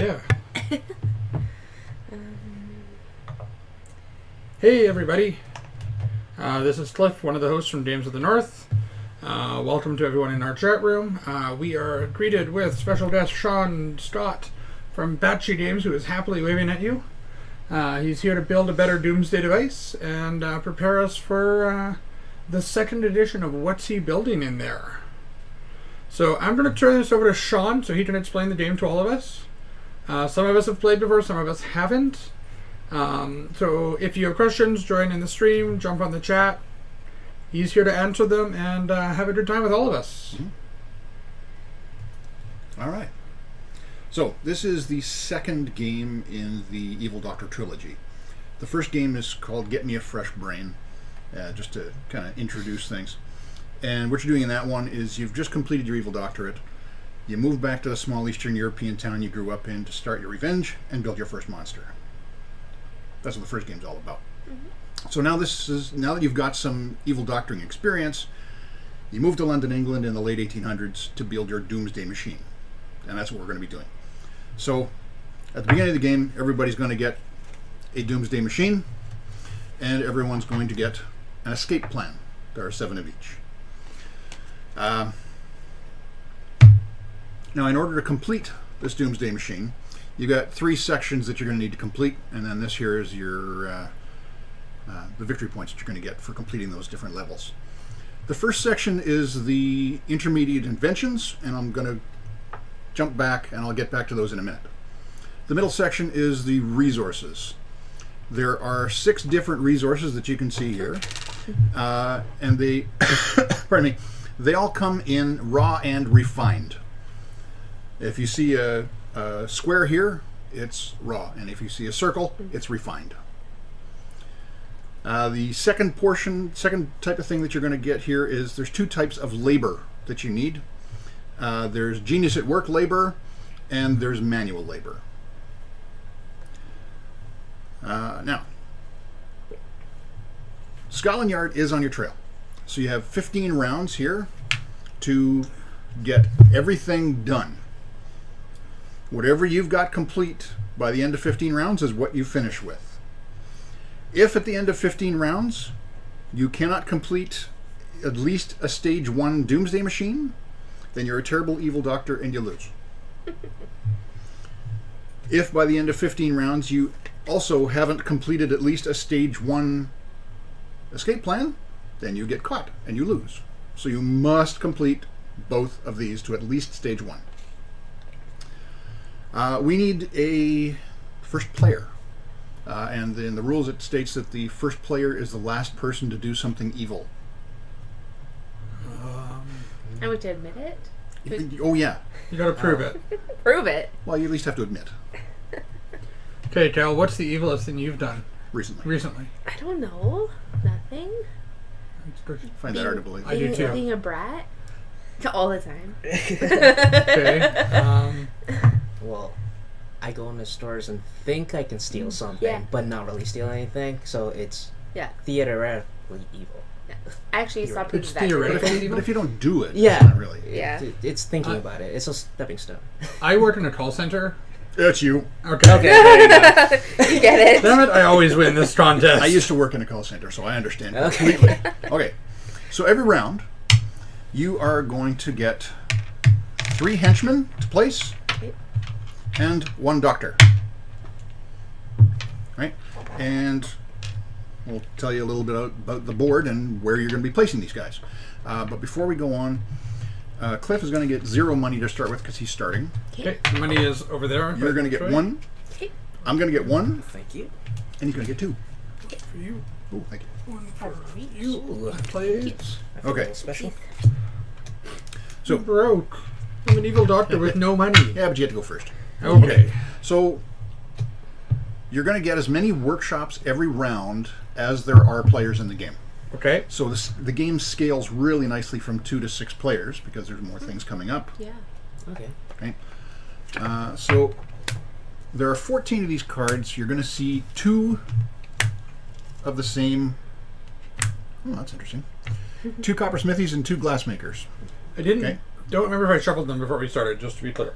Yeah. Hey, everybody. This is Cliff, one of the hosts from Dames of the North. Welcome to everyone in our chat room. We are greeted with special guest Sean Stott from Batchy Games, who is happily waving at you. He's here to build a better Doomsday device and prepare us for the second edition of What's He Building in There. So I'm going to turn this over to Sean so he can explain the game to all of us. Some of us have played before, some of us haven't. So if you have questions, join in the stream, jump on the chat. He's here to answer them and have a good time with all of us. All right. So this is the second game in the Evil Doctor trilogy. The first game is called Get Me a Fresh Brain, just to kind of introduce things. And what you're doing in that one is you've just completed your Evil Doctorate. You move back to the small Eastern European town you grew up in to start your revenge and build your first monster. That's what the first game's all about. Mm-hmm. So now that you've got some evil doctoring experience, you move to London, England in the late 1800s to build your Doomsday Machine. And that's what we're going to be doing. So at the beginning of the game, everybody's going to get a Doomsday Machine, and everyone's going to get an escape plan. There are 7 of each. Now, in order to complete this Doomsday Machine, you've got 3 sections that you're going to need to complete, and then this here is your the victory points that you're going to get for completing those different levels. The first section is the intermediate inventions, and I'm going to jump back, and I'll get back to those in a minute. The middle section is the resources. There are 6 different resources that you can see here, and they, pardon me, they all come in raw and refined. If you see a square here, it's raw, and if you see a circle, it's refined. The second type of thing that you're going to get here is there's 2 types of labor that you need. There's Genius at Work labor, and there's manual labor. Now, Scotland Yard is on your trail. So you have 15 rounds here to get everything done. Whatever you've got complete by the end of 15 rounds is what you finish with. If at the end of 15 rounds you cannot complete at least a stage 1 Doomsday Machine, then you're a terrible evil doctor and you lose. If by the end of 15 rounds you also haven't completed at least a stage 1 escape plan, then you get caught and you lose. So you must complete both of these to at least stage 1. We need a first player. And in the rules it states that the first player is the last person to do something evil. I would to admit it. Oh yeah. You gotta prove it. Prove it. Well, you at least have to admit. Okay, Carol, what's the evilest thing you've done recently? I don't know. Nothing. Find that hard to believe. I do too. Being a brat. All the time. Okay. Well, I go into stores and think I can steal something, but not really steal anything. So it's theoretically evil. Yeah. I actually stopped doing It's that. theoretically But if you don't do it, Yeah. it's not really. Yeah. It's thinking about it. It's a stepping stone. I work in a call center. It's you. Okay. There you go. You get it? Damn it, I always win this contest. I used to work in a call center, so I understand Okay. completely. Okay. So every round, you are going to get 3 henchmen to place and 1 doctor. Right? And we'll tell you a little bit about the board and where you're going to be placing these guys. But before we go on, Cliff is going to get 0 money to start with because he's starting. Okay, money is over there. You're going to get 1. Okay. I'm going to get 1. Thank you. And you're going to get 2. For you. Oh, thank you. One for you. Please. I feel Okay. a little special. So, Broke. I'm an evil doctor with no money. yeah, but you have to go first. Okay. So you're going to get as many workshops every round as there are players in the game. Okay. So the game scales really nicely from 2 to 6 players because there's more things coming up. Yeah. Okay. Okay. So there are 14 of these cards. You're going to see 2 of the same. Oh, that's interesting. 2 coppersmithies and 2 glassmakers. I didn't. Okay. Don't remember if I shuffled them before we started. Just to be clear.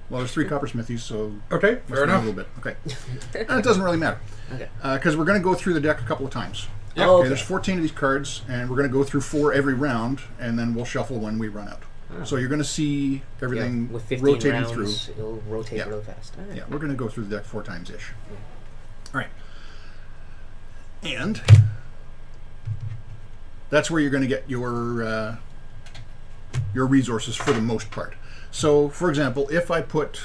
Well, there's 3 coppersmithies, so Okay, must fair be enough. a little bit. Okay. It doesn't really matter. Okay. Because we're going to go through the deck a couple of times. Yep. Oh, Okay, okay. there's 14 of these cards, and we're going to go through 4 every round, and then we'll shuffle when we run out. Oh. So you're going to see everything with 15 rotating rounds, through. it'll rotate Yeah. real fast. All right. Yeah, we're going to go through the deck 4 times ish. All right. And that's where you're going to get your resources for the most part. So, for example, if I put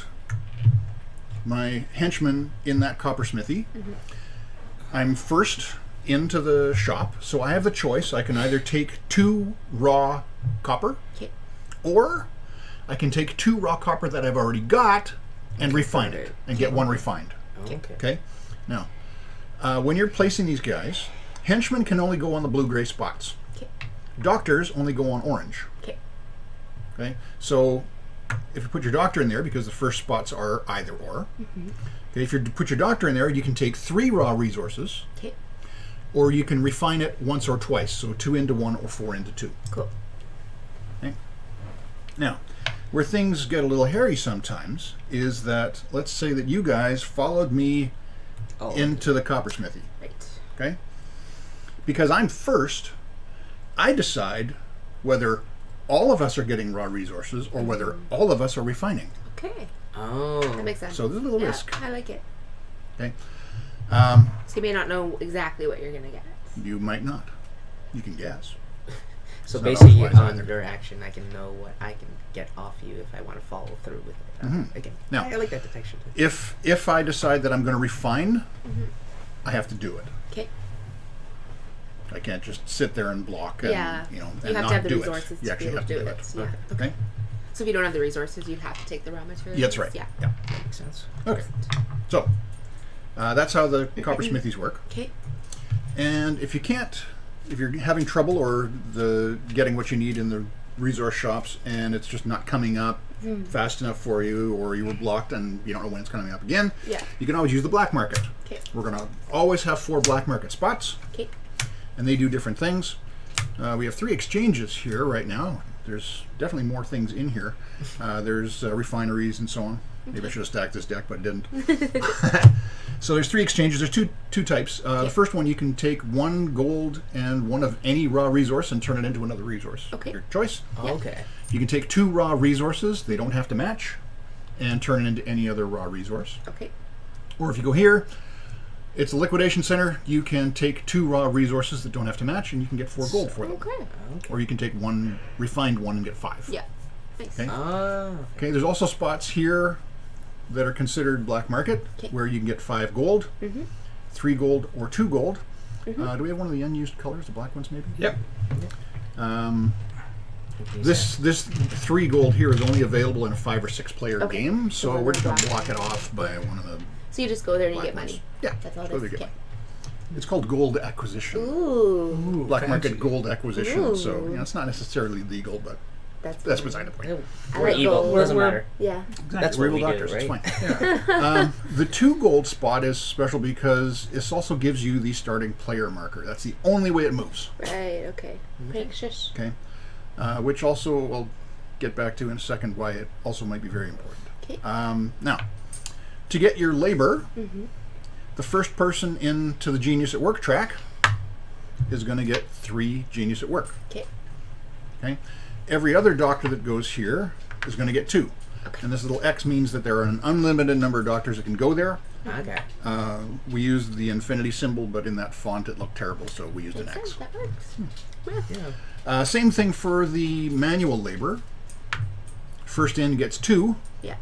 my henchman in that coppersmithy, I'm first into the shop, so I have the choice. I can either take 2 raw copper, Okay. or I can take 2 raw copper that I've already got and refine it and get 1 refined. Okay. Okay? Now, when you're placing these guys, henchmen can only go on the blue-gray spots. Okay. Doctors only go on orange. Okay. Okay? So, if you put your doctor in there, because the first spots are either or, okay, if you put your doctor in there, you can take 3 raw resources, Okay. or you can refine it once or twice, so 2 into 1 or 4 into 2. Cool. Okay? Now, where things get a little hairy sometimes is that, let's say that you guys followed me Oh, into the coppersmithy, Right. okay? Because I'm first, I decide whether all of us are getting raw resources or whether all of us are refining. Okay. oh. That makes sense. So there's a little yeah, risk, I like it. okay? So you may not know exactly what you're gonna get. You might not. You can guess. So It's not basically, always wise on either. your action, I can know what I can get off you if I want to follow through with it. Again, Now- I like that detection. Too. If I decide that I'm going to refine, I have to do it. Okay. I can't just sit there and block and Yeah. you know You and have not to have the do resources it. to You be actually able have to to do do it. it. Yeah. Okay. So if you don't have the resources, you'd have to take the raw materials. That's right. Yeah. Yeah. That makes sense. Okay. So that's how the coppersmithies work. Okay. And if you're having trouble or getting what you need in the resource shops and it's just not coming up fast enough for you, or you were blocked and you don't know when it's coming up again, Yeah. you can always use the black market. Okay. We're going to always have 4 black market spots, Okay. and they do different things. We have 3 exchanges here right now. There's definitely more things in here. There's refineries and so on. Maybe I should have stacked this deck, but didn't. So there's 3 exchanges. There's two types. The first one, you can take 1 gold and 1 of any raw resource and turn it into another resource. Okay. Your choice. Okay. You can take 2 raw resources. They don't have to match, and turn it into any other raw resource. Okay. Or if you go here, it's a liquidation center. You can take 2 raw resources that don't have to match, and you can get 4 gold for them. Okay. Okay. Or you can take 1 refined 1 and get 5. Yeah. Nice. Okay. Ah. Okay, there's also spots here that are considered black market, Okay. where you can get 5 gold, 3 gold, or 2 gold. Do we have one of the unused colors, the black ones maybe? Yep. This 3 gold here is only available in a 5 or 6 player Okay. game, so So we're just going to black. block it off by one of the So you just go there and you black get ones. money. Yeah, That's all it so is. they get Okay. money. It's called gold acquisition. Ooh. Black market fancy. gold acquisition, so Ooh. it's not necessarily legal, but That's beside the point. I We're like evil. gold. Doesn't We're- matter. Yeah. That's We're what evil we do, doctors, right? it's fine. The 2 gold spot is special because this also gives you the starting player marker. That's the only way it moves. Right. Okay. Thanks, shush. Okay, which also we'll get back to in a second why it also might be very important. Okay. Now, to get your labor, the first person into the Genius at Work track is going to get 3 Genius at Work. Okay. Okay, every other doctor that goes here is going to get 2. Okay. And this little X means that there are an unlimited number of doctors that can go there. Okay. We used the infinity symbol, but in that font it looked terrible, so we used an Makes X. sense. That works. Yeah. Same thing for the manual labor. First in gets 2. Yeah.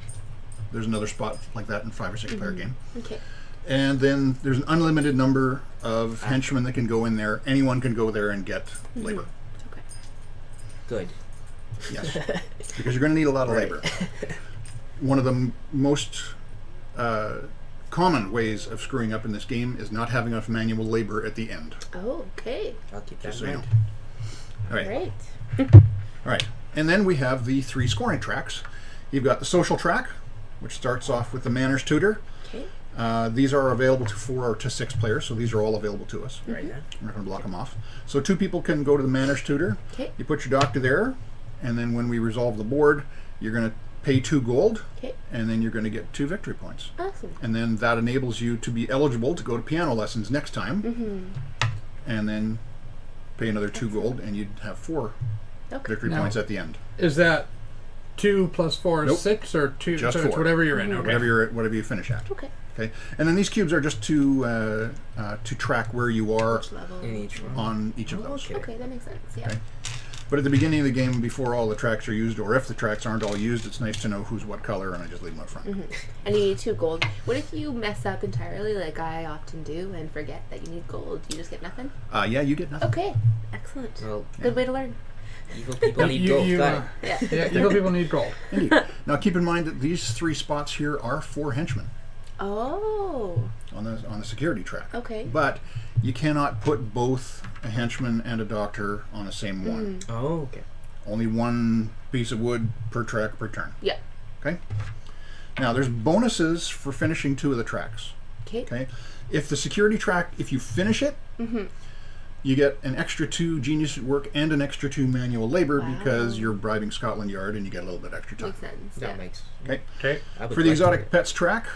There's another spot like that in 5 or 6 player game. Okay. And then there's an unlimited number of henchmen that can go in there. Anyone can go there and get labor. Okay. Good. Yes. Because you're going to need a lot of Right. labor. One of the most common ways of screwing up in this game is not having enough manual labor at the end. Oh, okay. I'll keep that Just so in you know. mind. All right. Great. All right. And then we have the 3 scoring tracks. You've got the social track, which starts off with the manners tutor. Okay. These are available to 4 or to 6 players, so these are all available to us. Right now. We're not going to block them off. So 2 people can go to the manners tutor. Okay. You put your doctor there, and then when we resolve the board, you're going to pay 2 gold, Okay. and then you're going to get 2 victory points. Awesome. And then that enables you to be eligible to go to piano lessons next time. Mm-hmm. And then pay another 2 gold, and you'd have 4 Okay. victory Now- points at the end. Is that 2 plus 4 is Nope. 6 or 2? Just so it's 4. whatever you're in. Okay. Whatever you finish at. Okay. Okay. And then these cubes are just to track where you are Which level? In each one. on each of Oh, those. okay. Okay, that makes sense. Yeah. Okay. But at the beginning of the game, before all the tracks are used, or if the tracks aren't all used, it's nice to know who's what color, and I just leave them up front. Mm-hmm. And you need 2 gold. What if you mess up entirely, like I often do, and forget that you need gold? You just get nothing? Yeah, you get nothing. Okay. Excellent. Well, Good way to learn. evil people need You- gold. you, Got it. Yeah. Yeah, evil people need gold. Indeed. Now keep in mind that these 3 spots here are for henchmen Oh. on the security track. Okay. But you cannot put both a henchman and a doctor on the same one. Oh, okay. Only 1 piece of wood per track per turn. Yeah. Okay? Now, there's bonuses for finishing 2 of the tracks. Okay. Okay? If the security track, if you finish it, you get an extra 2 genius at work and an extra 2 manual labor Wow. because you're bribing Scotland Yard and you get a little bit extra time. Makes sense. That Yeah. makes. Okay? Okay. I would For the like to exotic get- pets track,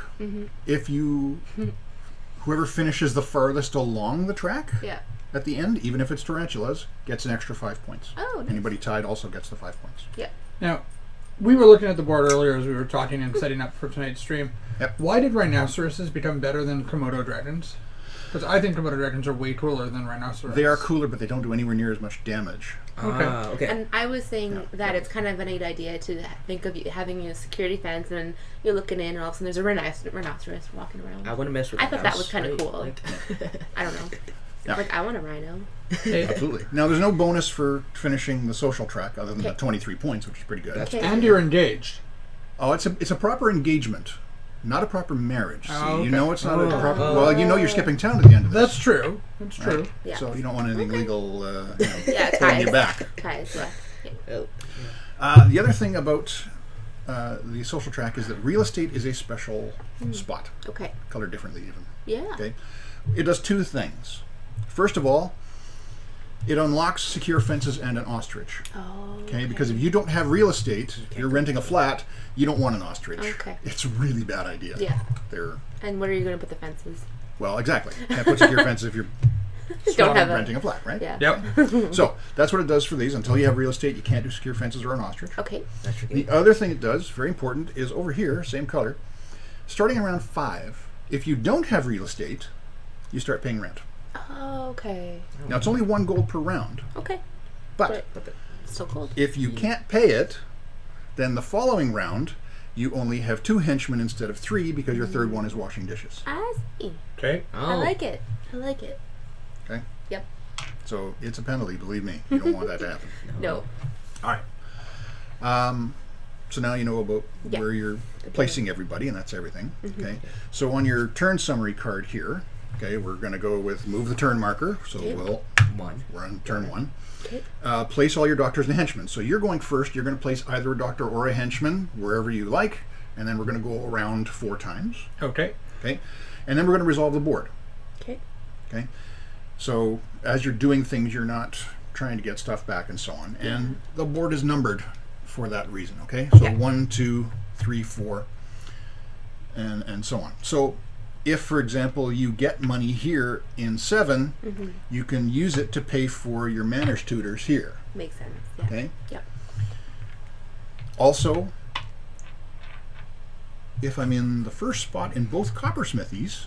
if you whoever finishes the farthest along the track Yeah. at the end, even if it's tarantulas, gets an extra 5 points. Oh, nice. Anybody tied also gets the 5 points. Yeah. Now, we were looking at the board earlier as we were talking and setting up for tonight's stream. Yep. Why did rhinoceroses become better than Komodo dragons? Because I think Komodo dragons are way cooler than rhinoceroses. They are cooler, but they don't do anywhere near as much damage. Okay. Ah, okay. And I was saying that it's kind of a neat idea to think of you having a security fence and you're looking in and all of a sudden there's a rhinoceros walking around. I want to mess with. I the thought that house, was kinda right? cool. Like, I don't know. Yeah. Like, I want a rhino. Hey, Absolutely. Now, there's no bonus for finishing the social track other than the Okay. 23 points, which is pretty good. That's Okay. and you're engaged. Oh, it's a proper engagement, not a proper marriage. See, Oh, okay. you know it's not a Oh. proper. Oh. Well, you know you're skipping town at the end of this. That's true. That's true. Right? Yeah. So you don't want anything Okay. legal, Yeah, holding you ties. back. Ties, yeah. Yeah. oh, The other thing about the social track is that real estate is a special spot, Okay. colored differently even. Yeah. Okay, it does 2 things. First of all, it unlocks secure fences and an ostrich. Oh. Okay, because if you don't have real estate, if you're renting a flat, you don't want an ostrich. Okay. It's a really bad idea. Yeah. They're And where are you going to put the fences? well, exactly. Can't put secure fences if you're Don't have a- renting a flat, right? Yeah. Yep. So that's what it does for these. Until you have real estate, you can't do secure fences or an ostrich. Okay. that's your The game. other thing it does, very important, is over here, same color, starting around 5, if you don't have real estate, you start paying rent. Oh, okay. Now, it's only 1 gold per round, Okay. but But the, It's still cold. if you can't pay it, then the following round, you only have 2 henchmen instead of 3 because your third one is washing dishes. I see. Okay. oh, I like it. I like it. Okay? Yep. So it's a penalty, believe me. You don't want that to happen. No. All right. So now you know about Yeah. where you're placing everybody, and that's everything. Okay. So on your turn summary card here, okay, we're going to go with move the turn marker. So Okay. we're on turn 1. Okay. Place all your doctors and henchmen. So you're going first. You're going to place either a doctor or a henchman wherever you like, and then we're going to go around 4 times. Okay. Okay. And then we're going to resolve the board. Okay. Okay. So as you're doing things, you're not trying to get stuff back and so on. And the board is numbered for that reason. Okay. So Yeah. 1, 2, 3, 4, and so on. So if, for example, you get money here in 7, you can use it to pay for your manners tutors here. Makes sense. Yeah. Okay. Yep. Also, if I'm in the first spot in both coppersmithies,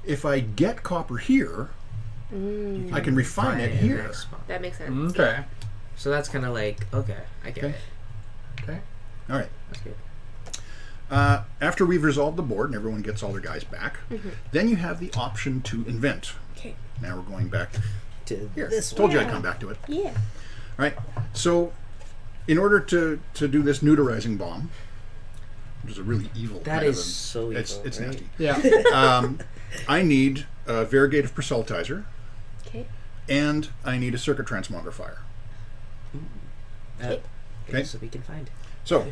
if I get copper here, I can refine it here. next spot. That makes sense. Okay. So that's kind of like okay, I get Okay. it. Okay. All right. That's good. After we've resolved the board and everyone gets all their guys back, then you have the option to invent. Okay. Now we're going back To here. this Told one. you I'd come back to it. Yeah. All right. So, in order to do this neuterizing bomb, which is a really evil. That kind of is so It's evil, it's right? nasty. Yeah. I need a variegative precellitizer, Okay. and I need a circuit transmogrifier. Okay. Okay. So we can find. So,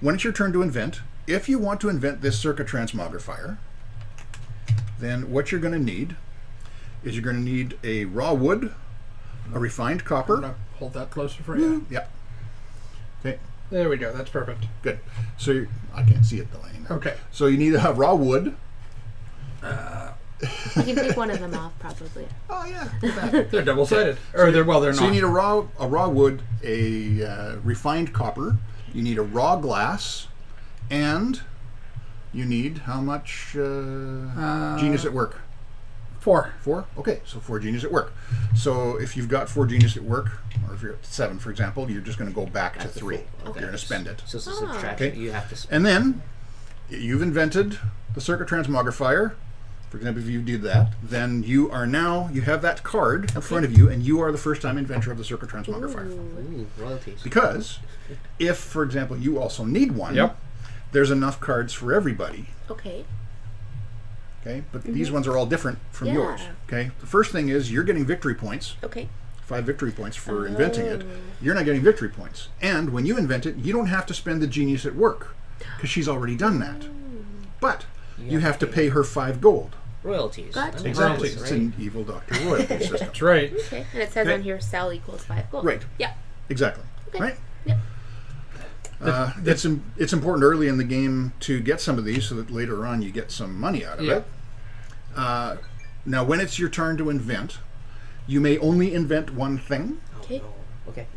when it's your turn to invent, if you want to invent this circuit transmogrifier, then what you're going to need is you're going to need a raw wood, a refined I'm copper. gonna hold that closer for you. Yeah. Okay. There we go. That's perfect. Good. So I can't see it though anymore. Okay. So you need to have raw wood. You can take one of them off, probably. Oh yeah. They're double-sided. Or they're they're So not. you need a raw wood, a refined copper. You need a raw glass, and you need how much genius at work? 4. 4? Okay, so 4 genius at work. So if you've got 4 genius at work, or if you're at 7, for example, you're just going to go back to 3. Okay. You're going to spend it. So it's a subtraction. Okay. You have to. And then you've invented the circuit transmogrifier. For example, if you did that, then you have that card in front of you, and you are the first-time inventor of the circuit transmogrifier. Ooh, royalties. Because if, for example, you also need one, Yep. there's enough cards for everybody. Okay. Okay, but these ones are all different from Yeah. yours. Okay, the first thing is you're getting victory points. Okay. 5 victory points for inventing it. You're not getting victory points. And when you invent it, you don't have to spend the genius at work because she's already done that. But you have to pay her 5 gold. Royalties. Gotcha. Exactly. It's an evil Doctor royalty system. That's right. Okay. And it says Okay. on here, sell equals 5 gold. Right. Yeah. Exactly. Okay. Right. Yep. It's important early in the game to get some of these so that later on you get some money out of Yeah. it. Now, when it's your turn to invent, you may only invent one thing, Okay. Oh, okay.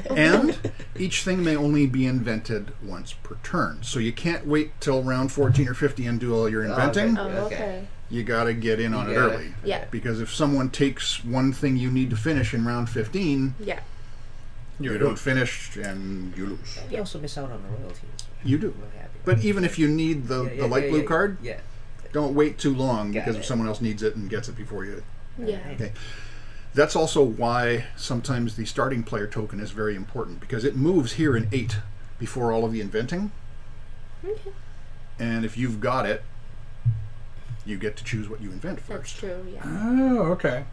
and each thing may only be invented once per turn. So you can't wait till round 14 or 50 and do all your inventing. Oh, Okay. okay. You got to get in on it gotta- early. Yeah. Because if someone takes one thing you need to finish in round 15, Yeah. you don't finish and you lose. You also miss out on the royalties. You do. I'm really happy. But even if you need the light blue card, Yeah. don't wait too long Got because it. someone else needs it and gets it before you. Yeah. Okay. That's also why sometimes the starting player token is very important because it moves here in 8 before all of the inventing. Okay. And if you've got it, you get to choose what you invent That's first. true. Yeah. Oh, okay.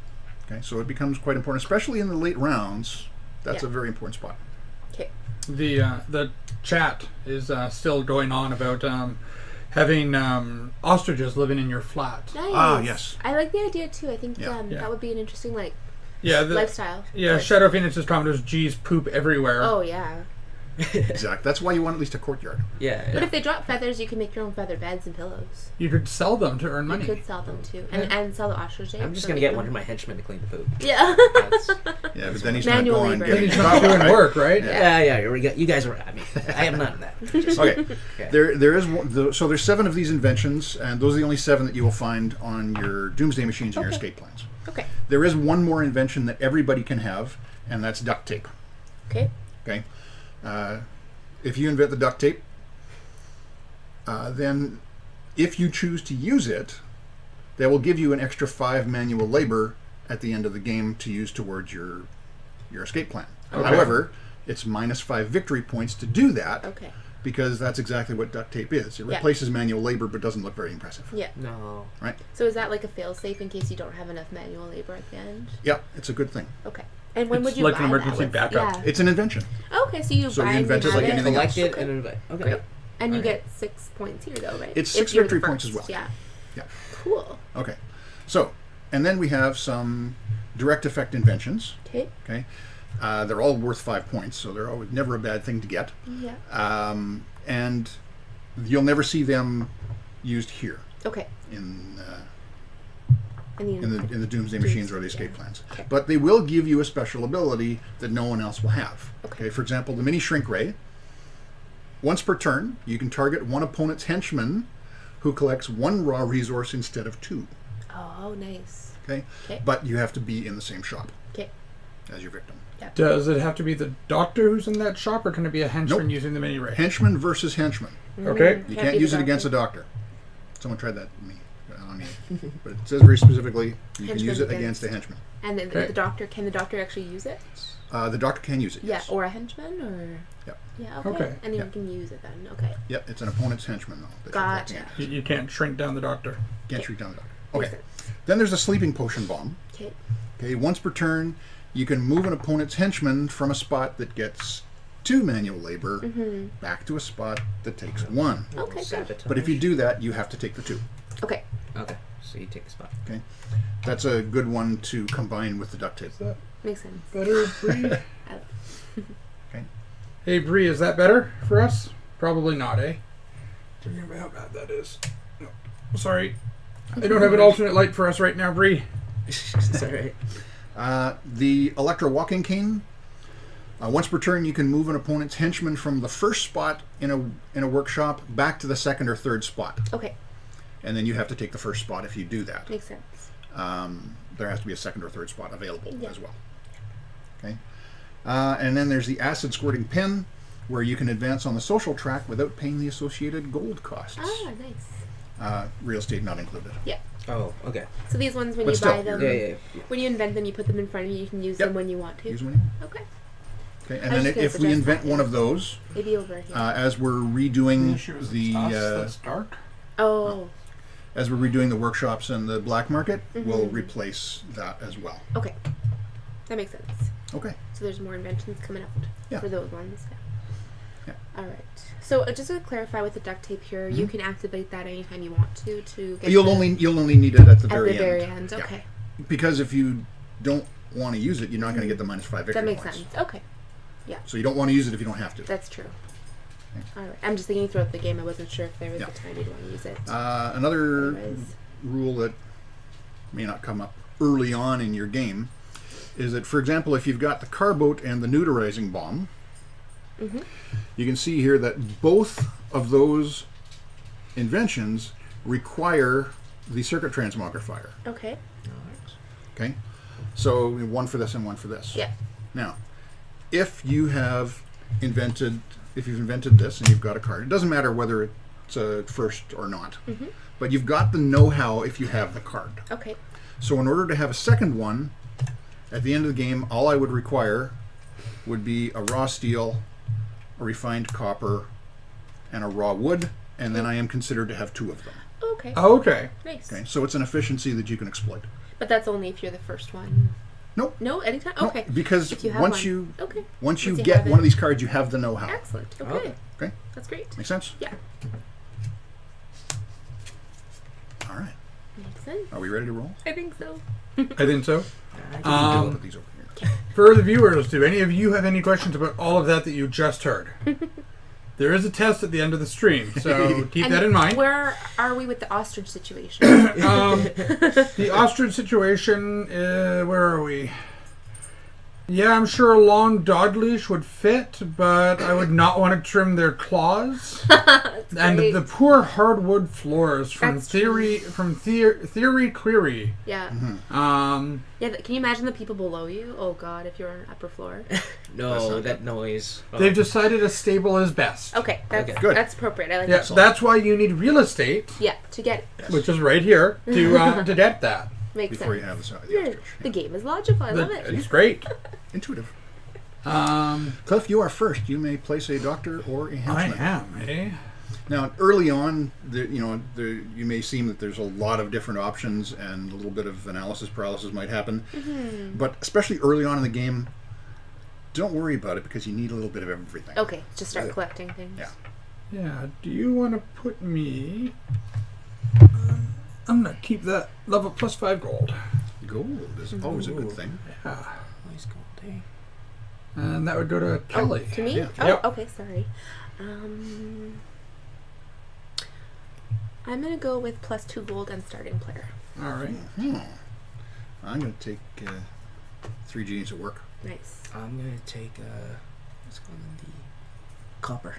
Okay, so it becomes quite important, especially in the late rounds. That's Yeah. a very important spot. Okay. The chat is still going on about having ostriches living in your flat. Nice. Ah, yes. I like the idea too. I think Yeah. Yeah. that would be an interesting Yeah, lifestyle. Yeah, Like- Shadow Phoenix's comment is G's poop everywhere. Oh yeah. Exactly. That's why you want at least a courtyard. Yeah. But if they drop feathers, you can make your own feather beds and pillows. You could sell them to earn money. You could sell them too, and sell the ostrich eggs. I'm just so gonna they get can- one of my henchmen to clean the poop. Yeah. That's, Yeah, but then he's Manual not going labor. Then getting he's not doing right? work, right? yeah. You guys are. I mean, I am not in that. Just, Okay. Okay. There is so there's 7 of these inventions, and those are the only 7 that you will find on your Doomsday Machines and your Okay. escape plans. Okay. There is one more invention that everybody can have, and that's duct tape. Okay. Okay, if you invent the duct tape, then if you choose to use it, they will give you an extra 5 manual labor at the end of the game to use towards your escape plan. Okay. However, it's minus 5 victory points to do that. Okay. Because that's exactly what duct tape is. It Yeah. replaces manual labor but doesn't look very impressive. Yeah. No. Right? So is that like a fail-safe in case you don't have enough manual labor at the end? Yeah, it's a good thing. Okay. And when It's would you like buy an emergency that with? backup. Yeah. It's an invention. Okay, so you So buy you and invent it have like it. anything else. Collect it Okay. and invite. Okay. Great. And you Alright. get 6 points here, though, right? It's If 6 you're the victory points first. as well. Yeah. Yeah. Cool. Okay. So, and then we have some direct effect inventions. Okay. Okay. They're all worth 5 points, so they're always never a bad thing to get. Yeah. And you'll never see them used here Okay. in And the Doomsday Machines or the escape yeah. plans. Okay. But they will give you a special ability that no one else will have. Okay. For example, the mini shrink ray. Once per turn, you can target one opponent's henchman who collects 1 raw resource instead of 2. Oh, nice. Okay? Okay. But you have to be in the same shop Okay. as your victim. Does it have to be the doctor who's in that shop, or can it be a henchman Nope. using the mini ray? Henchman versus henchman. Okay. You Can't can't be use the it against a doctor. doctor. Someone tried that on me. But it says very specifically you can Henchman use it against- against a henchman. And then Okay. the doctor, can the doctor actually use it? The doctor can use it, Yeah, yes. or a henchman, or Yep. yeah, okay. Okay. Anyone Yep. can use it then. Okay. Yep, it's an opponent's henchman, though. that you're Gotcha. looking at. You can't shrink down the doctor. Can't shoot down the doctor. Makes Okay. sense. Then there's a sleeping potion bomb. Okay. Okay, once per turn, you can move an opponent's henchman from a spot that gets 2 manual labor back to a spot that takes 1. Okay, good. Sabotage. But if you do that, you have to take the 2. Okay. Okay. So you take the spot. Okay, that's a good one to combine with the duct tape. Makes sense. Better breed. Okay. Hey, Bree, is that better for us? Probably not, eh? Remember how bad that is. No. Sorry. I don't have an alternate light for us right now, Bree. It's alright. The Electro Walking Cane. Once per turn, you can move an opponent's henchman from the first spot in a workshop back to the second or third spot. Okay. And then you have to take the first spot if you do that. Makes sense. There has to be a second or third spot available Yeah. as well. Okay. And then there's the Acid Squirting Pin, where you can advance on the social track without paying the associated gold costs. Ah, nice. Real estate not included. Yeah. Oh, okay. So these ones, when But you still, buy them, Yeah. when you invent them, you put them in front of you. You can use Yep. them when you want to. Use one. Okay. Okay. I And was then just gonna if we suggest invent that, one yeah. of those, Maybe over here. as we're redoing the the that's dark. Oh. as we're redoing the workshops and the black market, we'll Mhm. replace that as well. Okay. That makes sense. Okay. So there's more inventions coming out Yeah. for those ones. Yeah. All right. So just to clarify with the duct tape here, you can activate that anytime you want to get You'll the- only need it at the at very the very end. end. Yeah. Okay. Because if you don't want to use it, you're not going to get the -5 victory That makes points. sense. Okay. So you don't want to use it if you don't have to. That's true. Okay. All right. I'm just thinking throughout the game. I wasn't sure if there was Yeah. a time you'd want to use it. Another Otherwise- rule that may not come up early on in your game is that, for example, if you've got the car boat and the neuterizing bomb, Mhm. you can see here that both of those inventions require the circuit transmogrifier. Okay. Okay, so one for this and one for this. Yeah. Now, if you've invented this and you've got a card, it doesn't matter whether it's a first or not, Mhm. but you've got the know-how if you have the card. Okay. So in order to have a second one, at the end of the game, all I would require would be a raw steel, a refined copper, and a raw wood, and then I am considered to have 2 of them. Okay. Okay. Nice. Okay, so it's an efficiency that you can exploit. But that's only if you're the first one. Nope. No, anytime. No, Okay. because If you have once one. you Okay. once you Once you get have one it. of these cards, you have the know-how. Excellent. Okay. Okay. Okay, That's great. make sense? Yeah. All right. Makes sense. Are we ready to roll? I think so. I think so. We'll Um, put these over here. For the viewers, do any of you have any questions about all of that you just heard? There is a test at the end of the stream, so keep And that in mind. Where are we with the ostrich situation? The ostrich situation, where are we? Yeah, I'm sure a long dog leash would fit, but I would not want to trim their claws. And great. the poor hardwood floors from That's Theory Cleary. Yeah. Mm-hmm. Yeah. Can you imagine the people below you? Oh God, if you're on an upper floor. No, that noise. Oh. They've decided a stable is best. Okay, that's Okay. Good. that's appropriate. I like Yeah, that. that's why you need real estate, Yeah, to get it. which is right here, to get that. Makes Before you sense. have the Yeah, ostrich. the game is logical. I love It's it. great. Intuitive. Um, Cliff, you are first. You may place a doctor or a I henchman. am, eh? Now, early on, you may seem that there's a lot of different options and a little bit of analysis paralysis might happen. Mm-hmm. But especially early on in the game, don't worry about it because you need a little bit of everything. Okay, just start collecting things. Yeah. Yeah, do you want to put me... I'm going to keep that level plus 5 gold. Gold is always a good thing. Yeah. Nice gold, eh? And that would go to Kelly. To me? Yeah. Oh, Yep. okay, sorry. I'm gonna go with plus 2 gold and starting player. All right. I'm going to take 3 genies at work. Nice. I'm gonna take what's called the copper.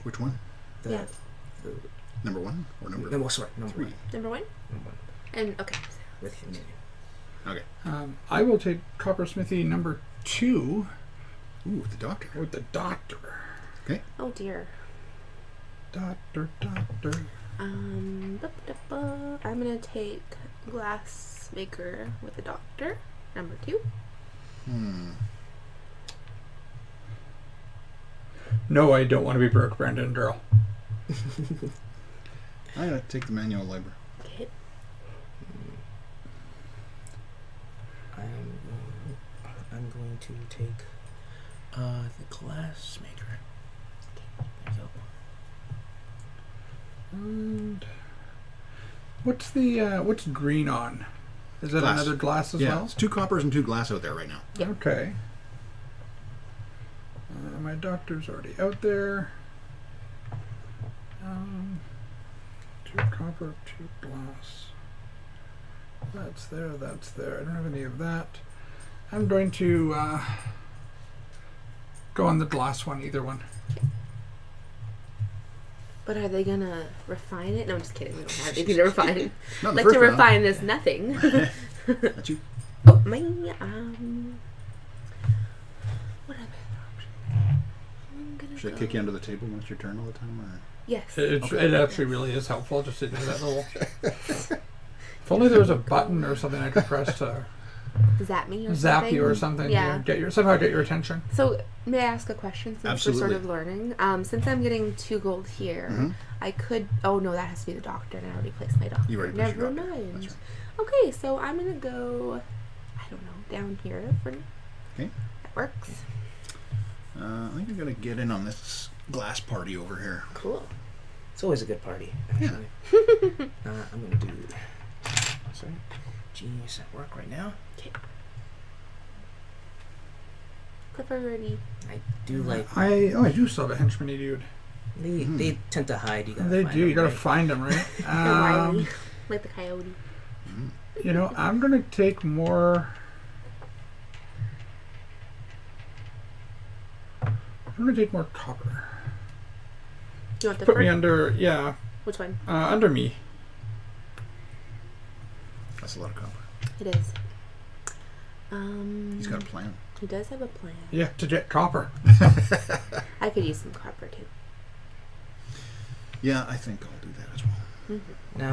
Which one? The, Yeah. the Number 1 or number no, sorry, number 3? 1. Number 1? Number 1 And okay. with him. Okay. I will take Coppersmithy number 2 Ooh, the doctor. with the doctor. Oh dear. Doctor. I'm gonna take glassmaker with the doctor. Number 2. No, I don't want to be broke, Brandon Durrell. I'm going to take the manual labor. Okay. I'm going to take the glass maker. There you go. And what's green on? Is that Glass. another glass as Yeah, well? it's 2 coppers and 2 glass out there right now. Yeah. Okay. My doctor's already out there. 2 copper, 2 glass. That's there, that's there. I don't have any of that. I'm going to go on the glass one, either one. But are they gonna refine it? No, I'm just kidding. We don't have anything to refine. Not in the Like first to round. refine is nothing. That's you. Oh, my what other option? I'm gonna Should I go. kick you under the table when it's your turn all the time? Or? Yes. It actually really is helpful just to do that little. If only there was a button or something I could press to Zap me or zap something. you or something. Yeah. Somehow get your attention. So, may I ask a question since Absolutely. we're sort of learning? Since I'm getting 2 gold here, Mhm. I could. Oh no, that has to be the doctor, and I already placed my doctor. You already placed Never your doctor. mind. That's Okay, so I'm gonna go. I don't know, down here for. Okay. That works. I think you're gonna get in on this glass party over here. Cool. It's always a good party, actually. I'm gonna do. Sorry, genius at work right now. Okay. Clifford ready. I do like. I do still have a henchman dude. They tend to hide. You gotta They find do. You them, gotta right? find them, right? They're wily, like the coyote. You know, I'm gonna take more. I'm gonna take more copper. Do you want the Put me first? under, yeah, Which one? under me. That's a lot of copper. It is. He's got a plan. He does have a plan. Yeah, to get copper. I could use some copper too. Yeah, I think I'll do that as well.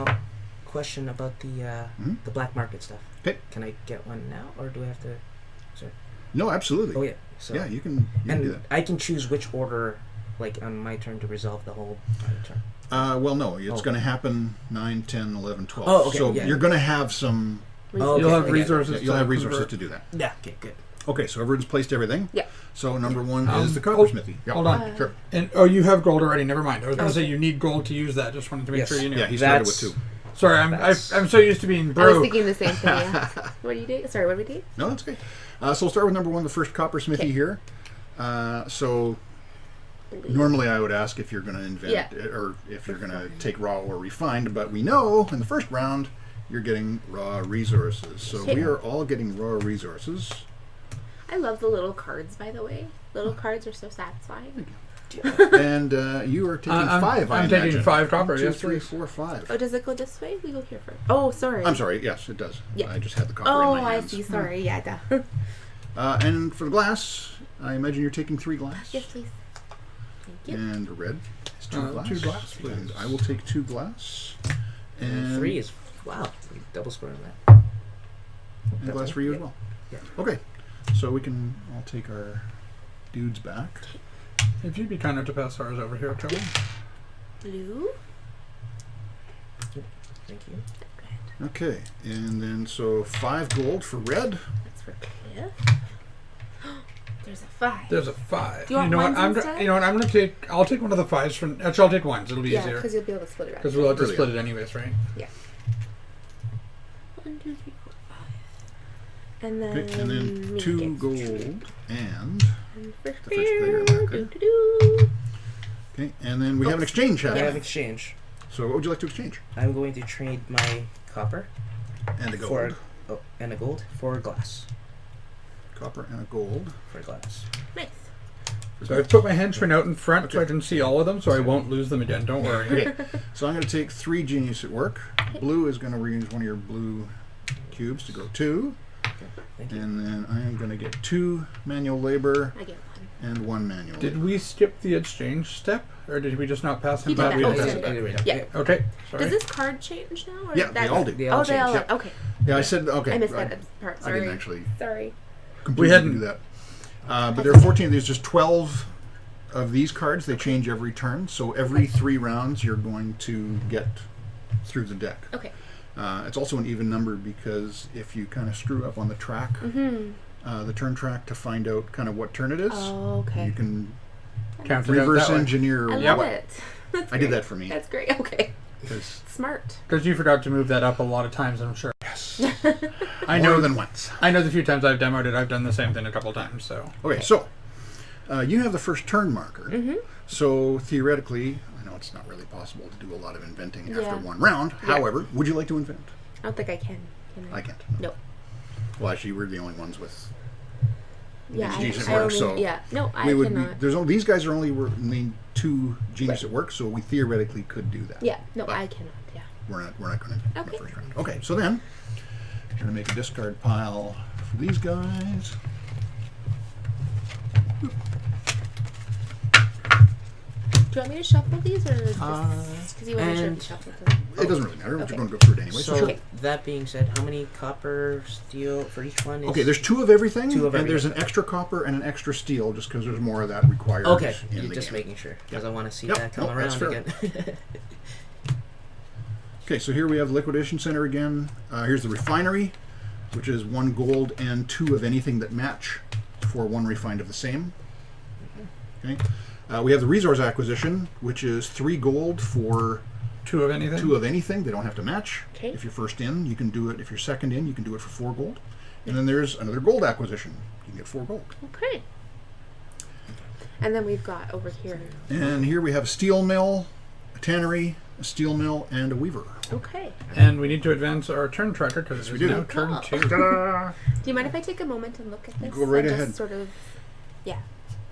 Now, question about the black market stuff. 'Kay. Can I get one now, or do I have to? Sorry. No, absolutely. Oh yeah. So Yeah, you can do and that. I can choose which order, like on my turn, to resolve the whole turn. Well, no, it's Oh. going to happen 9, 10, 11, 12. Oh, okay, So yeah. you're going to have some. Oh, You'll okay, have okay. resources. You'll to have resources convert. to do that. Yeah. Okay. Good. Okay, so everyone's placed everything. Yeah. So number one Um, is the coppersmithy. Yeah. Hold on. Sure. And you have gold already. Never mind. I was going to say you need gold to use that. Just wanted to make Yes. sure you knew. Yeah, he started with That's- 2. Sorry, I'm so used to being I was broke. thinking the same thing. Yeah. What do you do? Sorry, what do we do? No, that's okay. So we'll start with number one, the first coppersmithy Okay. here. So normally I would ask if you're going to invent Yeah. it or if you're going to take raw or refined, but we know in the first round you're getting raw resources. So Okay. we are all getting raw resources. I love the little cards, by the way. Little cards are so satisfying. And you are taking I'm 5, I I'm taking imagine. 5 copper. 1, 2, Yes, 3, please. 4, 5. Oh, does it go this way? We go here first. Oh, sorry. I'm sorry, yes, it does. Yeah. I just had the copper Oh, in my I hands. see. Sorry. Yeah, duh. And for the glass, I imagine you're taking 3 glass. Yes, please. Thank you. And the red is 2 glass. 2 glass, please. And I will take 2 glass. And 3 is wow. Double square on that. and glass for you as Yeah. well. Yeah. Okay, so we can all take our dudes back. If you'd be kind enough to pass ours over here, Toby. Blue. Thank you. Good. Okay, and then so 5 gold for red. That's for Cliff. There's a 5. There's a 5. Do you want know what? ones instead? You know what? I'm gonna take. I'll take one of the 5s from. Actually, I'll take 1s. It'll be Yeah, easier because you'll be able to split it because right. we'll have to Brilliant. split it anyways, right? 1, 2, 3, 4, 5. And then, Okay, and then me 2 gets gold trade. and And fish the fish player player. marker. Do-do-do. okay, and then we have an exchange I have happening. exchange. So what would you like to exchange? I'm going to trade my copper And a gold. and a gold for glass. Copper and a gold. For glass. Nice. So I've put my henchmen out in front so I can see all of them, so I won't lose them again. Don't worry. Okay, so I'm going to take 3 genius at work. Blue is going to reuse one of your blue cubes to go 2. Thank you. And then I am going to get 2 manual labor I get 1. and 1 manual Did labor. we skip the exchange step, or did we just not pass him He did back? that. We Oh, did sorry. that. Either way, Yeah. Okay. Sorry. Does this card change now? Or Yeah, they all do. They all Oh, they all. change. Okay. Yeah, I said, okay. I missed I, that part. I Sorry. didn't actually Sorry. completely hadn't- do that. But there are 14, there's just 12 of these cards. They change every turn. So every 3 rounds you're going to get through the deck. Okay. It's also an even number because if you kind of screw up on the track, the turn track to find out kind of what turn it is, Oh, okay. you can Count it out reverse that way. engineer. I Yep. love it. That's I did great. that for me. That's great. Okay. 'Cause- Smart. Because you forgot to move that up a lot of times, I'm sure. yes. I More know than once. I know the few times I've demoed it, I've done the same thing a couple times. So Okay, so You have the first turn marker. Mm-hmm. So theoretically, I know it's not really possible to do a lot of inventing after Yeah. one round. Yeah. However, would you like to invent? I don't think I can. I can't. Nope. Well, actually, we're the only ones with Yeah, these genius I at work. only, So yeah. No, I we would. cannot. These guys are only named 2 genius at work, so we theoretically could do that. Yeah, no, But I cannot. Yeah. We're not going to in the Okay. first round. Okay, so then I'm going to make a discard pile for these guys. Do you want me to shuffle these, or just because you wasn't sure if and- you shuffled them? It doesn't really matter. We're Okay. going to go through it anyway. So Sure. that being said, how many copper, steel for each one? Is... Okay, there's 2 of everything, 2 of and there's an everything. extra copper and an extra steel, just because there's more of that required. Okay, in you're the just game. making sure because Yep. I want to see Yep. that come Nope, that's around fair. again. Okay, so here we have the liquidation center again. Here's the refinery, which is 1 gold and 2 of anything that match for 1 refined of the same. Okay, we have the resource acquisition, which is 3 gold for 2 of anything? 2 of anything. They don't have to match. Okay. If you're first in, you can do it. If you're second in, you can do it for 4 gold. And then there's another gold acquisition. You can get 4 gold. Okay. And then we've got over here. And here we have a steel mill, a tannery, a steel mill, and a weaver. Okay. And we need to advance our turn tracker because we it's do. now turn Cool. 2. Ta-da! Do you mind if I take a moment and look at this? Go right and ahead. Just sort of, yeah,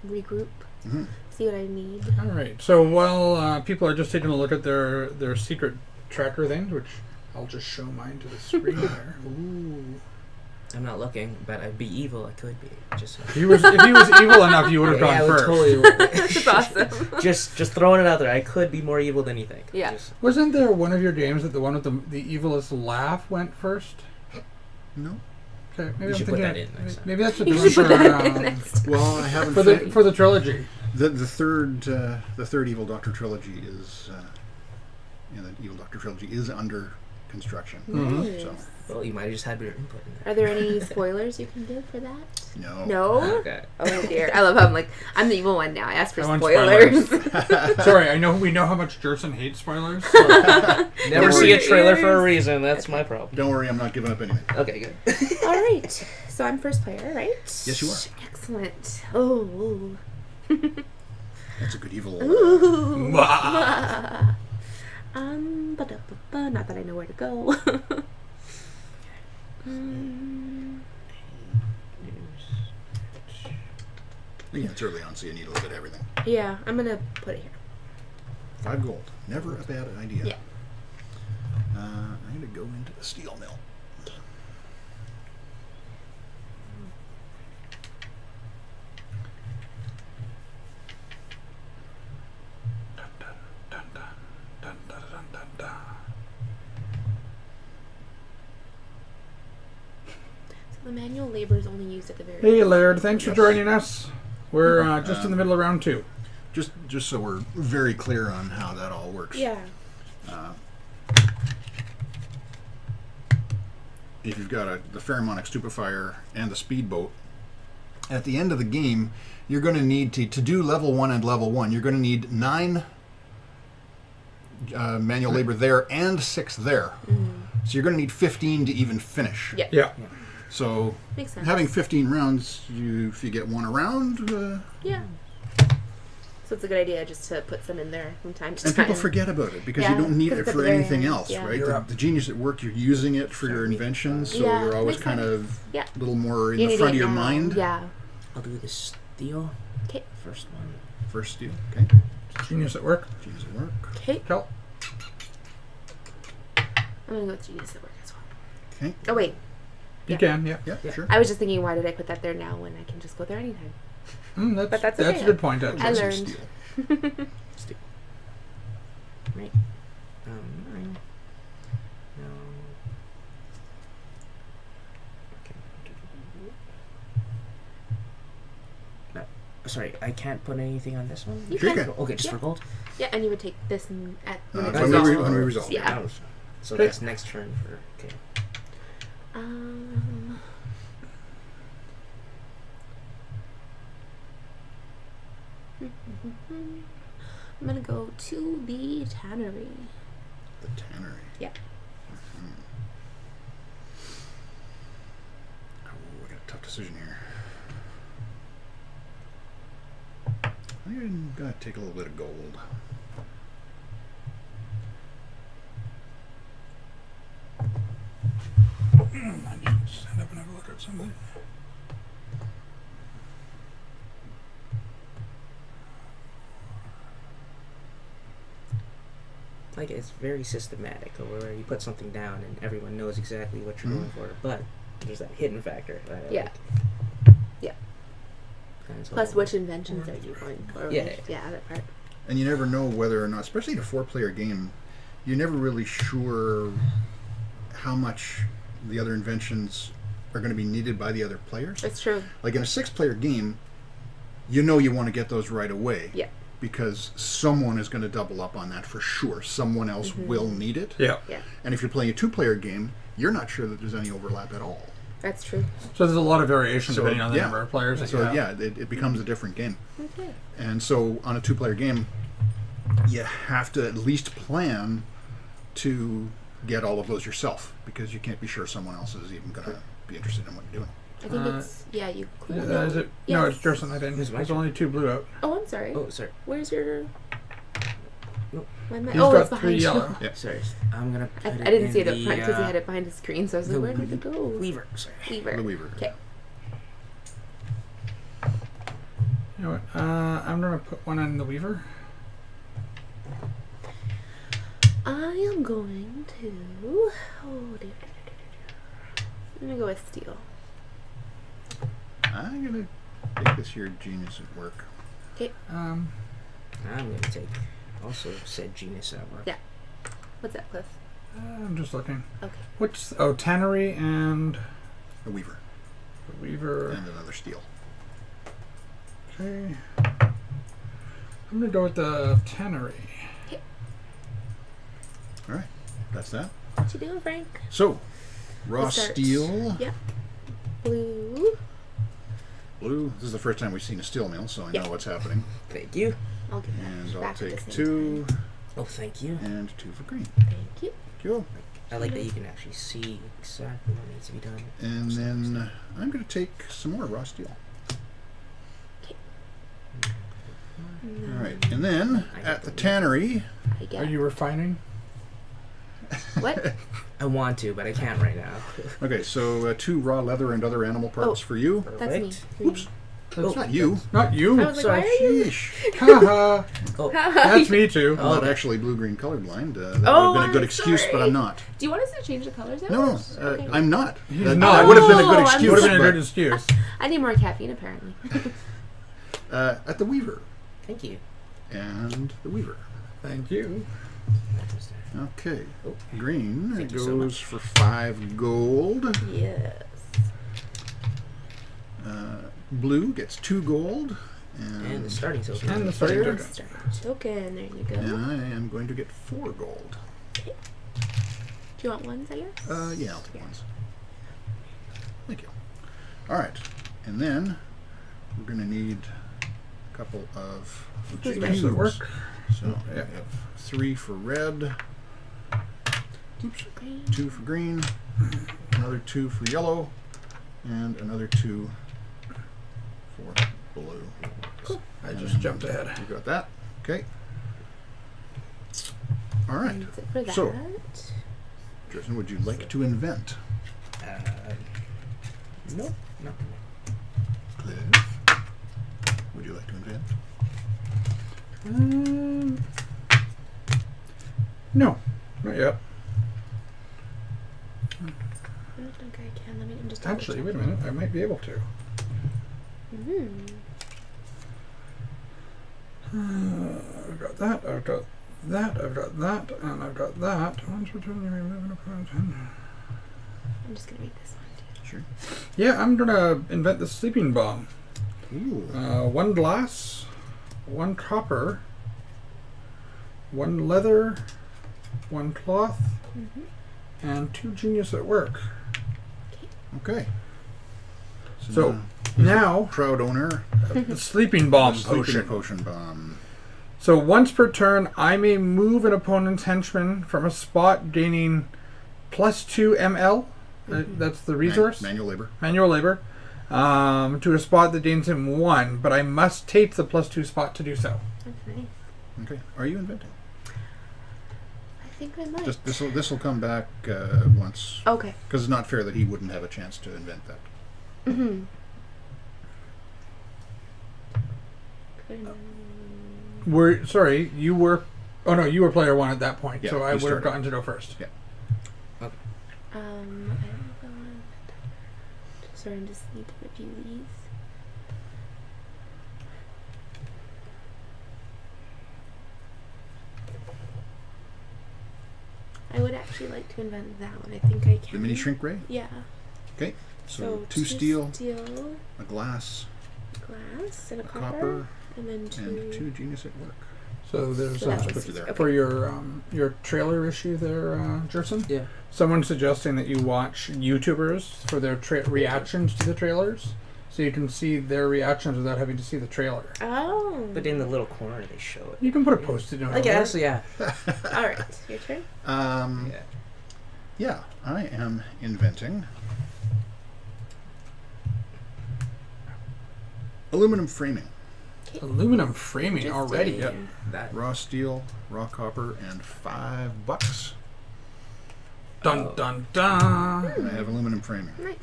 regroup, Mhm. see what I need. All right. So while people are just taking a look at their secret tracker things, which I'll just show mine to the screen there. Ooh. I'm not looking, but I'd be evil. I could be. Just If he was evil enough, you would have yeah, I gone would first. totally. That's awesome. just throwing it out there. I could be more evil than you think. Yeah. Just- Wasn't there one of your games that the one with the evilest laugh went first? No. Okay, maybe You I'm should put thinking that in next time. maybe that's a You different should put that in for, next. Well, I haven't. for the trilogy. The third Evil Doctor trilogy is the Evil Doctor trilogy is under construction. Mhm. So Well, you might have just had your input in there. Are there any spoilers you can give for that? no. No? Okay. Oh dear. I love how I'm the evil one now. I asked for I want spoilers. Sorry, we know how much Jerson hates spoilers. Never see a trailer for a reason. That's my problem. Don't worry, I'm not giving up anything. Okay, good. All right. So I'm first player, right? Yes, you are. Excellent. Oh. That's a good evil. Ooh. Mwah. Not that I know where to go. Yeah, it's early on, so you need a little bit of everything. Yeah, I'm gonna put it here. 5 gold, never a bad idea. Yeah. I'm gonna go into the steel mill. Dun, dun, dun, dun, dun, dun, dun, dun, dun. So the manual labor is only used at the very Hey end. Laird, thanks for joining us. We're just in the middle of round 2. Just so we're very clear on how that all works. Yeah. If you've got the Pheromonic Stupefier and the Speedboat, at the end of the game, you're going to need to do level 1 and level 1. You're going to need 9 manual labor there and 6 there. So you're going to need 15 to even finish. Yeah. Yeah. So Makes sense. having 15 rounds, if you get 1 a round, Yeah. So it's a good idea just to put some in there from time to and time. people forget about it because Yeah, you don't need 'cause it it's at for the very anything end, else, yeah. right? You're The, up. the genius at work, you're using it for your Sorry. inventions, so Yeah, you're always makes kind sense. of Yeah. a little more in You the need front of it your now. mind. Yeah. I'll do the steel. Okay. First one. First steel, okay. Genius at work. Genius at work, Okay. Kel. I'm gonna go with genius at work as well. okay. Oh wait. You Yeah. can, yeah. Yeah, Yeah. sure. I was just thinking, why did I put that there now when I can just go there anytime? That's that's a okay. good point, actually. I Some learned. steel. Steel. Right. 9. No. Okay. No. Sorry, I can't put anything on this one? You Sure can. you Okay, just Yeah. for gold? Yeah, and you would take this at when it's when we resolved. resolve. Yeah. Oh, so Okay. that's next turn for. Okay. I'm gonna go to the tannery. The tannery. Yeah. Oh, we got a tough decision here. I'm going to take a little bit of gold. I need to stand up and have a look at something. Like, it's very systematic, where you put something down and everyone knows exactly what you're going for, but there's that hidden factor that I Yeah. like. Yeah. And so- Plus, which inventions are you going for? Yeah. Yeah, that part. And you never know whether or not, especially in a 4-player game, you're never really sure how much the other inventions are going to be needed by the other players. It's true. Like in a 6-player game, you know you want to get those right away. Yeah. Because someone is going to double up on that for sure. Someone else will need it. Yeah. Yeah. And if you're playing a 2-player game, you're not sure that there's any overlap at all. That's true. So there's a lot of variation So, depending on the yeah. number of players. That you So have. yeah, it becomes a different game. Okay. And so on a 2-player game, you have to at least plan to get all of those yourself, because you can't be sure someone else is even going to be interested in what you're doing. I think it's you. Is it? No, Yes. it's Jerson. I didn't. Who's my There's turn? only 2 blue out. Oh, I'm sorry. Oh, sorry. Where's your? Nope. My He's oh, got it's 3 behind you. yellow. Yeah. Sorry. I'm going to I put didn't in see it up the, front because he had it behind his screen, so I was like, the where did it go? Weaver. Sorry. Weaver. The Weaver. Okay. You know what? I'm gonna put one in the Weaver. I am going to. Oh dear. I'm gonna go with steel. I'm going to take this here Genius at Work. Um, I'm going to take also said Genius at Work. Yeah. What's that, Cliff? I'm just looking. Okay. Which? Oh, Tannery and The Weaver. the Weaver. And another steel. Okay. I'm gonna go with the Tannery. All right. That's that. What you doing, Frank? So, raw We'll start. steel. Yep. Blue. Blue. This is the first time we've seen a steel mill, so I Yeah. know what's happening. Thank you. I'll give that And I'll back at the take same 2 time. Oh, thank you. and 2 for green. Thank you. Cool. I like that you can actually see exactly what needs to be done. And then I'm going to take some more raw steel. All right. And then at the tannery, I get Are you refining? what? I want to, but I can't right now. okay, so 2 raw leather and other animal parts Oh. for you. That's me. Perfect. Green. Oops. That's It's not you. not you. I was like, why are you? Sheesh. Haha. Oh, That's me too. I'm not actually blue-green colorblind. That would Oh, have been a good I'm excuse, but sorry. I'm not. Do you want us to change the colors? No, Okay. I'm not. He's That not. would have been a good Oh, I'm excuse. Would have been a but, good excuse. I need more caffeine, apparently. at the Weaver. thank you. And the Weaver. Thank you. Okay. Oh. Green Thank you so goes for 5 gold. Yes. Blue gets 2 gold. And the starting token. And the starting Third token. start token. There you go. And I am going to get 4 gold. Do you want ones, I guess? Yeah, I'll take ones. Thank you. All right. And then we're going to need a couple of Those Does it work? So we Yeah. have 3 for red, Oops. Green. 2 for green, another 2 for yellow, and another 2 for blue. I just jumped ahead. You got that? Okay. All right. That's it for that. So- Tristan, would you like to invent? Nope. No. Cliff, would you like to invent? No, not yet. I don't think I can. Let me just Actually, wait a minute. I might be able to. I've got that. I've got that. I've got that, and I've got that. Once we're turning, removing a point. I'm just gonna read this one too. Sure. Yeah, I'm gonna invent the sleeping bomb. Ooh. 1 glass, 1 copper, 1 leather, 1 cloth, and 2 Genius at Work. Okay. So, now, Now, proud owner of the sleeping bomb Sleeping potion. Potion Bomb. So once per turn, I may move an opponent's henchman from a spot, gaining +2 ml. That's the resource. Manual labor. Manual labor. to a spot that gains him 1, but I must take the +2 spot to do so. That's nice. Okay. Are you inventing? I think I might. Just this will come back once. Okay. Because it's not fair that he wouldn't have a chance to invent that. Mm-hmm. You were. Oh no, you were player 1 at that point, Yeah, so I you would have started. gotten to go first. Yeah. I don't know if I want to. Sorry, I just need to review these. I would actually like to invent that one. I think I can. The mini shrink ray. Yeah. Okay. So 2 two steel, steel, a glass, glass, and a copper, and then and 2 genius at work. So there's So that was- Okay. for your trailer issue there, Jerson. Yeah. Someone suggesting that you watch YouTubers for their reactions to the trailers, so you can see their reactions without having to see the trailer. Oh. But in the little corner they show it. You can put a post-it note. I guess, yeah. All right. Your turn. Yeah. Yeah, I am inventing aluminum framing. Aluminum framing already. Yep. Interesting. That. Raw steel, raw copper, and $5. Dun dun dun. I have aluminum framing. Nice.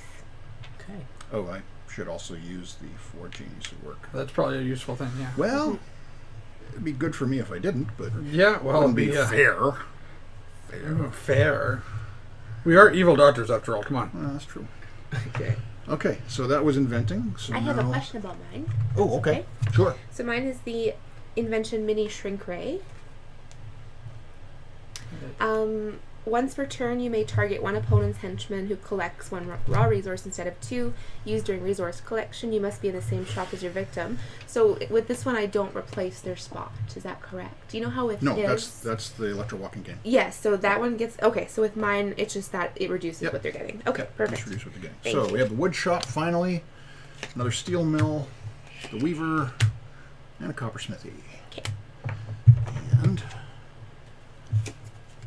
Okay. Oh, I should also use the 4 genius at work. That's probably a useful thing. Yeah. Well, it'd be good for me if I didn't, but Yeah. Well, wouldn't be fair. fair. Fair. We are evil doctors after all. Come on. Well, that's true. Okay. Okay, so that was inventing. So I have a now- question about mine. Oh, okay. Sure. So mine is the invention mini shrink ray. Once per turn, you may target one opponent's henchman who collects 1 raw resource instead of 2 used during resource collection. You must be in the same shop as your victim. So with this one, I don't replace their spot. Is that correct? Do you know how with No, his? that's the electro walking game. Yes. So that one gets okay. So with mine, it's just that it reduces Yep. what they're getting. Okay. Perfect. Introduce what they're getting. Thank So you. we have the wood shop finally, another steel mill, the weaver, and a coppersmithy. Okay. And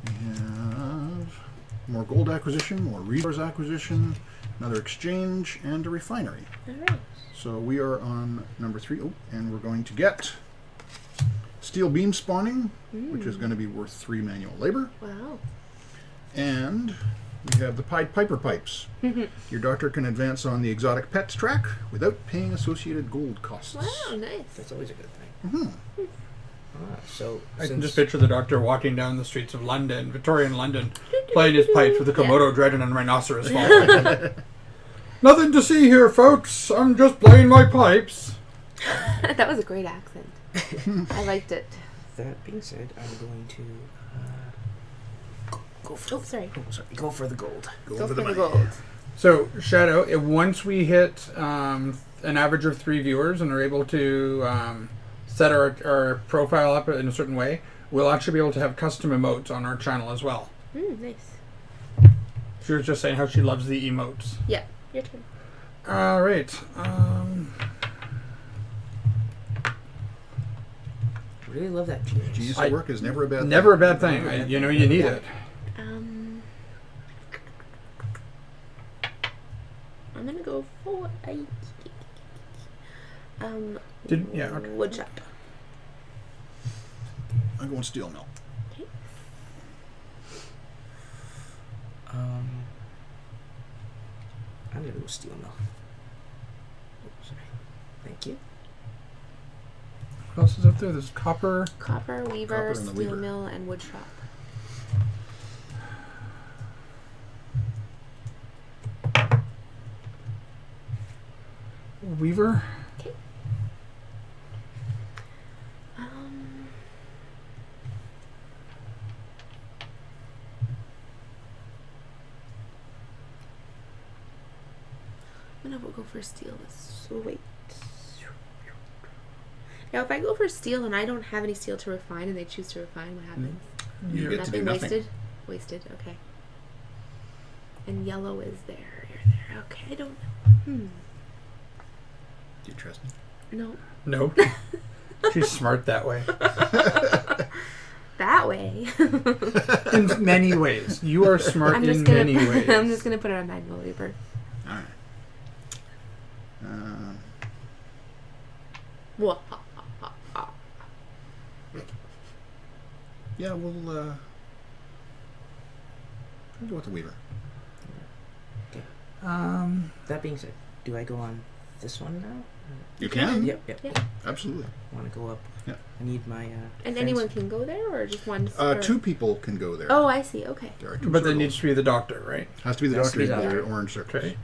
we have more gold acquisition, more resource acquisition, another exchange, and a refinery. All right. So we are on number 3. Oh, and we're going to get steel beam spawning, which is going to be worth 3 manual labor. Wow. And we have the Pied Piper pipes. Your doctor can advance on the exotic pets track without paying associated gold costs. Wow. Nice. That's always a good thing. Mhm. So I can since- just picture the doctor walking down the streets of London, Victorian London, playing his pipes with a Komodo dragon and rhinoceros following. Nothing to see here, folks. I'm just playing my pipes. That was a great accent. I liked it. that being said, I'm going to go for. Oh, sorry. Go for the gold. Go for the money. gold. So, Shadow, once we hit an average of 3 viewers and are able to set our profile up in a certain way, we'll actually be able to have custom emotes on our channel as well. Nice. She was just saying how she loves the emotes. Yeah. Your turn. All right. Really love that genius. Genius at work is never a bad Never a thing. bad thing. You know you need it. I'm gonna go for a Okay. wood shop. I'm going steel mill. Okay. I'm gonna go steel mill. Oh, sorry. Thank you. What else is up there? There's copper. Copper, weaver, Copper and the steel weaver. mill, and wood shop. Weaver. Okay. I'm gonna go for steel. So wait. Now, if I go for steel and I don't have any steel to refine, and they choose to refine, what happens? You get to do Nothing nothing. wasted. Wasted. Okay. And yellow is there. You're there. Okay. I don't know. Do you trust me? No. No. She's smart that way. That way. In many ways. You are smart in many ways. I'm just gonna put it on manual labor. All right. Yeah, we'll go with the Weaver. That being said, do I go on this one now? You can? Yep. Yeah. Absolutely. I want to go up. Yeah. I need my. And anyone can go there, or just one? Two people can go there. Oh, I see. Okay. There are two But there circles. needs to be the doctor, right? Has to be the Has to doctor be with the their doctor. orange circles. Okay.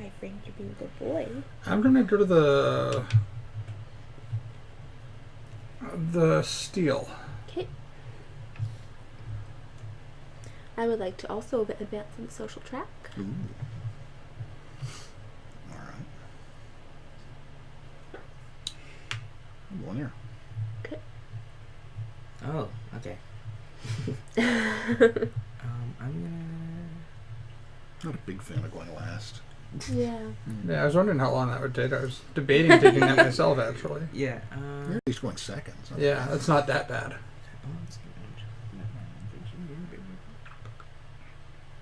My friend, you're being a good boy. I'm gonna go to the steel. Okay. I would like to also advance on the social track. Ooh. All right. I'm going there. Okay. Oh, okay. I'm gonna. Not a big fan of going last. Yeah. Yeah, I was wondering how long that would take. I was debating taking that myself, actually. Yeah. You're at least going second. So Yeah, that's not that bad.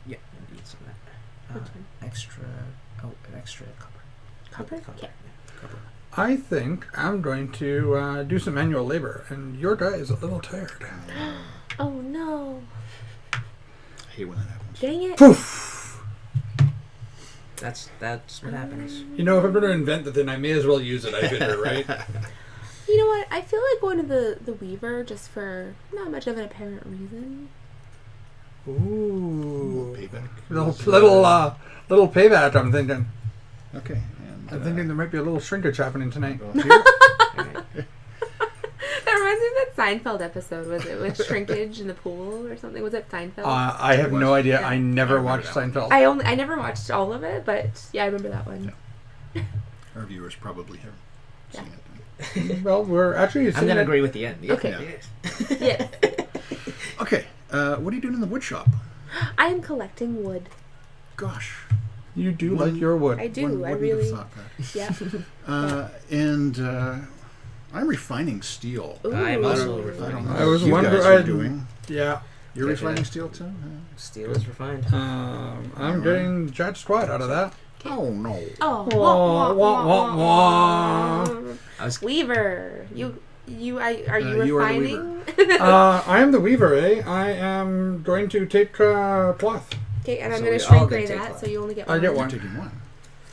Yeah, I need some of that. Which one? Extra. Oh, extra copper. Copper? Copper. Okay. Yeah, copper. I think I'm going to do some manual labor, and your guy is a little tired. Oh no. I hate when that happens. Dang it. Poof! That's what happens. You know, if I'm going to invent the thing, I may as well use it, I figure, right? You know what? I feel like going to the Weaver just for not much of an apparent reason. Ooh. Payback. Little payback, I'm thinking. Okay. And, I'm thinking there might be a little shrinkage happening tonight. go up here. That reminds me of that Seinfeld episode. Was it with shrinkage in the pool or something? Was it Seinfeld? I have no idea. Yeah. I never I remember watched that one. Seinfeld. I never watched all of it, but yeah, I remember that one. Our viewers probably have Yeah. seen it. Well, we're actually I'm seeing gonna it- agree with the end. Yeah. Okay. Yeah. Yes. Okay. What are you doing in the wood shop? I am collecting wood. Gosh. You do One- like your wood. I do. One I wouldn't really. have thought that. Yeah. And I'm refining steel. Ooh. I'm also I refining. don't know I was what you wondering- guys are I- doing. Yeah. You're Check it refining out. steel too? Steel is refined. I'm getting Jet Squad out of that. Oh no. Oh. Wah, wah, wah, wah. I was Weaver. Are you You are the refining? I am the weaver, eh? I am going to take cloth. Okay, and I'm So going we to all shrink get ray take that, one. so you only get I one. get I'm one. taking one,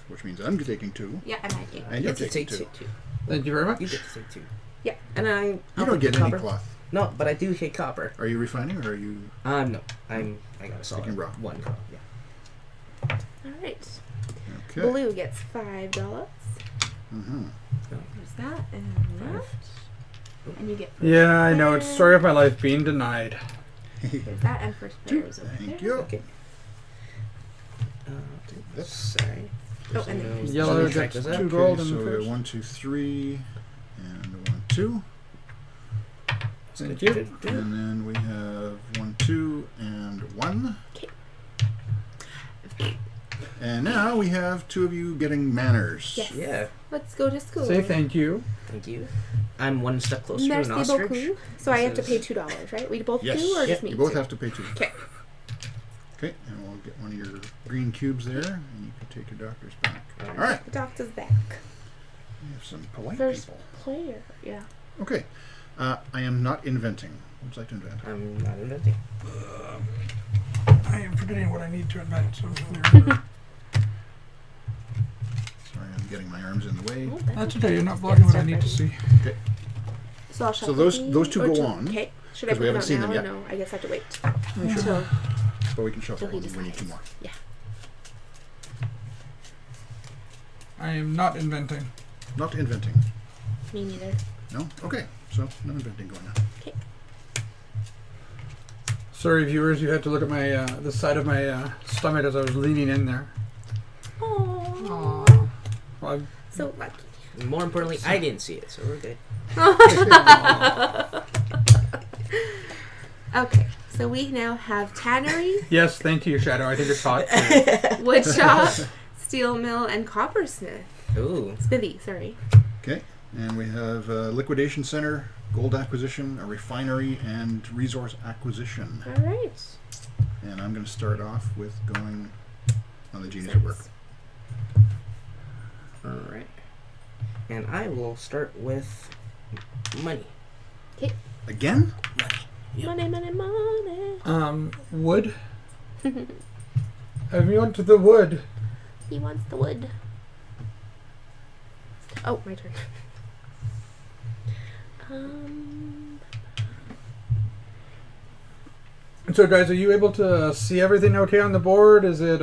which means I'm taking two. Yeah, and I get one. And you you're get to take taking two. Thank you very much. You get to take two. Yeah. And I. You don't get any cloth. No, but I do hit copper. Are you refining or are you? No, I got a solid Taking raw. one color. Yeah. All right. Okay. Blue gets $5. Mm-hmm. There's that and that. And you get Yeah, I know. It's the story of my life being denied. there's that and first players over Thank there. you. Okay. Yep. Sorry. Oh, and then here's Yellow Check gets this out. 2 gold Okay, and so first. 1, 2, 3, and 1, 2, Thank you. and then we have 1, 2, and 1. Okay. And now we have two of you getting manners. Yes. Yeah. Let's go to school. Say thank you. Thank you. I'm one step closer Merci to an ostrich. beaucoup. So I have to This pay is- $2, right? We both Yes. do, or just me? You both too? have to pay 2. Okay. Okay, and we'll get one of your green cubes there, and you can take your doctors back. All All right. The doctor's back. We have some polite First people. player. Yeah. Okay. I am not inventing. Would you like to invent? I'm not inventing. I am forgetting what I need to invent. So Sorry, I'm getting my arms in the way. Oh, that's okay. okay. You're not Just blocking get what I stuff need to ready. see. Okay. So I'll shuffle those these, two or go two- on, Okay. Should I 'cause we put them haven't out seen now them or yet. no? I guess I have to wait Sure. until But we can shuffle he them when we need decides. 2 more. Yeah. I am not inventing. Not inventing. Me neither. No? Okay. So no inventing going on. Okay. Sorry, viewers, you had to look at my the side of my stomach as I was leaning in there. Oh. Aww. Well, I'm- So lucky. And more importantly, I didn't see it, so we're good. Okay. So we now have tannery, yes, thank you, Shadow. I think it's hot. wood shop, steel mill, and coppersmith. Ooh. Smithy, sorry. Okay. And we have a liquidation center, gold acquisition, a refinery, and resource acquisition. All right. And I'm going to start off with going on the genies at work. Alright. And I will start with money. Again? Yep. Money, money, money. Wood. Have you went to the wood? He wants the wood. Oh, my turn. So, guys, are you able to see everything okay on the board? Is it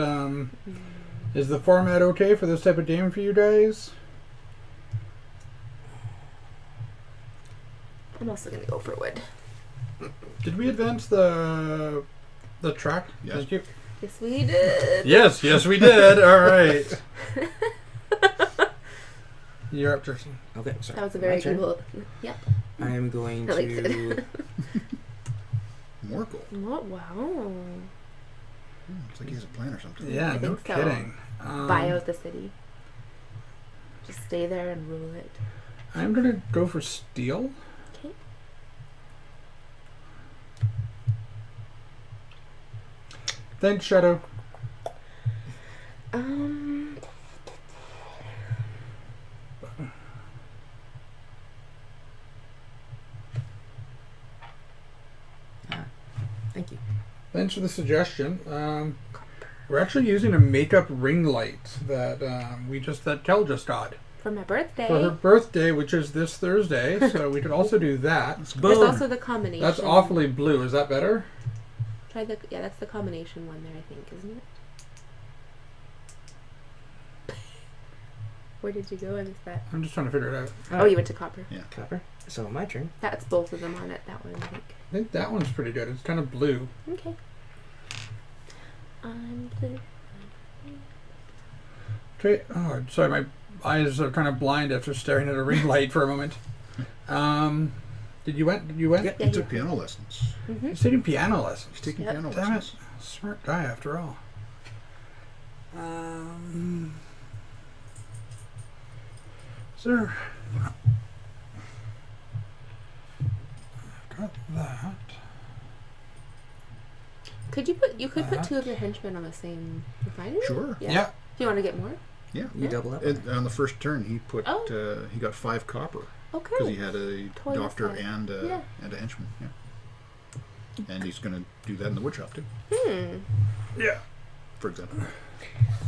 is the format okay for this type of game for you guys? I'm also gonna go for wood. Did we advance the track? Yes. Thank you. Yes, we did. Yes, we did. All right. You're up, Tristan. Okay, sorry. That was a very My turn. good. Yep. I am going I liked to. it. More gold. Oh, wow. It's like he has a plan or something. Yeah, I no think so. kidding. Buy out the city. Just stay there and rule it. I'm gonna go for steel. Okay. Thanks, Shadow. Thank you. Thanks for the suggestion. We're actually using a makeup ring light that Kel just got For my birthday. for her birthday, which is this Thursday. So we could also do that. There's Boom. also the combination. That's awfully blue. Is that better? Try the that's the combination one there, I think, isn't it? Where did you go? I missed that. I'm just trying to figure it out. Oh, you went to copper. Yeah. Copper. So my turn. That's both of them on it. That one, I think. I think that one's pretty good. It's kind of blue. Okay. I'm blue. Okay. Oh, sorry, my eyes are kind of blind after staring at a ring light for a moment. Did you went? Yeah, Yeah, he took yeah. piano lessons. You're taking piano lessons. He's taking Yep. piano Damn it. lessons. Smart guy after all. Sir. I've got that. Could you put two of your henchmen on the same refinery? Sure. Yeah. Do you want to get more? Yeah. You double up. And on the first turn, he put Oh. he got 5 copper Okay. because he had a Toy doctor set. and a Yeah. henchman. Yeah. And he's going to do that in the woodshop too, Yeah. for example.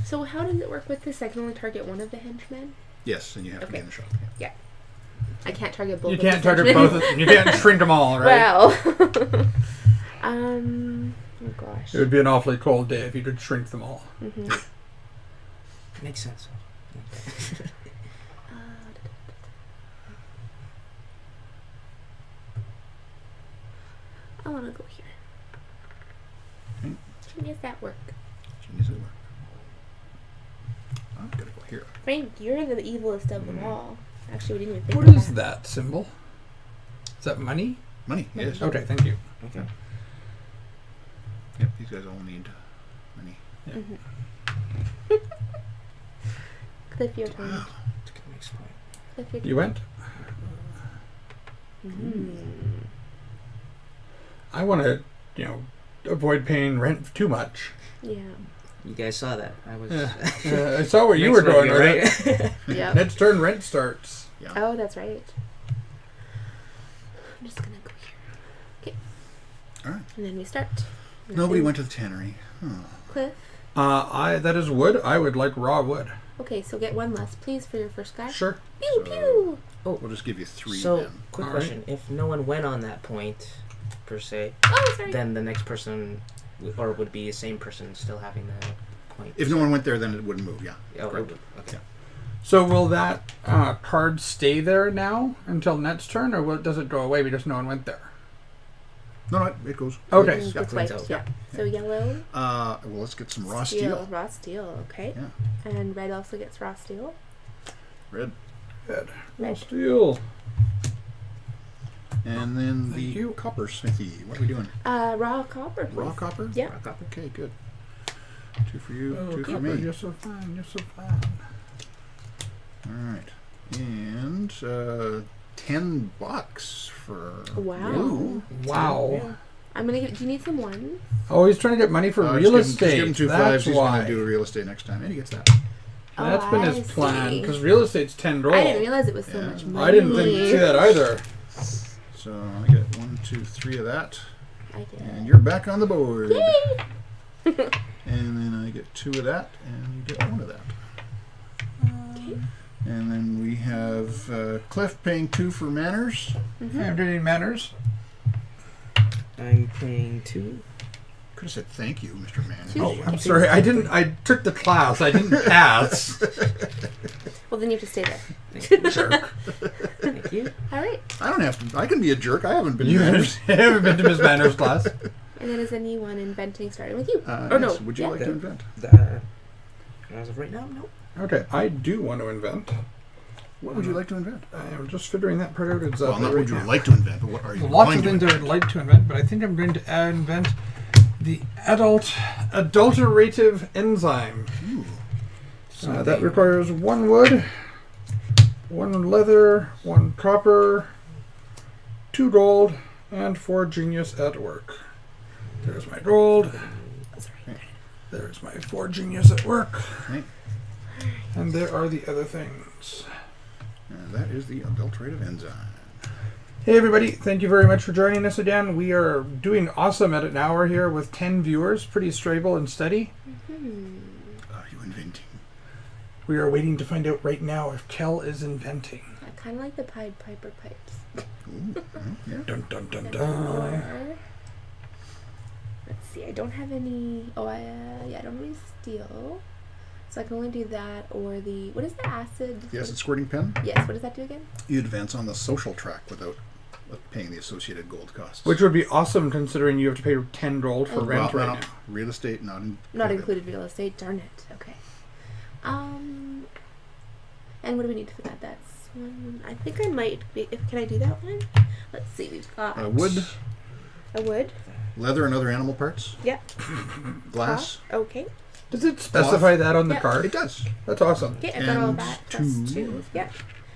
So how does it work with this? I can only target one of the henchmen. Yes, and you have to be Okay. in the shop. Yeah. I can't target both. You of can't the target henchmen. both. Of them. You can't shrink them all, right? Well. Oh gosh. It would be an awfully cold day if you could shrink them all. Mm-hmm. Makes sense. I want to go here. Okay. Genius at work. Genius at work. I'm going to go here. Frank, you're the evilest of them all. Actually, we didn't even think What of is that symbol? Is that money? Money, yes. Okay, thank you. Okay. Yep, these guys all need money. Cliff, your turn. Wow. It's a good mix point. Cliff, your turn. You went? I want to, avoid paying rent too much. Yeah. You guys saw that. I was. I saw where you were going, right? Yep. Next turn, rent starts. Yeah. Oh, that's right. I'm just gonna go here. Okay. All right. And then we start. Nobody went to the tannery. Oh. Cliff. That is wood. I would like raw wood. Okay, so get one less, please, for your first guy. Sure. Pew So- pew. We'll just give you 3 So, then. quick All right. question: if no one went on that point, per se, Oh, sorry. then the next person, or would be the same person still having the point. If no one went there, then it wouldn't move, yeah. Oh, it Correct. would. Okay. So will that card stay there now until next turn, or does it go away because no one went there? No, it goes. Okay. Mm, Yeah, it's cleans white, out. yeah. So yellow. Well, let's get some raw steel. Raw steel, okay. Yeah. And red also gets raw steel. Red. Good. Red. Steel. And then Thank the you. copper smithy. What are we doing? Raw copper, please. Raw copper? Yeah. Raw copper. Okay, good. 2 for you, Oh, 2 for copper, me. you're so fine. You're so fine. All right. And $10 for Wow. blue. Wow. Yeah. I'm gonna give. Do you need some ones? Oh, he's trying to get money for real estate. Just give him 2 That's fives. He's why. going to do real estate next time, and he gets that. That's been his I plan, see. because real estate's 10 roll. I didn't realize it was so much money. I didn't see that either. So I get 1, 2, 3 of that, I did. and you're back on the board. Yay! And then I get 2 of that, and you get 1 of that. Okay. And then we have Cliff paying 2 for manners. I'm doing manners. I'm paying 2. Could have said thank you, Mr. Manners. Two. Oh, I'm sorry. I took the class. I didn't pass. Well, then you have to stay there. Jerk. Thank you. All right. I don't have to. I can be a jerk. I haven't been. You manners. haven't been to Miss Manners' class. And then is anyone inventing starting with you? Yes. No. Would you Yeah. like to invent? As of right now, no. Okay, I do want to invent. What would you like to invent? I am just figuring that part out exactly Well, not right would you now. like to invent, but what are you Lots going of to things I invent? would like to invent, but I think I'm going to invent the adulterative enzyme. Ooh. That requires 1 wood, 1 leather, 1 copper, 2 gold, and 4 genius at work. There's my gold. There's my 4 genius at work. Okay. And there are the other things. And that is the adulterative enzyme. Hey everybody, thank you very much for joining us again. We are doing awesome at an hour here with 10 viewers, pretty stable and steady. Are you inventing? We are waiting to find out right now if Kel is inventing. I kind of like the Pied Piper pipes. Ooh, yeah. Dun dun dun Never dun. more. Let's see. I don't have any. Oh, I don't have any steel, so I can only do that or the. What is the acid? The acid squirting pen. Yes. What does that do again? You advance on the social track without paying the associated gold costs. Which would be awesome considering you have to pay 10 gold for Oh. rent well, right no, now. real estate not Not included real estate. Darn it. Okay. And what do we need for that? That's one. I think I might be. Can I do that one? Let's see. We've got Wood, A wood. leather, and other animal parts. Yep. Glass. Okay. Does it specify that on the Yeah. card? It does. That's awesome. Okay. I've got all of And that. Plus 2. 2. Yep.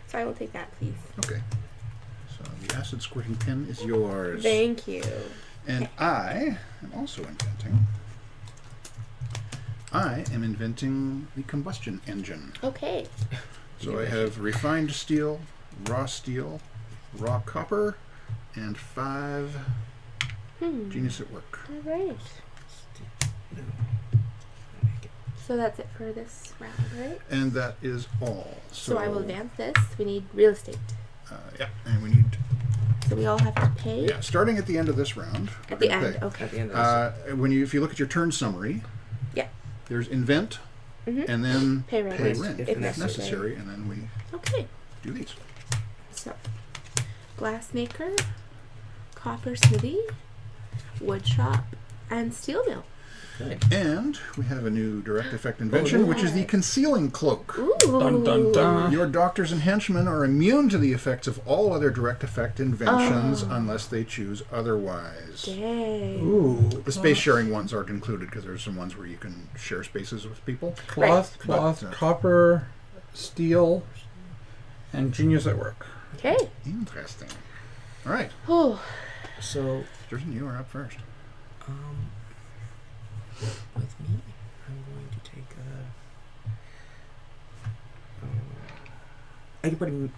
So I will take that, please. Okay. So the acid squirting pen is yours. Thank you. And I am also inventing. I am inventing the combustion engine. Okay. So I have refined steel, raw copper, and 5 genius at work. All right. So that's it for this round, right? And that is all. So I will advance this. We need real estate. Yeah, and we need. So we all have to pay Yeah, starting at the end of this round. at the we're gonna end. pay. Okay. At the end of this. If you look at your turn summary, Yeah. there's invent, Mhm. and then Pay rent. pay If rent necessary. if necessary, and then we Okay. do these. So, glassmaker, copper smithy, wood shop, and steel mill. Good. And we have a new direct effect invention, which is the nice. concealing cloak. Ooh. Dun dun dun. Your doctors and henchmen are immune to the effects of all other direct effect inventions unless they choose otherwise. Dang. Ooh. The space sharing ones aren't included because there's some ones where you can share spaces with people. Cloth, Right. cloth, But, copper, steel, and genius at work. Okay. Interesting. All right, Oh. So, Sturgeon, you are up first. with me, I'm going to take I can put him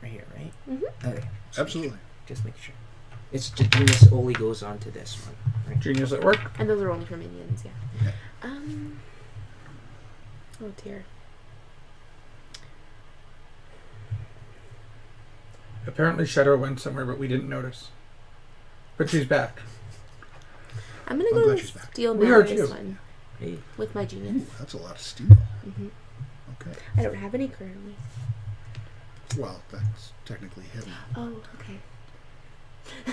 right here, right? Mhm. Okay. Absolutely. Just make sure. It's genius only goes on to this one, right? Genius at work. And those are only for minions, yeah. Yeah. Oh dear. Apparently Shadow went somewhere, but we didn't notice. But she's back. I'm gonna I'm go glad with she's back. steel We mill are on this too. one Hey. with my genius. That's a lot of steel. hmm Okay. I don't have any currently. Well, that's technically hidden. Oh, okay.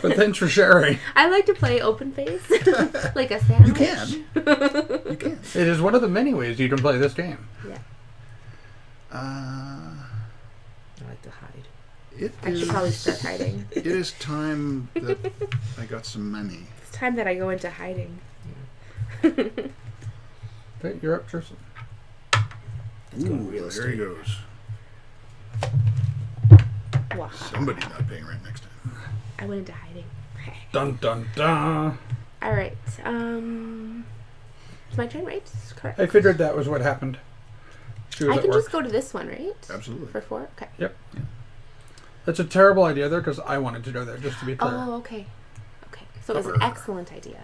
But thanks for sharing. I like to play open face, like a sandwich. You can. You can. It is one of the many ways you can play this game. Yeah. I like to hide. It I should probably start hiding. It is time that I got some money. It's time that I go into hiding. Okay, you're up, Tristan. Let's go real There estate. he goes. Wow. Somebody's not paying rent next time. I went into hiding. Dun dun dun. All right. It's my turn, right? Correct. I figured that was what happened. She was I at can work. just go to this one, right? Absolutely. For 4? Okay. Yep. That's a terrible idea there because I wanted to go there, just to be clear. Oh, okay. Okay. So it was an excellent idea.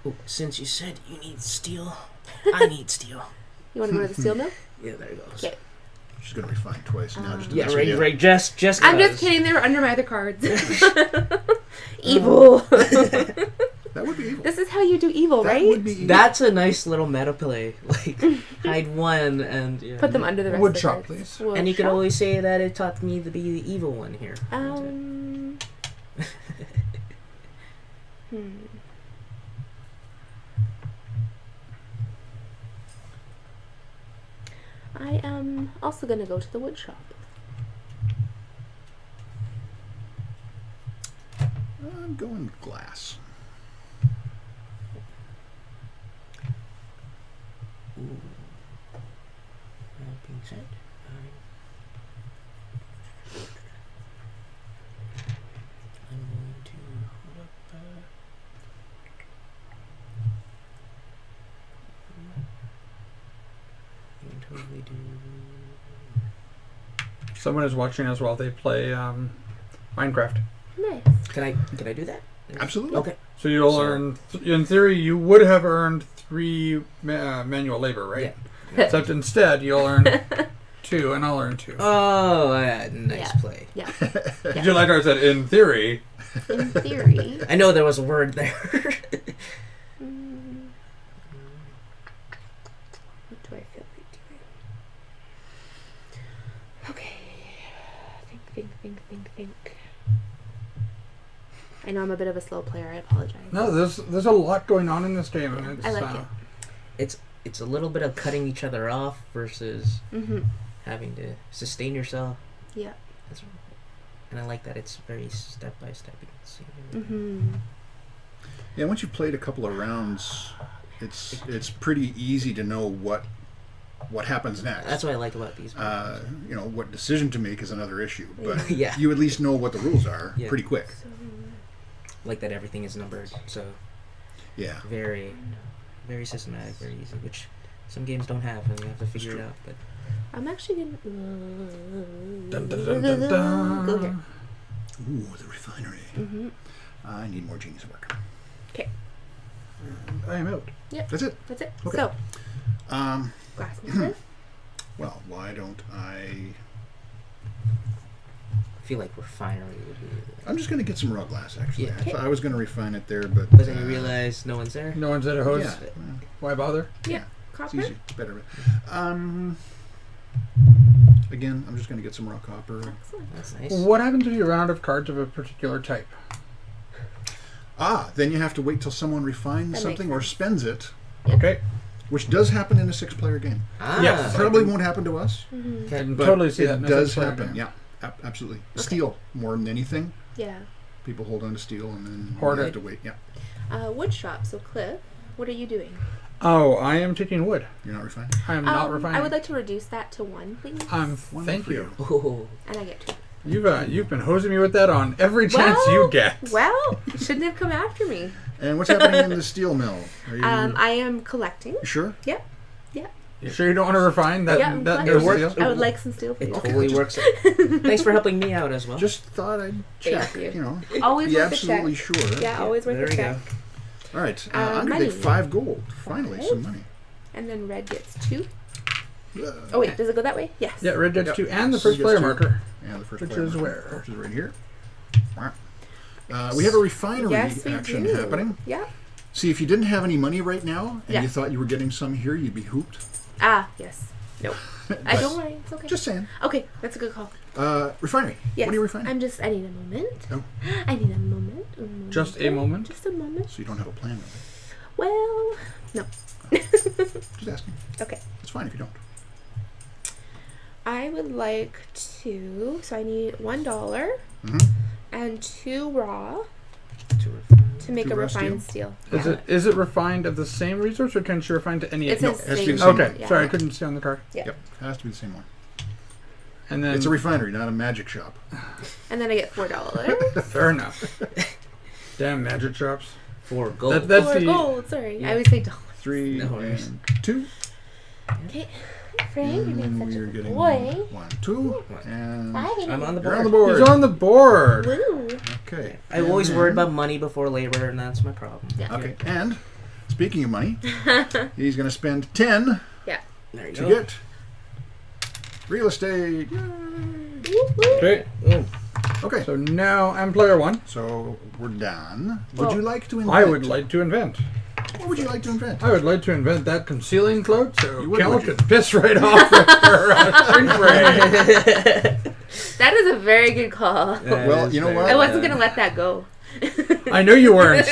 Oh, since you said you need steel, I need steel. You want to go to the steel mill? Yeah, there it goes. Okay. She's going to refine twice now. Just to Yeah, mess with you. right. Just. I'm just cause. kidding. They were under my other cards. Evil. That would be evil. This is how you do evil, That right? would be evil. That's a nice little meta play. Like, hide one and yeah. Put them under the rest Wood of the shop, cards. please. Wood And you can shop. always say that it taught me to be the evil one here. I am also going to go to the wood shop. I'm going glass. Ooh. That being said, I'm going to hold up. You can totally do. Someone is watching us while they play Minecraft. Nice. Can I do that? Absolutely. Okay. So you'll So- earn, in theory, you would have earned 3 manual labor, right? Yeah. Except instead, you'll earn 2, and I'll earn 2. Oh, nice Yeah. play. Yeah. Did you like how I said, in theory? In theory. I know there was a word there. What do I feel like doing? Okay. Think. I know I'm a bit of a slow player. I apologize. No, there's a lot going on in this game, and it's I like it. It's a little bit of cutting each other off versus Mm-hmm. having to sustain yourself. Yeah. That's, and I like that it's very step by step. You can see. Mm-hmm. Yeah, once you've played a couple of rounds, it's pretty easy to know what happens next. That's what I like about these. What decision to make is another issue, but Yeah. you at least know what the rules are Yeah. pretty quick. Like that everything is numbered, so Yeah. very, very systematic, very easy. Which some games don't have, and you have to figure it out. But I'm actually gonna Dun, dun, dun, dun, dun. go here. Ooh, the refinery. Mm-hmm. I need more genius work. Okay. I am out. That's it. That's it. Okay. So Um, glassmaker. well, why don't I... I feel like refinery would be. I'm just going to get some raw glass, actually. Yeah. I thought I was going to refine it there, but... But then you realize no one's there. No one's at a hose. Yeah, well, Why bother? Yeah. it's Copper. easy. It's better. Again, I'm just going to get some raw copper. Excellent. That's nice. What happens if you run out of cards of a particular type? Then you have to wait till someone refines That something makes or sense. spends it, Okay. which does happen in a 6-player game. Yes. Probably won't happen to us, Mm-hmm. I can but totally see it that. in a does six-player happen. game. Yeah, absolutely. Okay. Steel, more than anything. Yeah. People hold on to steel and then Hoard you it. have to wait. Yeah, Wood shop. So Cliff, what are you doing? Oh, I am taking wood. you're not refining. I am not refining. I would like to reduce that to 1, please. One Thank for you. Oh, And I get 2. You've been hosing me with that on every chance you get. Well, you shouldn't have come after me. And what's happening in the steel mill? Are you I am collecting. you sure? Yep. You sure you don't want to refine that? Yeah, I'm that collecting. no steel? I would like some steel, it please. totally works. Thanks for helping me out as well. Just thought I'd check. Thank you. know, Always be worth a absolutely check. sure. Yeah, always worth there a we check. All right, I'm gonna money. take 5 gold. Finally, 5? some money. And then red gets 2. Uh, Oh wait, does it go that way? Yes. Yeah, red gets Yep. 2, and the So you first get player 2. marker. Yeah, the first Which player is marker, where? which is right here. We have a refinery Yes, we action do. happening. Yeah. See, if you didn't have any money right now and Yeah. you thought you were getting some here, you'd be hooped. Ah, yes. Nope. I But don't worry. It's okay. Just saying. Okay, that's a good call. Refinery. Yes. What are you refining? I need a moment. Oh. I need a moment. Just a moment? Just a moment. So you don't have a plan with Well, no. it. Just asking. Okay. It's fine if you don't. I would like to. So I need $1 Mm-hmm. and 2 raw To refine. to make 2 a raw refined steel. Is it refined of the same resource, or can she refine to any? It No, says it has to be same. the same Okay, Yeah. sorry, I couldn't see on the card. Yeah. Yep. It has to be the same one. And then It's a refinery, not a magic shop. And then I get $4. fair enough. Damn magic shops. 4 gold. That's Or the gold, sorry. Yeah. I always say dollars. 3 No worries. and 2. Okay. Frank, you're And being we such are a getting boy. 1, 2, and I'm on the you're board. on the board. He's on the board. Woo. Okay. I always And worried then- about money before labor, and that's my problem. Yeah. Okay, and speaking of money, he's going to spend 10 Yeah. There you to go. get real estate. Yay. Woo, woo. Okay. Oh, Okay, So now I'm player 1. so we're done. Would Well, you like to invent? I would like to invent. What would you like to invent? I would like to invent that concealing cloak so You would, Cal would you? could piss right off her spring break. That is a very good call. Well, you know what? I wasn't going to let that go. I know you weren't.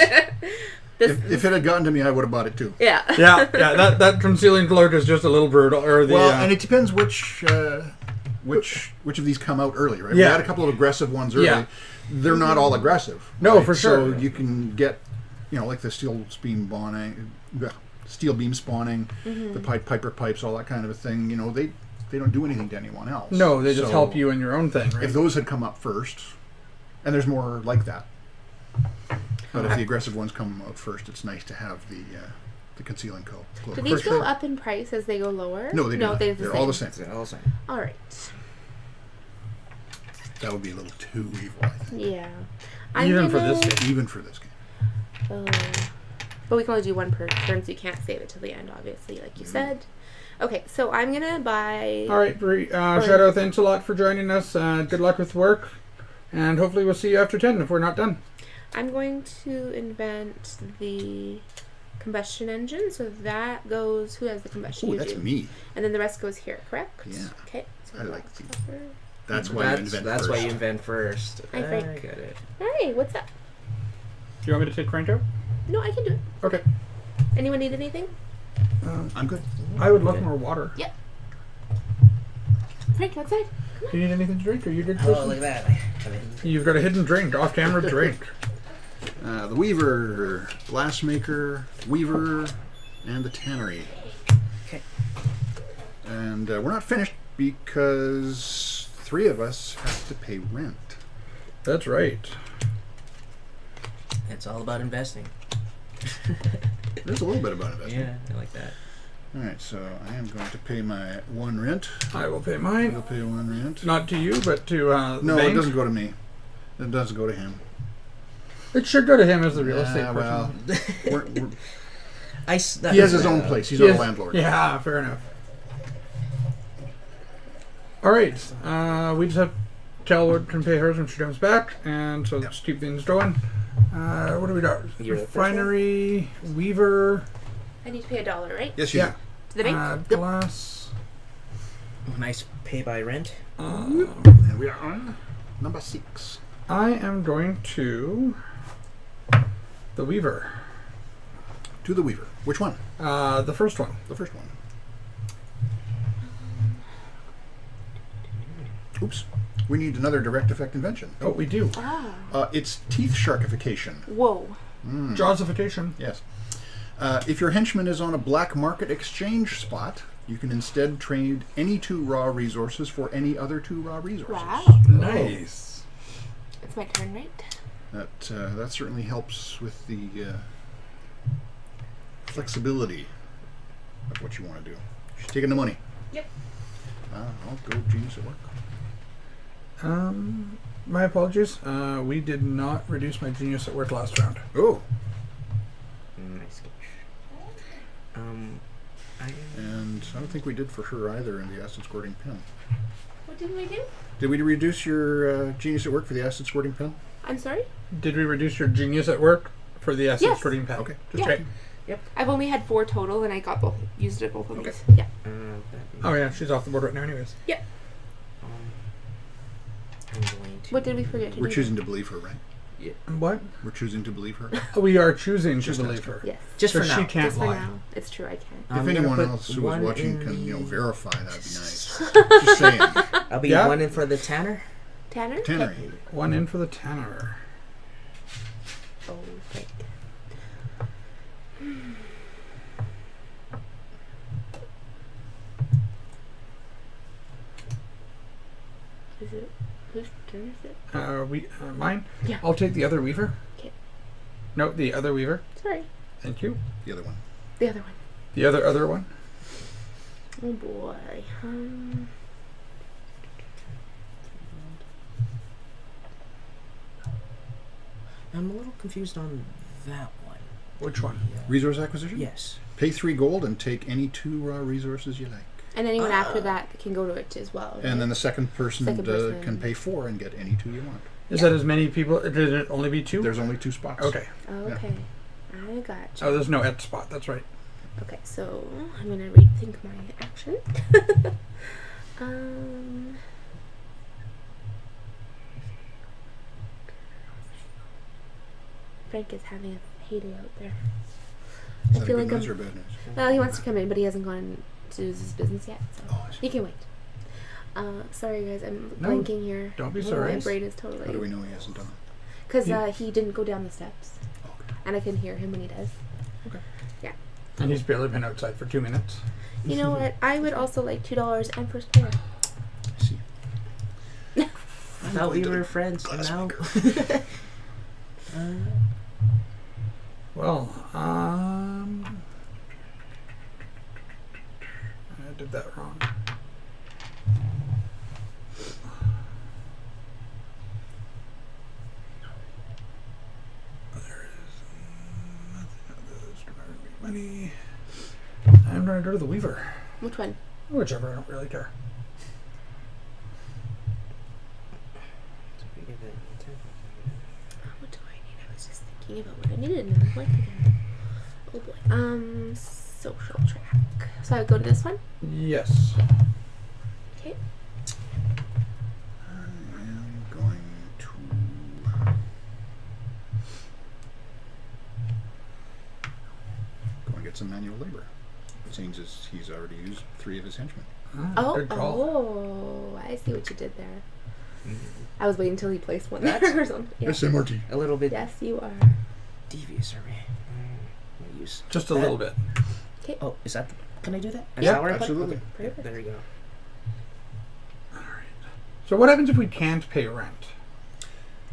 This, If it had gotten to me, I would have bought it too. yeah. Yeah, that concealing cloak is just a little brutal. Or the Well, and it depends which of these come out early, right? We Yeah. had a couple of aggressive ones early. Yeah. They're not all aggressive. No, right? for sure. So you can get, like the steel beam spawning, the piper pipes, all that kind of a thing. They don't do anything to anyone else. no, they just So help you in your own thing, right? If those had come up first, and there's more like that. But if the aggressive ones come out first, it's nice to have the concealing cloak. Do these For go sure. up in price as they go lower? No, they do not. They're all the same. It's all the same. All right. That would be a little too evil, I think. Yeah. Even for this game. Even for this game. But we can only do one per turn, so you can't save it till the end, obviously, like you said. Okay, so I'm gonna buy. All right, Bree. Shadow, thanks a lot for joining us. Good luck with work. And hopefully we'll see you after 10 if we're not done. I'm going to invent the combustion engine, so that goes. Who has the combustion? Oh, You that's do. me. And then the rest goes here, correct? Yeah. Okay. So I like the- copper. That's why you invent That's first. why you invent first. I I think. get it. Hey, what's up? Do you want me to take Franco? No, I can do it. Okay. Anyone need anything? I'm good. I would love more water. Yeah. Frank, outside. Do you need anything to drink? Are you good? Oh, look at that. You've got a hidden drink, off-camera drink. The Weaver, Glassmaker, Weaver, and the Tannery. Okay. And we're not finished because 3 of us have to pay rent. That's right. It's all about investing. There's a little bit about it. Yeah, I like that. All right, so I am going to pay my 1 rent. I will pay You'll mine. pay 1 rent. Not to you, but to the No, bank. it doesn't go to me. It doesn't go to him. It should go to him as the real estate person. Well, we're, He he has his own place. He's not a landlord. Yeah, fair enough. All right. We just have Cal can pay hers when she comes back, and so let's keep things going. What do we got? You're the first Refinery, Weaver, I need to pay $1, right? Yes, you yeah, To the bank. glass. Nice pay by rent. do. And we are on number 6. I am going to the Weaver. To the Weaver. Which one? The first one. The first one. Oops. We need another direct effect invention. Oh, we do. Ah. It's teeth sharkification. Whoa. Jawsification. Yes. If your henchman is on a black market exchange spot, you can instead trade any 2 raw resources for any other 2 raw resources. Wow. Nice. It's my turn, right? That certainly helps with the flexibility of what you want to do. She's taking the money. Yep. I'll go Genius at Work. My apologies. We did not reduce my genius at work last round. Oh, Nice catch. and I don't think we did for her either in the acid squirting pen. What did we do? Did we reduce your Genius at Work for the acid squirting pen? I'm sorry? Did we reduce your genius at work for the acid Yes. squirting pen? Okay. Just Yeah. checking. I've only had 4 total, and I got both. Used it both of Okay. these. Yeah. Oh yeah, she's off the board right now, anyways. I'm going to. What did we forget to We're do? choosing to believe her, right? What? We're choosing to believe her. We are choosing to Just believe asking. her. Yes. Just So for now. she can't Just for lie. now. It's true, I can. I'm If gonna anyone put else who was one watching in can, the- verify, that'd be nice. Just saying. I'll be Yeah. 1 in for the Tanner. Tanner? Tannery. One in for the Tanner. Oh, thank. Is it? Whose turn is it? Mine? Yeah. I'll take the other weaver. Okay. No, the other weaver. Sorry. Thank you. The other one. The other one. The other one. Oh boy. I'm a little confused on that one. Which one? Yeah. Resource acquisition? Yes. Pay 3 gold and take any 2 raw resources you like. And anyone after that can go to it as well. Right? And then the second person, Person. can pay 4 and get any 2 you want. Is that as many people? Did it only be 2? There's only 2 spots. Okay. Okay. I got you. Oh, there's no et spot. That's right. Okay, so I'm gonna rethink my action. Frank is having a heyday out there. Is I that feel good like news or bad news? well, he wants to come in, but he hasn't gone to his business yet, so Oh, I see. he can wait. Sorry guys, I'm No, blanking here. don't be My sorry. brain is totally. How do we know he hasn't done it? Because he didn't go down the steps, Okay. and I can hear him when he does. Okay. Yeah. And he's barely been outside for 2 minutes. You know what? I would also like $2 and first player. I see. I thought we were friends, and now. Well, I did that wrong. There is nothing others money. I'm going to go to the Weaver. Which one? Whichever, I don't really care. What do I need? I was just thinking about what I needed and I'm like again. Oh boy. Social track. So I would go to this one? Yes. Okay. I am going to go and get some manual labor. Seems as he's already used 3 of his henchmen. Oh, Good call. oh, I see what you did there. I was waiting until he placed one there or something. Yeah. SMRT. A little bit Yes, you are. devious, are we? I'll use Just a that. little bit. Okay. Oh, is that? Can I do that? Is Yeah, that where I put it? absolutely. Okay. Perfect. There you go. So what happens if we can't pay rent?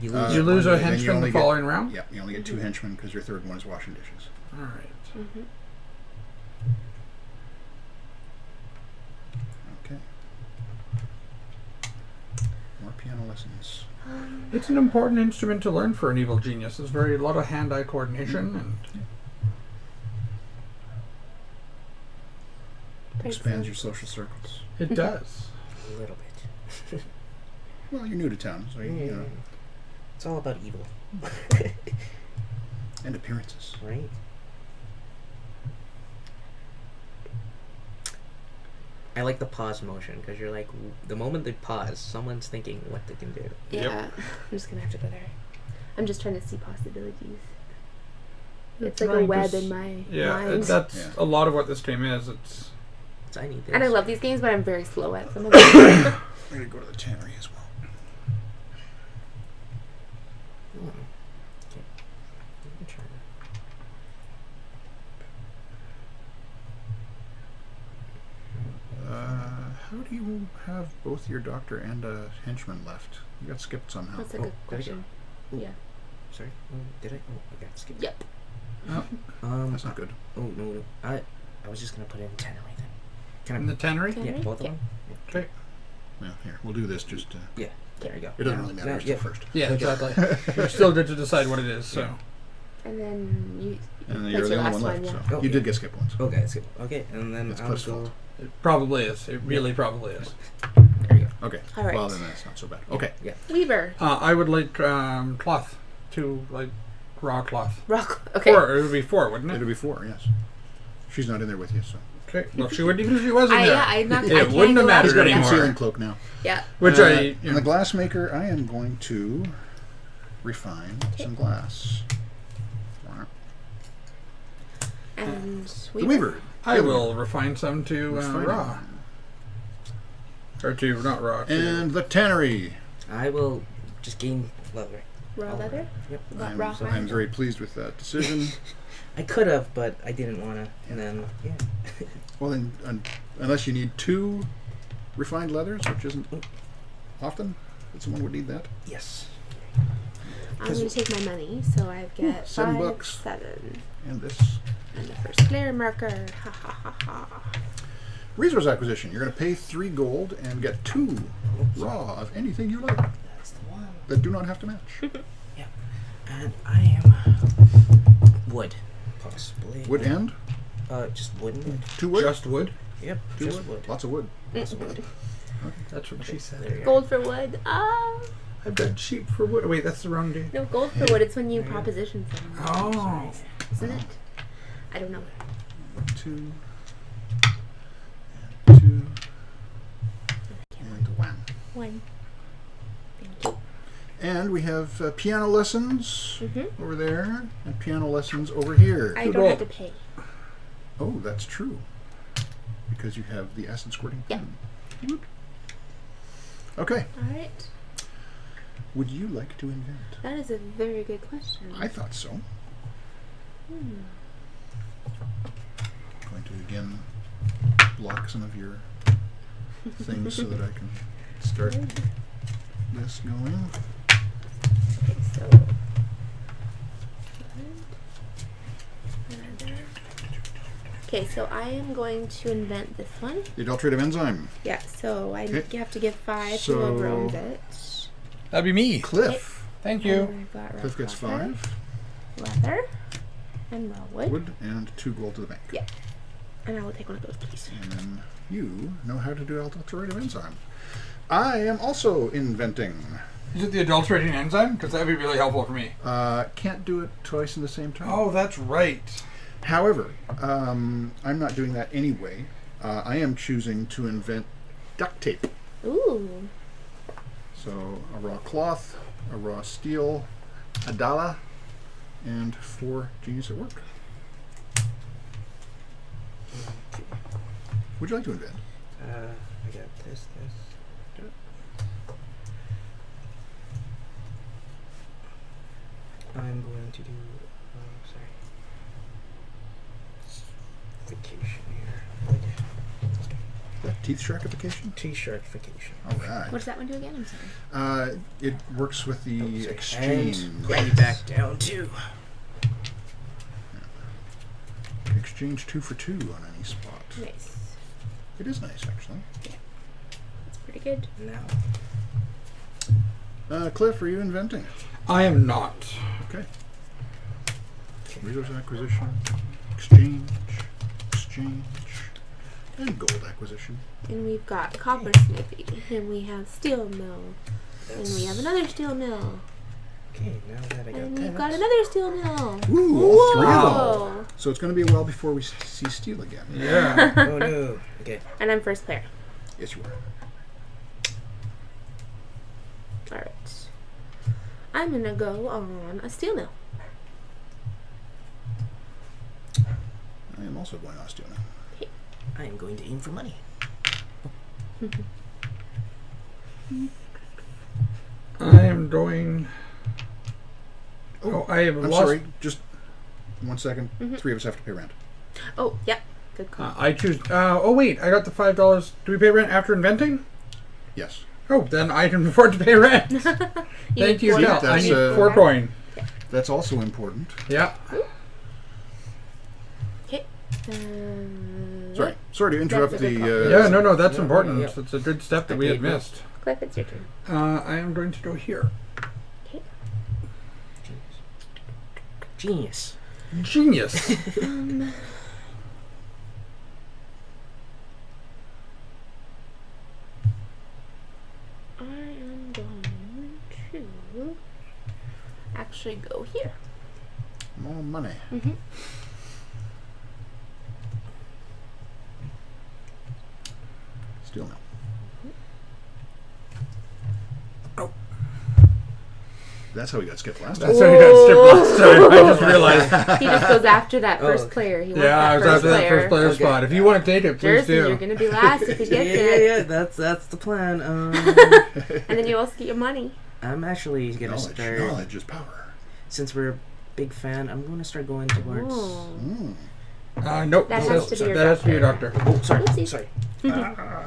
You Uh, lose. You lose a then you henchman only the get- following round? Yeah, you only get 2 henchmen because your third one is washing dishes. All right. Mm-hmm. Okay. More piano lessons. It's an important instrument to learn for an evil genius. There's a lot of hand-eye coordination, and Expands your social circles. it does. A little bit. Well, you're new to town, so you know, It's all about evil, and appearances. right? I like the pause motion because you're like, the moment they pause, someone's thinking what they can do. Yeah. I'm just gonna have to go there. I'm just trying to see possibilities. It's like a Trying to web s- in my Yeah, mind. that's Yeah. a lot of what this game is. It's I need this. And I love these games, but I'm very slow at some of them. I'm gonna go to the tannery as well. Okay. I'm trying How do you have both your doctor and a henchman left? You got skipped somehow. That's a Oh, good there we go. question. Ooh. Yeah. Sorry. Oh, did I? Oh, I got skipped. Yep. That's not good. Oh no. I was just gonna put it in tannery then. Can I? in the tannery. Okay. Yeah, both of Yeah. them. Okay. Well, here, we'll do this just Yeah. There you go. it doesn't really matter. Yeah, It's yeah. the first. Yeah, exactly. You're still good to decide what it is. So And then you. And then That's you're the your only last one left, one, so yeah. you did get skipped once. Okay, that's good. Okay, and then It's I'll Cliff's go. fault. it probably is. It really probably is. There you go. Okay. All right. Well, then that's not so bad. Okay. Weaver. I would like cloth, to like raw cloth. Rock. Okay. 4. It would be 4, wouldn't it? It'll be 4, yes. She's not in there with you, so. Okay. Well, she wouldn't even if she wasn't there. Yeah, I'm not. It I can't wouldn't have go mattered He's got a after that. anymore. concealing cloak now. Yeah. Which And the glassmaker, I am going to refine some glass. And The Weaver. I will refine some to Refine. raw. Or to, not raw. To, And the tannery. I will just gain leather. raw leather. Yep. Raw I'm hide. very pleased with that decision. I could have, but I didn't want to. And then Well, then, unless you need 2 refined leathers, which isn't often that someone would need that? Yes. I'm going to take my money, so I've got $7. 7. And this. And the first player marker. Ha ha ha ha. Resource acquisition. You're going to pay 3 gold and get 2 raw of anything you like That's the one. that do not have to match. Yeah. And I am wood, possibly. Wood and? Just wood and wood. 2 wood? Just wood. Yep. 2 just wood? wood. Lots of wood. Lots of wood. That's what she said. There you go. Gold for wood. Ah. I've got sheep for wood. Wait, that's the wrong day. No, gold for wood. It's when you proposition someone. Oh. Isn't it? I don't know. 2. And 2. And 1. 1. Thank you. And we have piano lessons Mm-hmm. over there and piano lessons over here. I don't have to pay. Oh, that's true. Because you have the acid squirting Yeah. pen. Whoop. Okay. All right. Would you like to invent? That is a very good question. I thought so. Going to again block some of your things so that I can start this going. Okay, so. Okay, so I am going to invent this one. The adulterative enzyme. Yeah, so I Okay. have to give 5 So- to whoever owns it. That'd be me. Cliff. Thank And you. we've got rough Cliff gets leather, 5. Leather. And raw wood. Wood and 2 gold to the bank. Yeah. And I will take one of those, please. And then you know how to do adulterative enzyme. I am also inventing. Is it the adulterating enzyme? Because that'd be really helpful for me. Can't do it twice in the same turn. Oh, that's right. However, I'm not doing that anyway. I am choosing to invent duct tape. Ooh. So a raw cloth, a raw steel, a dala, and 4 genius at work. Would you like to invent? I got this. I'm going to do. Vacation here. Teeth sharkification? T-shirtification. All right. What does that one do again? I'm sorry. It works with the exchange. And way back down to. Exchange 2 for 2 on any spot. Nice. It is nice, actually. That's pretty good. Now. Cliff, are you inventing? I am not. Okay. Resource acquisition, exchange, and gold acquisition. And we've got copper smithy. And we have steel mill. And we have another steel mill. Okay, now that I got And that. we've got another steel mill. Ooh, all 3 of them. Whoa. So it's going to be a while before we see steel again. Yeah. Oh no. Okay. And I'm first player. Yes, you are. Alright. I'm gonna go on a steel mill. I am also going on steel now. I am going to aim for money. I am going. Oh, I have I'm lost. sorry, just 1 second. 3 of us have to pay rent. Oh, yep. Good call. I choose. Oh wait, I got the $5. Do we pay rent after inventing? Yes. Oh, then I can afford to pay rent. Thank you, four- Cal. I that's, need 4 uh, coin. That's also important. Yeah. Okay. Sorry to interrupt That's a the... good call. Yeah, no, that's No, important. yeah. It's a good step that we had missed. Cliff, it's your turn. I am going to go here. Okay. Genius. Genius. I am going to actually go here. More money. Steel mill. Oh. That's how we got skipped last time. That's how you got skipped last time. I just realized. He just goes after that first okay. player. He wants Yeah, I that was first after that player. first player Okay. spot. If you want to take it, please Jersey, you're do. gonna be last if he gets it, Yeah. That's the plan. and then you also get your money. I'm actually gonna start. Knowledge is power. Since we're a big fan, I'm gonna start going towards. Oh. Nope. That That has to be your that has to be your doctor. doctor. Oh, sorry. Oopsie. Sorry.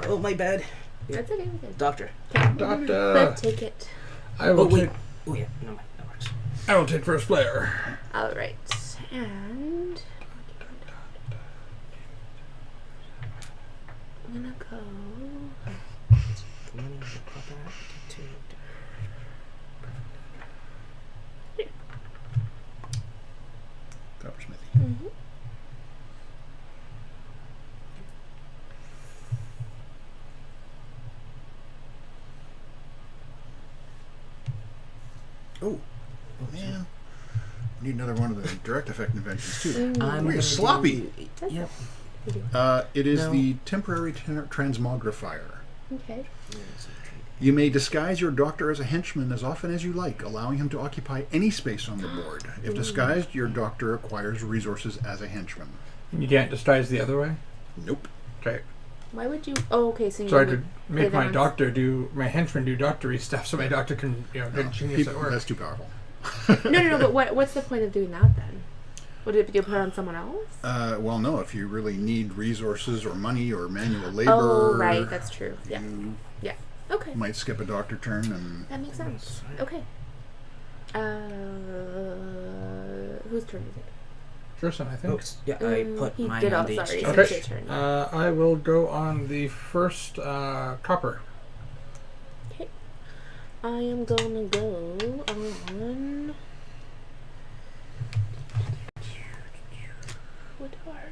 Oh, my bad. That's okay. We're good. Doctor. Okay. Cliff, take it. I will wait. take. Oh yeah, no mind, that works. I will take first player. All right, and I'm gonna go. The money will pop out. Two. Coppersmithy. Mm-hmm. Oh, man. We need another one of the direct effect inventions, too. I'm We're gonna sloppy. do- Yep. It is No. the temporary transmogrifier. Okay. You may disguise your doctor as a henchman as often as you like, allowing him to occupy any space on the board. If disguised, your doctor acquires resources as a henchman. You can't disguise the other way? Nope. Okay. Why would you? Oh, okay. So you. So I would could play make them my on- doctor do, my henchman do doctory stuff so my doctor can, do genius at work. That's too powerful. No. But what's the point of doing that then? Would it be put on someone else? Well, no. If you really need resources or money or manual labor, Oh, right. That's true. Yeah. you Yeah. Okay. might skip a doctor turn and That makes sense. Okay. Whose turn is it? Jerson, I think. Oops. Yeah, I put he mine did on all- the sorry. exchange. It's Okay. your turn. I will go on the first copper. Okay. I am gonna go on. What are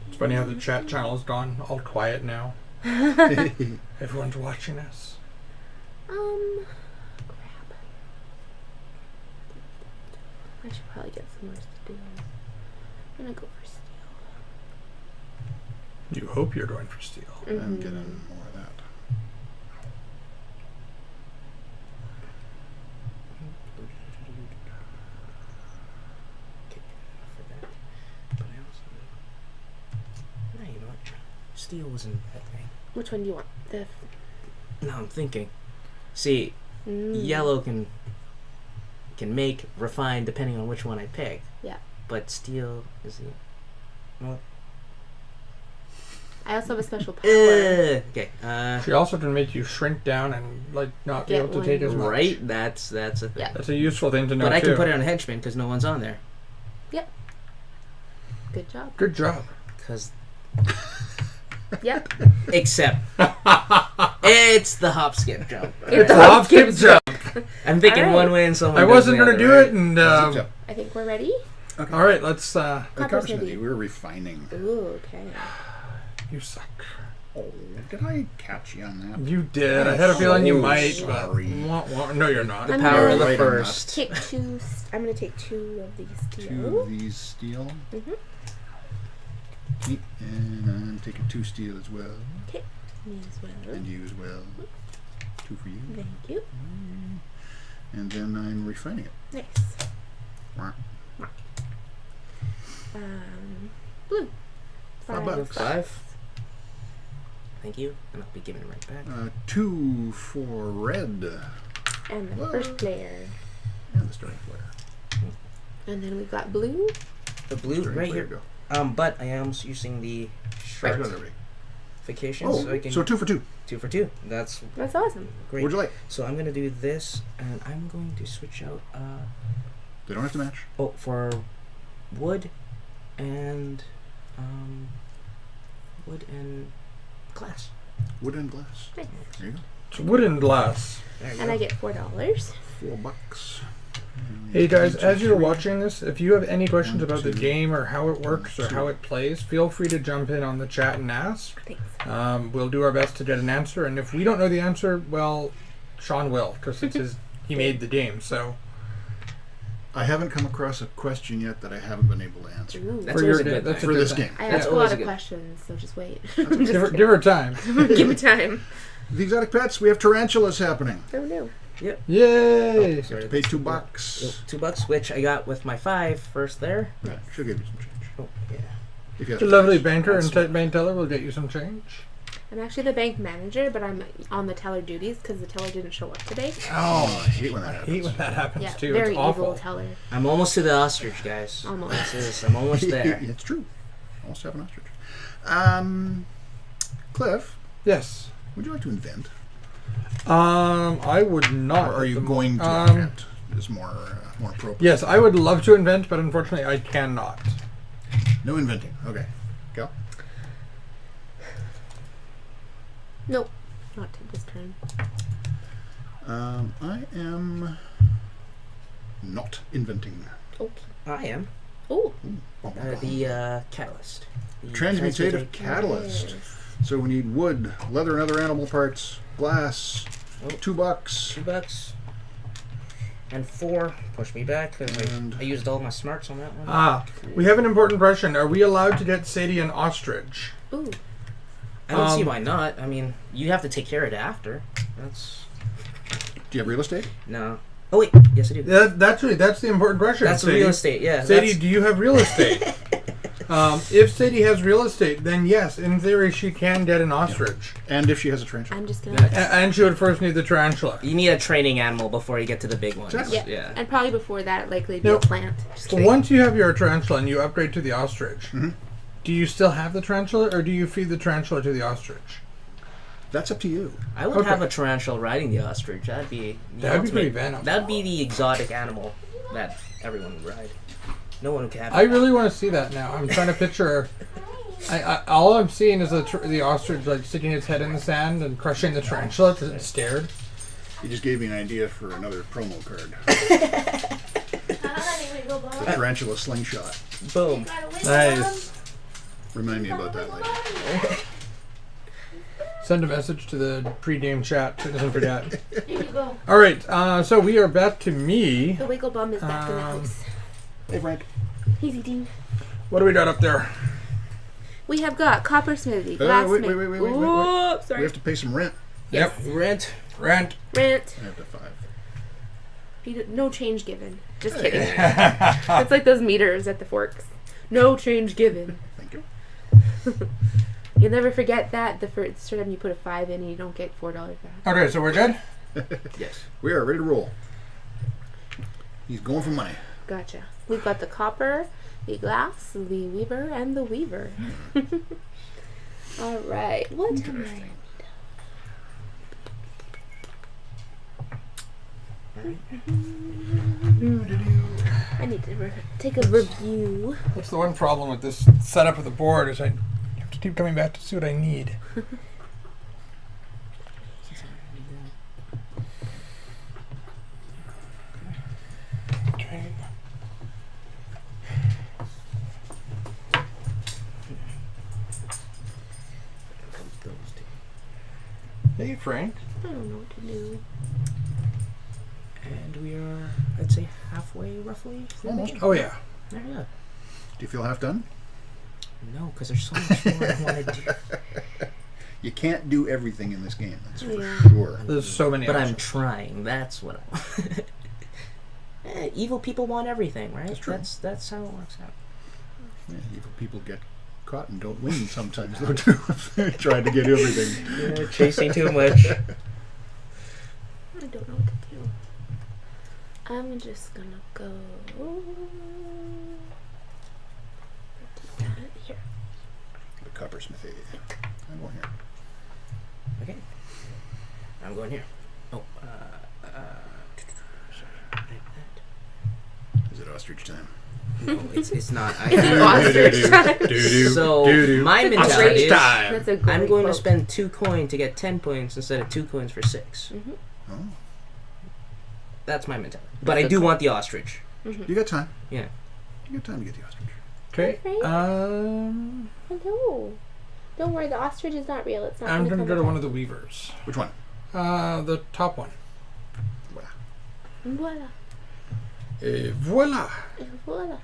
It's funny how the chat channel has gone all quiet now. you? Everyone's watching us. Crap. I should probably get some more steel. I'm gonna go for steel. You hope you're going for steel. I'm getting more of that. No, you know what? Steel wasn't that thing. Which one do you want? The No, I'm thinking. See, yellow can make refine depending on which one I pick. Yeah. But steel is the. Well, I also have a special power. okay. She also can make you shrink down and not be Get able to one. take as much. Right. That's a thing. Yeah. That's a useful thing to know But I too. can put it on henchman because no one's on there. Good job. Good job. Because Yep. except it's the hop skip jump. It's a hop skip jump. I'm thinking All right. one way and someone. I does wasn't the going to other, do right? it, and Zip, zip. I think we're ready. Okay. all right, let's. Coppersmithy, we're refining. Ooh, okay. You suck. Oh, did I catch you on that? You did. I had a feeling you so might. sorry. But no, you're not. I'm Power of the gonna Right on that. first. Take two. I'm gonna take two of these Two steel. of these steel. Mhm. Okay, and I'm taking two steel as well. Okay. Me as well. And you as well. Two for you. Thank you. And then I'm refining it. Nice. Wah. Blue. $5. 5. Thank you, and I'll be giving it right back. 2 for red. And the first player. And the starting player. And then we've got blue. The blue Starting right player here. go. But I am using the Right, got it already. stratification, Oh, so I can so 2 for 2. 2 for 2. That's That's awesome. great. What'd you like? So I'm gonna do this, and I'm going to switch out. They don't have to match. For wood and glass. Wood and glass. Nice. There you go. It's wood and glass. There you And go. I get $4. $4. Hey guys, 1, 2, as you're 3. watching this, if you have any questions 1, about the 2, game or how it works or 2. how it plays, feel free to jump in on the chat and ask. Thanks. We'll do our best to get an answer, and if we don't know the answer, well, Sean will, because it's he made the game. So I haven't come across a question yet that I haven't been able to answer. Ooh. That's for always your a good that's a For good this thing. game. I That's ask a always lot a of good- questions, so just wait. Give her time. Give me time. The exotic pets, we have tarantulas happening. Oh no. Yay! Sorry, Pay that's $2. $2, which I got with my 5 first there. Right, she'll give you some change. Oh yeah. If you have The lovely to. banker and That's bank teller will get you some change. I'm actually the bank manager, but I'm on the teller duties because the teller didn't show up today. Oh, I hate when that I happens. hate when that happens Yeah, too. very It's awful. evil teller. I'm almost to the ostrich, guys. Almost. I'm almost there. It's true. Almost have an ostrich. Cliff, Yes. would you like to invent? I would not. Or are at you the going mo- to invent? Is more appropriate. Yes, I would love to invent, but unfortunately I cannot. No inventing. Okay. Go. Nope. Not this turn. I am not inventing. Okay. I am. Oh. The catalyst. The Transmutative catalyst. Yes. So we need wood, leather and other animal parts, glass, Oh. $2. $2. And 4. Push me back. 'Cause And- I used all my smarts on that one. We have an important question. Are we allowed to get Sadie an ostrich? Ooh. I don't see why not. I mean, you have to take care of it after. That's... Do you have real estate? No. Oh, wait. Yes, I do. That's the important question. That's Sadie. real estate, yeah. Sadie, do you have real estate? If Sadie has real estate, then yes, in theory, she can get an ostrich. And if she has a tarantula. I'm just gonna. And she would first need the tarantula. You need a training animal before you get to the big ones. Exactly. Yeah. And probably before that, likely be Nope. a plant. Just kidding. Once you have your tarantula and you upgrade to the ostrich, do you still have the tarantula, or do you feed the tarantula to the ostrich? That's up to you. I would Okay. have a tarantula riding the ostrich. That'd be the That'd be ultimate- pretty venomous. That'd be the exotic animal that everyone would ride. No one can have I it. really want to see that now. I'm trying to picture. All I'm seeing is the ostrich like sticking its head in the sand and crushing the tarantula because it's scared. You just gave me an idea for another promo card. The tarantula slingshot. Boom. Nice. Remind me about that later. Send a message to the pre-game chat so it doesn't forget. Here you go. All right, so we are back to me. The wiggle bum is back in the house. Hey, Frank. Easy, Dean. What do we got up there? We have got coppersmithy, wait. glassmith. We Sorry. have to pay some rent. Yep. Rent. Rent. Rent. I have to 5. No change given. Just kidding. It's like those meters at the Forks. No change given. Thank you. You'll never forget that the first time you put a 5 in and you don't get $4 back. Okay, so we're good? Yes. We are ready to roll. He's going for money. Gotcha. We've got the copper, the glass, the weaver, and the weaver. All right. What am I? I need to take a review. That's the one problem with this setup of the board is I have to keep coming back to see what I need. Okay. Hey, Frank. I don't know what to do. And we are, I'd say, halfway roughly. through the Almost. game. Oh, yeah. Yeah. Do you feel half done? No, because there's so much more I want to do. You can't do everything in this game. That's for Yeah. sure. There's so many But I'm options. trying. That's what I want. Evil people want everything, right? That's true. That's how it works out. Yeah, evil people get caught and don't win sometimes, though, too. Trying to get everything. Yeah, chasing too much. I don't know what to do. I'm just gonna go. Here. The coppersmithy. I'm going here. Okay. I'm going here. Oh, sorry. Is it ostrich time? No, it's not. Ostrich time. So my mentality is That's a great I'm going to quote. spend 2 coins to get 10 points instead of 2 coins for 6. Oh. That's my mentality. But I do want the ostrich. You got time. Yeah. You got time to get the ostrich. Okay. Hello. Don't worry, the ostrich is not real. It's not. I'm going to go to come one of the weavers. Which one? The top one. Voila. Voila. Et voila. Voila.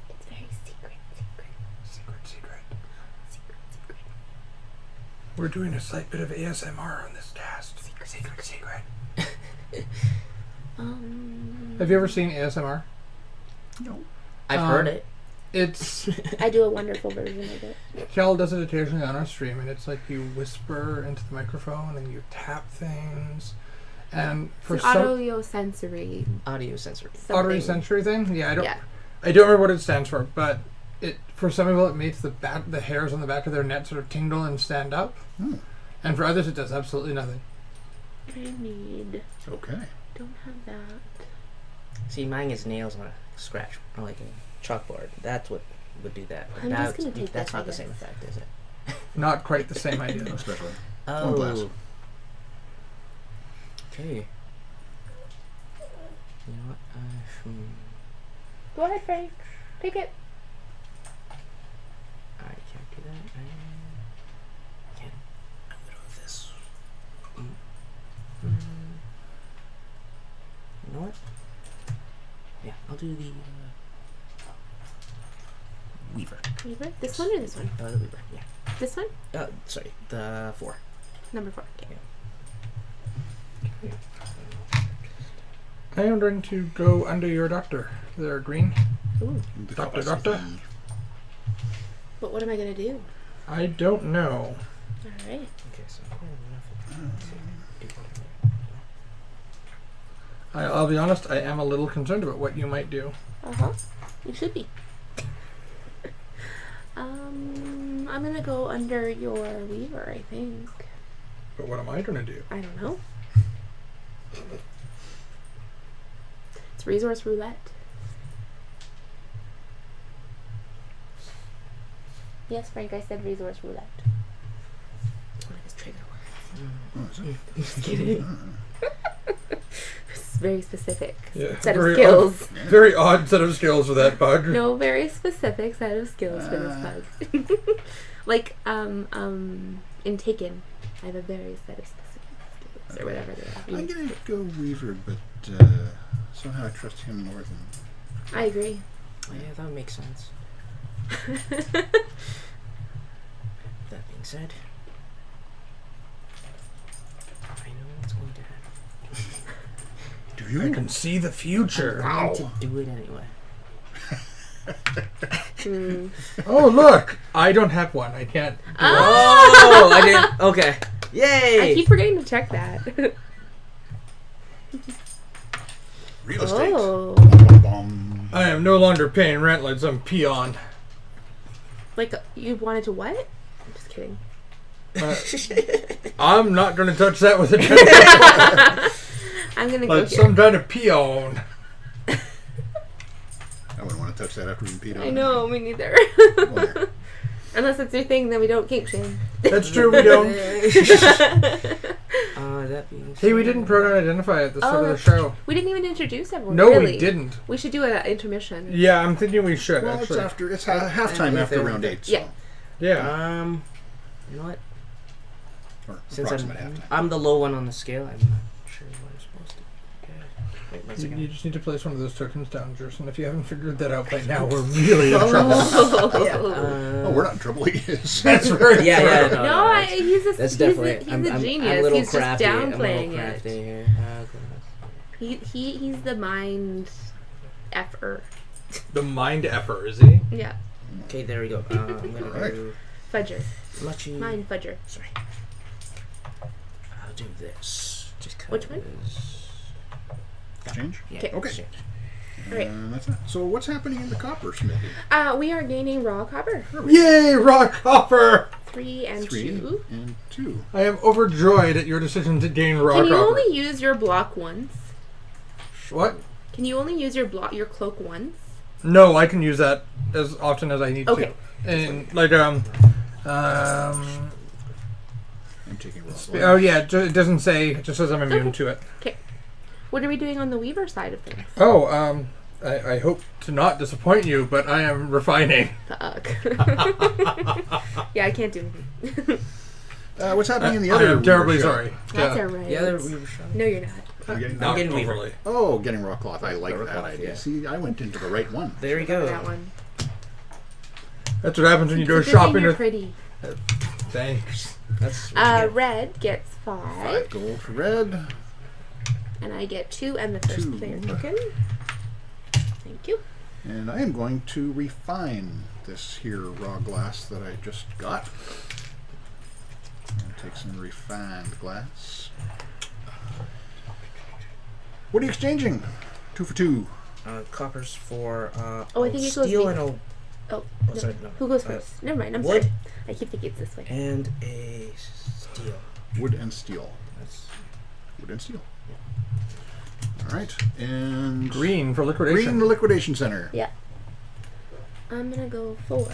It's very secret. We're doing a slight bit of ASMR on this cast. Secret. Um. Have you ever seen ASMR? No. I've heard it. It's I do a wonderful version of it. Kel does it occasionally on our stream, and it's like you whisper into the microphone and you tap things, and for It's some audio sensory. Audio sensory. audio sensory thing. Yeah, Yeah. I don't remember what it stands for, but it for some people it makes the hairs on the back of their neck sort of tingle and stand up, and for others it does absolutely nothing. I need. Okay. Don't have that. See, mine is nails on a scratch, or like a chalkboard. That's what would do that. But I'm just gonna take that's this, I not the same guess. effect, is it? Not quite the same idea. Especially. Oh. glass. Okay. You know what? Go ahead, Frank. Take it. I can't do that. I can't. I'm gonna do this. You know what? Yeah, I'll do the Weaver. Weaver? This one or this one? The Weaver, yeah. This one? Sorry, the 4. Number 4. Okay. I am going to go under your doctor. There, Green. Ooh. The Doctor, class doctor? E. But what am I gonna do? I don't know. All right. Okay, so I'll be honest, I am a little concerned about what you might do. You should be. I'm gonna go under your Weaver, I think. But what am I going to do? I don't know. It's resource roulette. Yes, Frank, I said resource roulette. It's one of his trigger words. Oh, is it? Just kidding. It's very specific Yeah, set of very skills. Very odd set of skills for that bug. No, very specific set of skills for this bug. Like, in Taken, I have a very set of specific skills, or whatever they are. I'm gonna go Weaver, but somehow I trust him more than. I agree. yeah, that makes sense. That being said, I know what's going to happen. Do I you? can see the future. I'm going to do it anyway. Oh, look! I don't have one. I can't. Oh, I didn't. Okay. Yay! I keep forgetting to check that. Real estate. Oh. Bum. I am no longer paying rent like some peon. Like, you wanted to what? I'm just kidding. I'm not going to touch that with a 10 I'm gonna go like here. some kind of peon. I wouldn't want to touch that after being peed on. I know, me neither. Well, Unless it's your thing, then we don't kink shame. That's true, we don't. That being Hey, we didn't program identify at the start of the that's- show. We didn't even introduce everyone. No, really. we didn't. We should do an intermission. Yeah, I'm thinking we should, well, it's actually. after. It's halftime after round 8. So. Yeah. Yeah. You know what? Or Since approximate halftime. I'm the low one on the scale, I'm not sure what I'm supposed to do. Okay. Wait, one You second. just need to place one of those tokens down, Jerson. If you haven't figured that out by now, we're really in trouble. Oh, we're not in trouble. He is. That's very Yeah, true. yeah, No, he's a That's he's definitely. he's I'm a a genius. little He's crafty. just I'm a little downplaying crafty it. here. He's the mind effer. The mind effer, is he? Yeah, Okay, there we go. I'm gonna Alright. do fudger. Lucky. Mind fudger. Sorry. I'll do this. Just Which one? Exchange? Yeah. 'Kay. Okay. exchange. Alright. That's it. So what's happening in the copper smithy? We are gaining raw copper. Yay, rock copper! 3 and 3 2. and 2. I am overjoyed at your decision to gain raw Can you copper. only use your block once? What? Can you only use your cloak once? No, I can use that as often as I need Okay. to. And like I'm taking raw. oh yeah, it doesn't say. It just says I'm immune to it. Okay. What are we doing on the Weaver side of things? Oh, I hope to not disappoint you, but I am refining. Fuck. Yeah, I can't do anything. What's happening in the I other? am terribly Weaver sorry. That's Yeah. alright. The other Weaver shot. No, you're not. shop? Getting Not getting Weaver. overly. Oh, getting raw cloth. I like Raw that cloth, idea. yeah. See, I went into the right one. There we That go. one. That's what happens when you go It's a good thing shopping you're with. pretty. Thanks. That's what you get. Red gets 5, 5 gold for red. and I get 2 and the first 2. player token. Thank you. And I am going to refine this here raw glass that I just got. And take some refined glass. What are you exchanging? 2 for 2. Coppers for I think it goes steel and a Oh, no. sorry, no. Who goes first? Never mind. I'm wood. sorry. I keep thinking it's this way. And a steel. Wood and steel. That's Wood and steel. All right. And Green for liquidation. Green, the liquidation center. Yeah. I'm gonna go for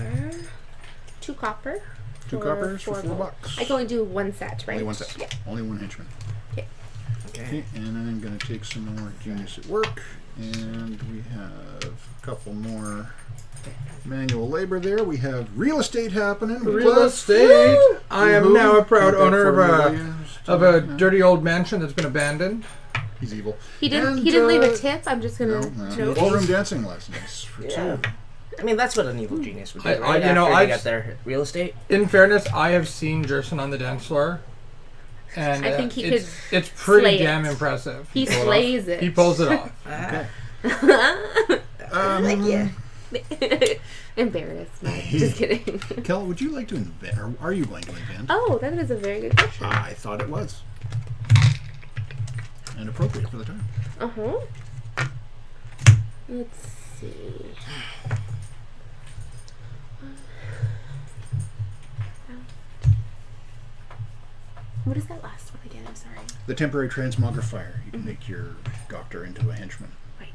2 copper. 2 coppers for $4. gold. I can only do 1 set, right? Only 1 set. Yeah. Only 1 henchman. Okay. Okay, and I'm going to take some more Genius at Work, and we have a couple more manual labor there. We have real estate happening. Real Plus- estate. Woo! I am Woohoo. now a proud Take that owner for of a dirty old mansion that's been abandoned. He's evil. He didn't. And, he didn't leave a tip. I'm just No, gonna. no. Ballroom dancing lessons for Yeah. 2. I mean, that's what an evil genius would do, I- right? you know, After I've- they got their real estate. In fairness, I have seen Jerson on the dance floor, and I think he it's pretty slay damn it. impressive. He pull it off. slays it. He pulls it off. Okay. Like, yeah. Embarrassed. No, just kidding. Kel, would you like to invent, or are you going to invent? Oh, that is a very good question. I thought it was. And appropriate for the time. Uh-huh. Let's see. What is that last one again? I'm sorry. The temporary transmogrifier. You can make your doctor into a henchman. Right.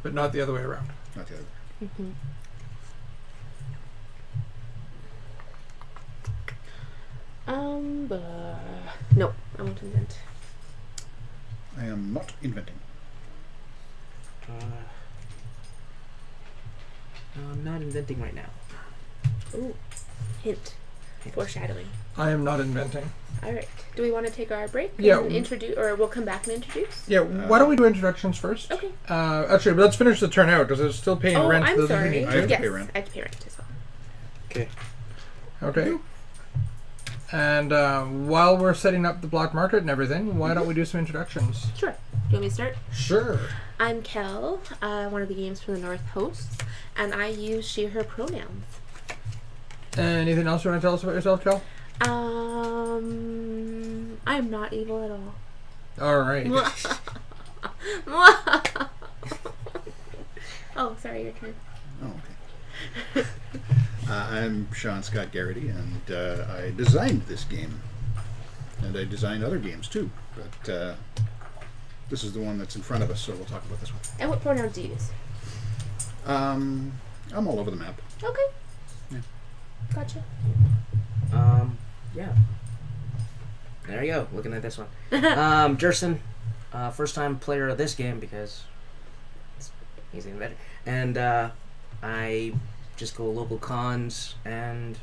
But not the other way around. Not the other. Mm-hmm. No, I won't invent. I am not inventing. I'm not inventing right now. Ooh, hint. Foreshadowing. I am not inventing. All right. Do we want to take our break? Yeah. And introduce, or we'll come back and introduce. Yeah, why don't we do introductions first? Okay. Actually, let's finish the turnout because it's still paying Oh, rent. I'm doesn't sorry. it? I have to Yes, pay rent. I have to pay rent as well. Okay. Okay. And while we're setting up the black market and everything, why don't we do some introductions? Sure. Do you want me to start? Sure. I'm Kel, one of the Games from the North hosts, and I use she/her pronouns. Anything else you want to tell us about yourself, Kel? I'm not evil at all. All right. Oh, sorry, your turn. Oh, okay. I'm Sean Scott Garrity, and I designed this game. And I designed other games too, but this is the one that's in front of us, so we'll talk about this one. And what pronouns do you use? I'm all over the map. Okay. Yeah. Gotcha. Yeah. There you go. Looking at this one. Jerson, first time player of this game because he's even better. And I just go local cons and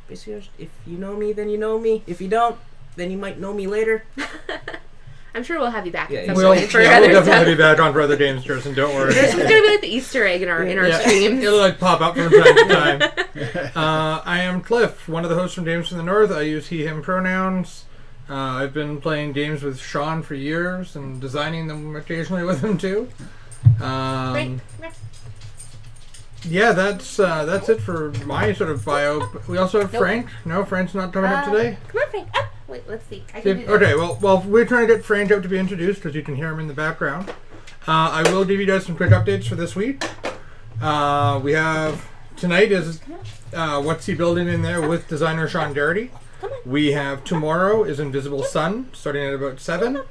basically, if you know me, then you know me. If you don't, then you might know me later. I'm sure we'll have you back Yeah, at some We'll point for we'll other definitely stuff. be back on for other games, Jerson. Don't worry. This is gonna be like the Easter egg in our streams. It'll like pop up from time to time. I am Cliff, one of the hosts from Games from the North. I use he/him pronouns. I've been playing games with Sean for years and designing them occasionally with him too. Right. Yeah, that's it for my sort of bio. We also have Frank. No, Frank's not coming up today. Come on, Frank. Up. Wait, let's see. I can do that. Okay, well, we're trying to get Frank up to be introduced because you can hear him in the background. I will give you guys some quick updates for this week. We have tonight is what's he building in there with designer Sean Garrity. We have tomorrow is Invisible Sun starting at about 7.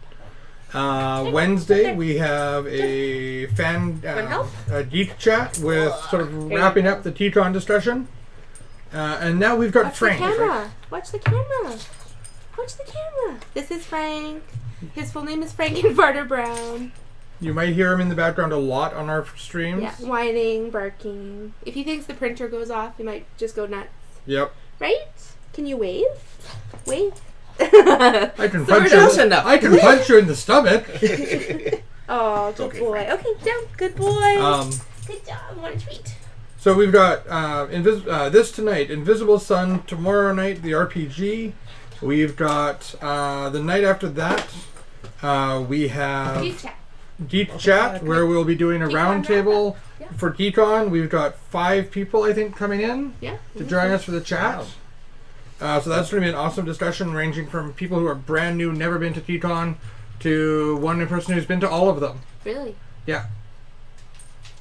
Wednesday we have a a geek chat with sort of wrapping up the Tetron discussion. And now we've got Watch Frank. the camera. Watch the camera. Watch the camera. This is Frank. His full name is Frankenfarter Brown. You might hear him in the background a lot on our streams. Yeah, whining, barking. If he thinks the printer goes off, he might just go nuts. Yep. Right? Can you wave? Wave. I can punch close you. enough. I can punch you in the stomach. Oh, good Okay, boy. Frank. Okay, down. Good boy. Good job. Want a treat? So we've got this tonight, Invisible Sun. Tomorrow night, the RPG. We've got the night after that. We have Geek chat. Geek Chat, where we'll be doing a Geekon roundtable Yeah. for Geekon. We've got 5 people, I think, coming in Yeah. to join us for the chat. Wow. So that's going to be an awesome discussion, ranging from people who are brand new, never been to Geekon, to one person who's been to all of them. Really? Yeah.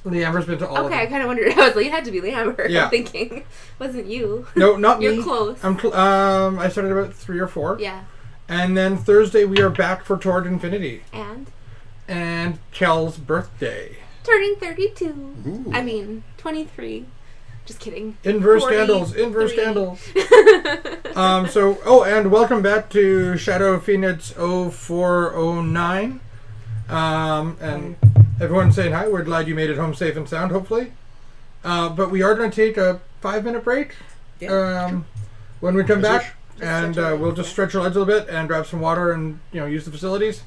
Leamber's been to all of Okay, I them. kind of wondered. I was like, it had to be Leamber. Yeah. I'm thinking, wasn't you? No, not me. You're close. I started about 3 or 4. Yeah. And then Thursday we are back for Toward Infinity And and Kel's birthday. turning 32. Ooh. I mean, 23. Just kidding. Inverse 43. scandals. And welcome back to Shadow Phoenix 0409. And everyone's saying hi. We're glad you made it home safe and sound, hopefully. But we are going to take a 5-minute break when we come back. And we'll just stretch our legs a little bit and grab some water and use the facilities.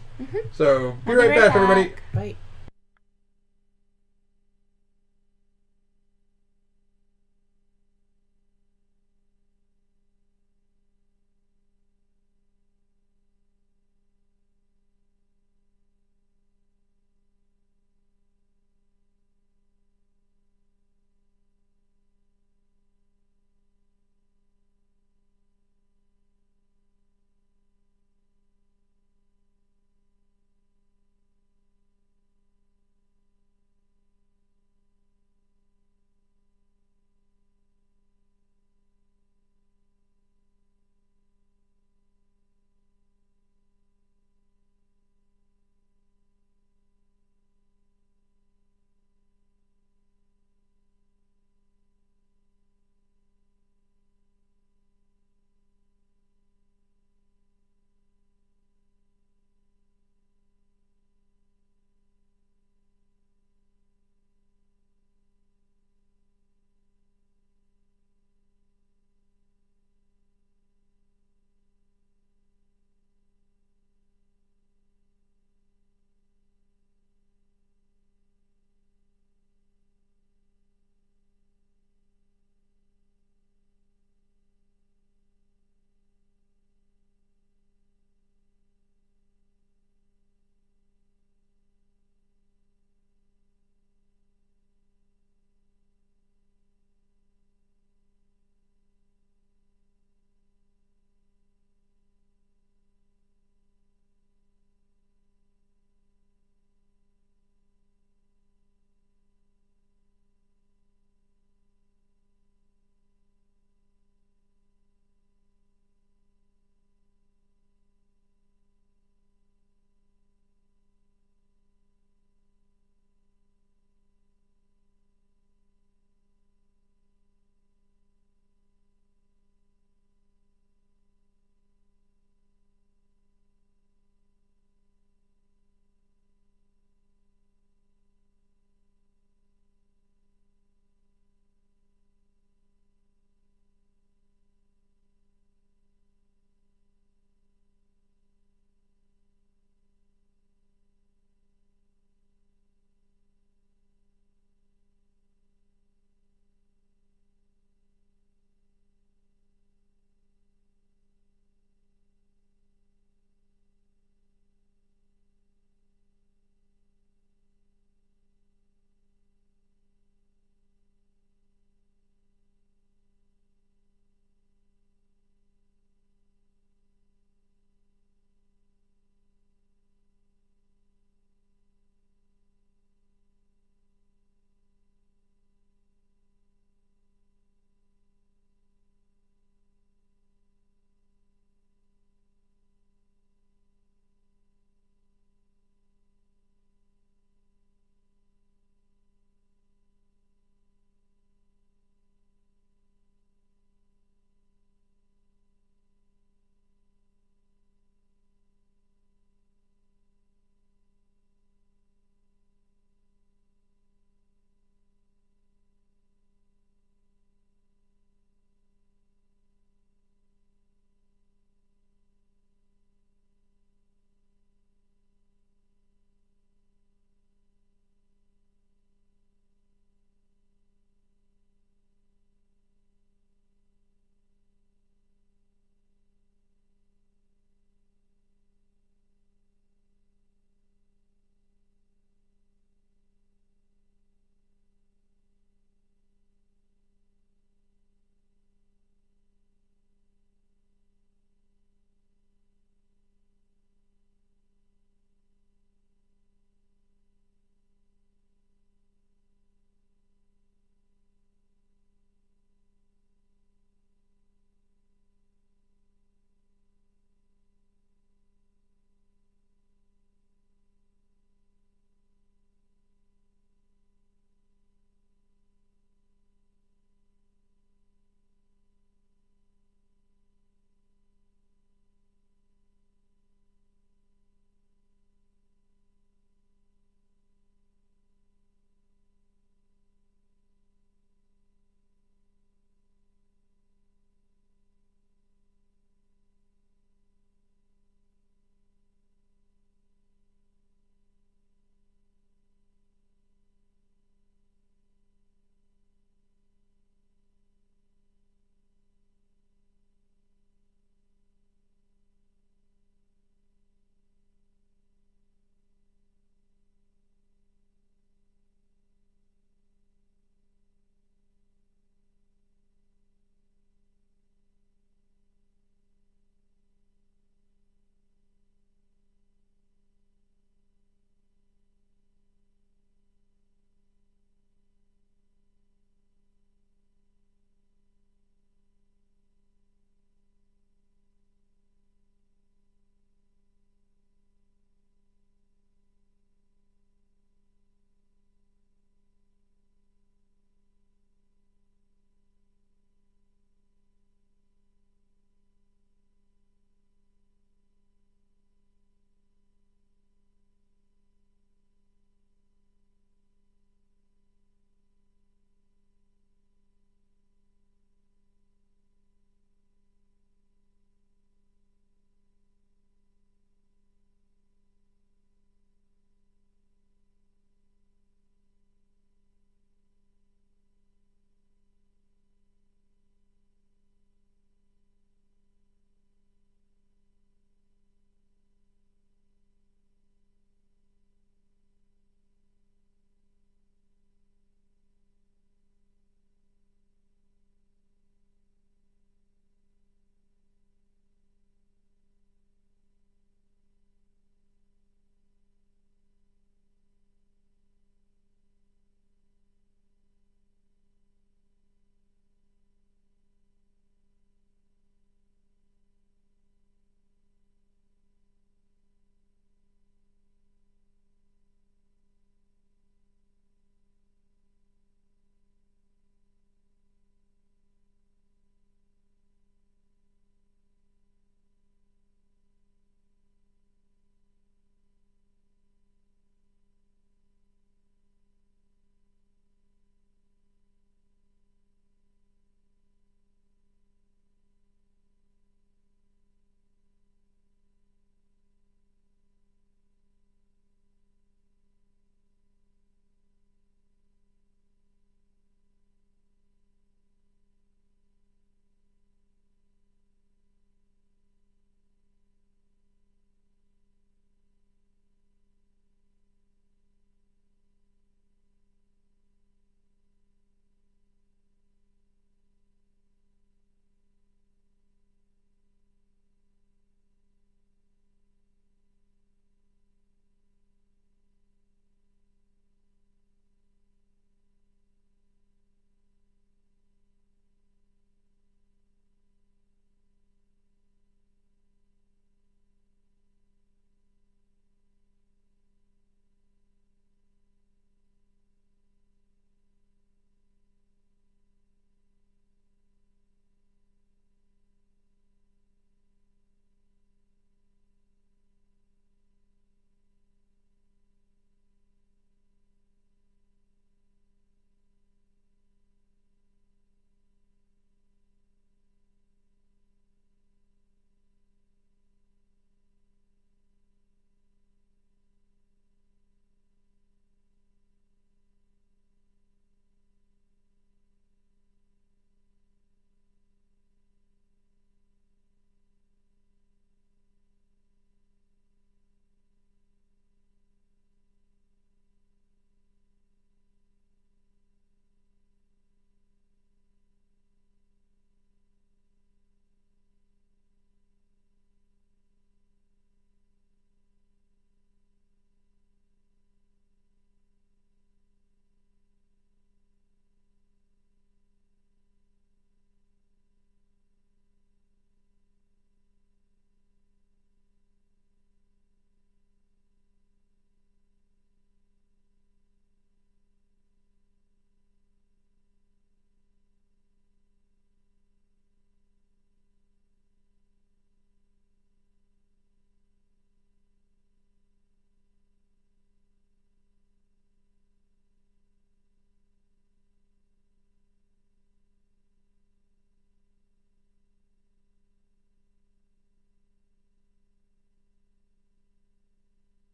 So be I'll be right right back, everybody. back. Bye.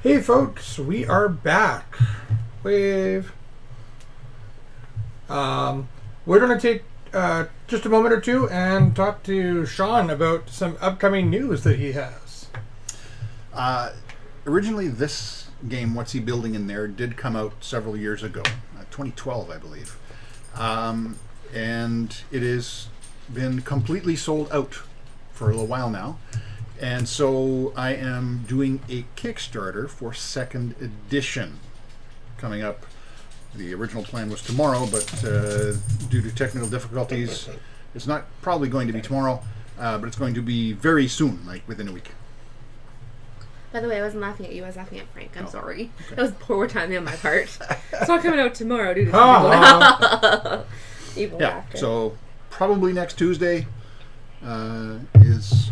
Hey folks, we are back. Wave. We're going to take just a moment or two and talk to Sean about some upcoming news that he has. Originally, this game, What's He Building in There, did come out several years ago, 2012, I believe. And it has been completely sold out for a little while now. And so I am doing a Kickstarter for second edition coming up. The original plan was tomorrow, but due to technical difficulties, it's not probably going to be tomorrow, but it's going to be very soon, like within a week. By the way, I wasn't laughing at you. I was laughing at Frank. I'm Oh, sorry. okay. That was poor timing on my part. It's not coming out tomorrow due to Ah. evil Yeah, laughter. so probably next Tuesday is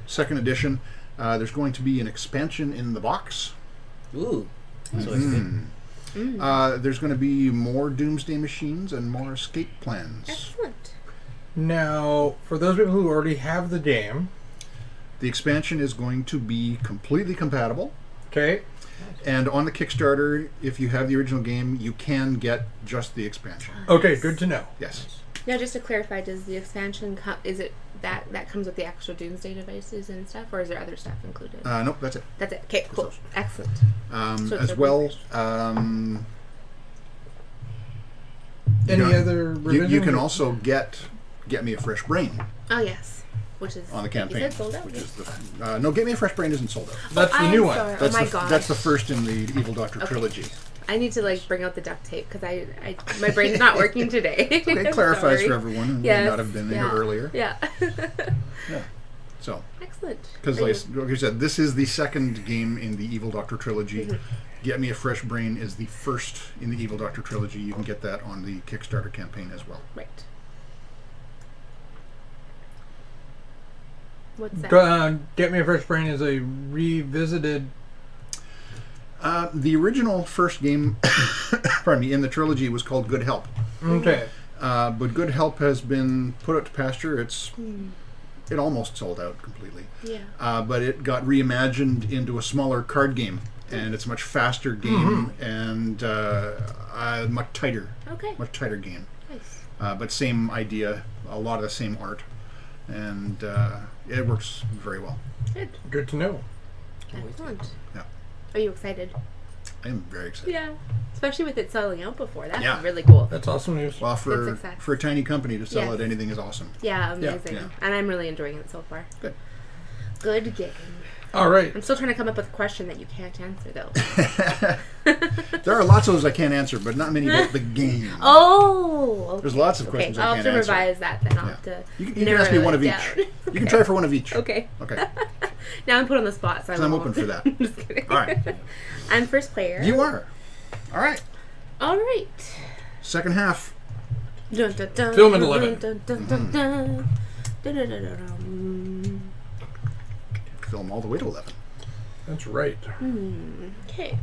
second edition. There's going to be an expansion in the box. Ooh. So it's good. There's going to be more Doomsday Machines and more escape plans. Excellent. Now, for those people who already have the game, The expansion is going to be completely compatible. okay, And on the Kickstarter, if you have the original game, you can get just the expansion. okay, good to know. Yes. Now, just to clarify, does the expansion is it that comes with the extra Doomsday devices and stuff, or is there other stuff included? Nope, that's it. That's it. Okay, cool, excellent. So it's As a well, refresh. Any know, other you revision? can also get Me a Fresh Brain Oh yes, which is on the You campaign. said sold out. Which is the, no, Get Me a Fresh Brain isn't sold out. That's the I'm new one. sorry. That's oh my the, gosh. That's the first in the Evil Doctor Okay. trilogy. I need to bring out the duct tape because my brain's not working today. Okay, I'm clarifies sorry. for everyone who may Yes, not have been there yeah. earlier. Yeah. Yeah. So, Excellent. because Are like you- I said, this is the second game in the Evil Doctor trilogy. Mm-hmm. Get Me a Fresh Brain is the first in the Evil Doctor trilogy. You can get that on the Kickstarter campaign as well. Right. What's that? Get Me a Fresh Brain is a revisited. The original first game, pardon me, in the trilogy was called Good Help. Okay. But Good Help has been put out to pasture. It almost sold out completely. Yeah. But it got reimagined into a smaller card game, and it's a much faster game and a much tighter game. Nice. But same idea, a lot of the same art, and it works very well. Good. Good to know. Excellent. Yeah. Are you excited? I am very excited. Yeah. Especially with it selling out before. That's Yeah. really cool. That's awesome news. Well, for success. for a tiny company to sell Yes. at anything is awesome. Yeah, amazing. Yeah. And I'm really enjoying it so far. Good. Good game. All right. I'm still trying to come up with a question that you can't answer though. There are lots of those I can't answer, but not many about the game. Oh, okay. There's lots of Okay, questions I I'll have can't to answer. revise that then. I'll Yeah. have to You can narrow ask me one it of each. down. You can try for one of each. Okay. Okay. Now I'm put on the spot, so I I'm won't. open for that. I'm just kidding. All right. I'm first player. You are. All right. All right. Second half. Dun, dun, dun, Film at dun, 11. dun, dun, dun, dun. Dun, dun, dun, dun, dun. Film all the way to 11. That's right. Okay.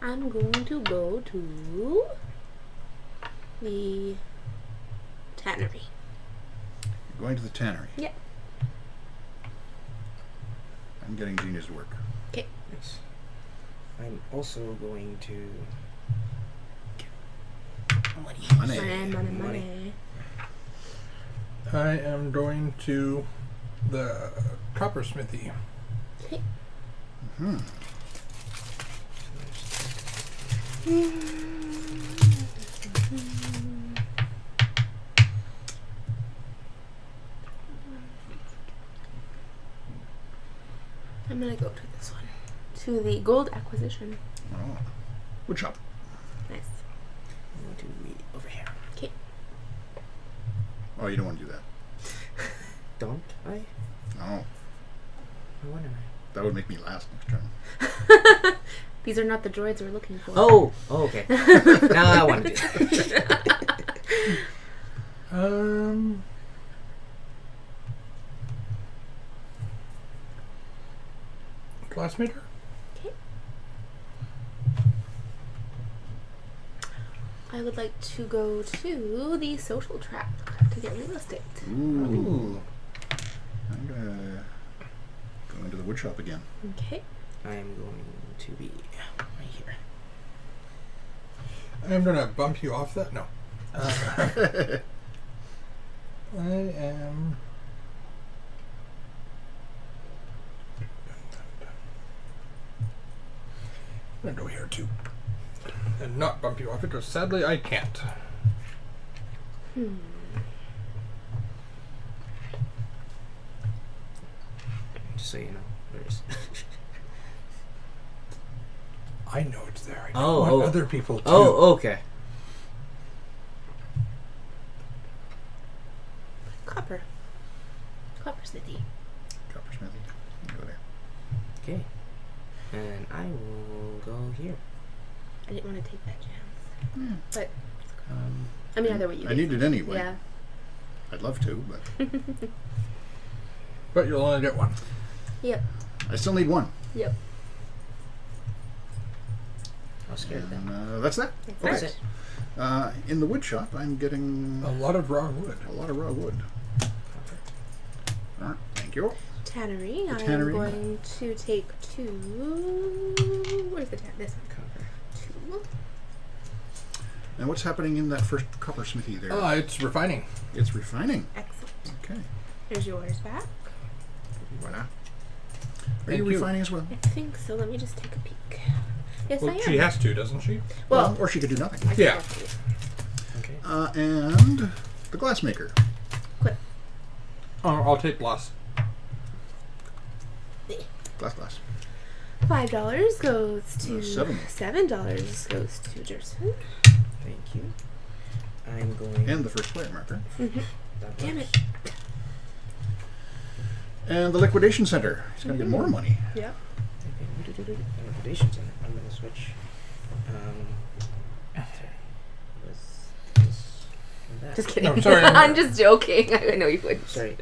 I'm going to go to the tannery. Going to the tannery. Yeah. I'm getting Genius to work. Okay. Yes. I'm also going to Money. Money. I am going to the coppersmithy. Okay. Hmm. I'm gonna go to this one. To the gold acquisition. Oh. Wood shop. Nice. I'm going to read over here. Okay. Oh, you don't want to do that. Don't I? No. I wonder. That would make me last next turn. These are not the droids we're looking for. Oh, okay. Now I want to do that. Okay. I will would like to go to the social track to get real estate. Ooh. I'm gonna go into the wood shop again. Okay. I'm going to be right here. I'm gonna bump you off that. No. I am. I'm gonna go here too, and not bump you off it, because sadly I can't. Just so you know, there's. I know it's there. I Oh, want oh. other people too. Oh, okay. Copper. Coppersmithy. Coppersmithy. Go there. Okay. And I will go here. I didn't want to take that chance. But, Um, I mean, either way you I did. need it anyway. Yeah. I'd love to, but But you'll only get one. Yep. I still need one. Yep. I was scared then. And that's that. That's That's it. it. In the wood shop, I'm getting A lot of raw wood. a lot of raw wood. All right, thank you. Tannery. I am tannery. going to take 2. Where's the this one? Copper. 2. And what's happening in that first coppersmithy there? It's refining. It's refining. Excellent. Okay. There's yours back. Voila. Are Thank you you. refining as well? I think so. Let me just take a peek. Yes, I Well, am. she has to, doesn't she? Well, Or she could do nothing. I Yeah. forgot to. Okay. And the glassmaker. Quit. I'll take loss. Glass. $5 goes to $7. $7 goes to Jerson. Thank you. I'm going. And the first player marker. That Damn works. it. And the liquidation center. He's going to get more money. Yep. Okay. Liquidation center. I'm going to switch. With this and that. Just kidding. No, sorry, I'm just joking. I know you would. Sorry.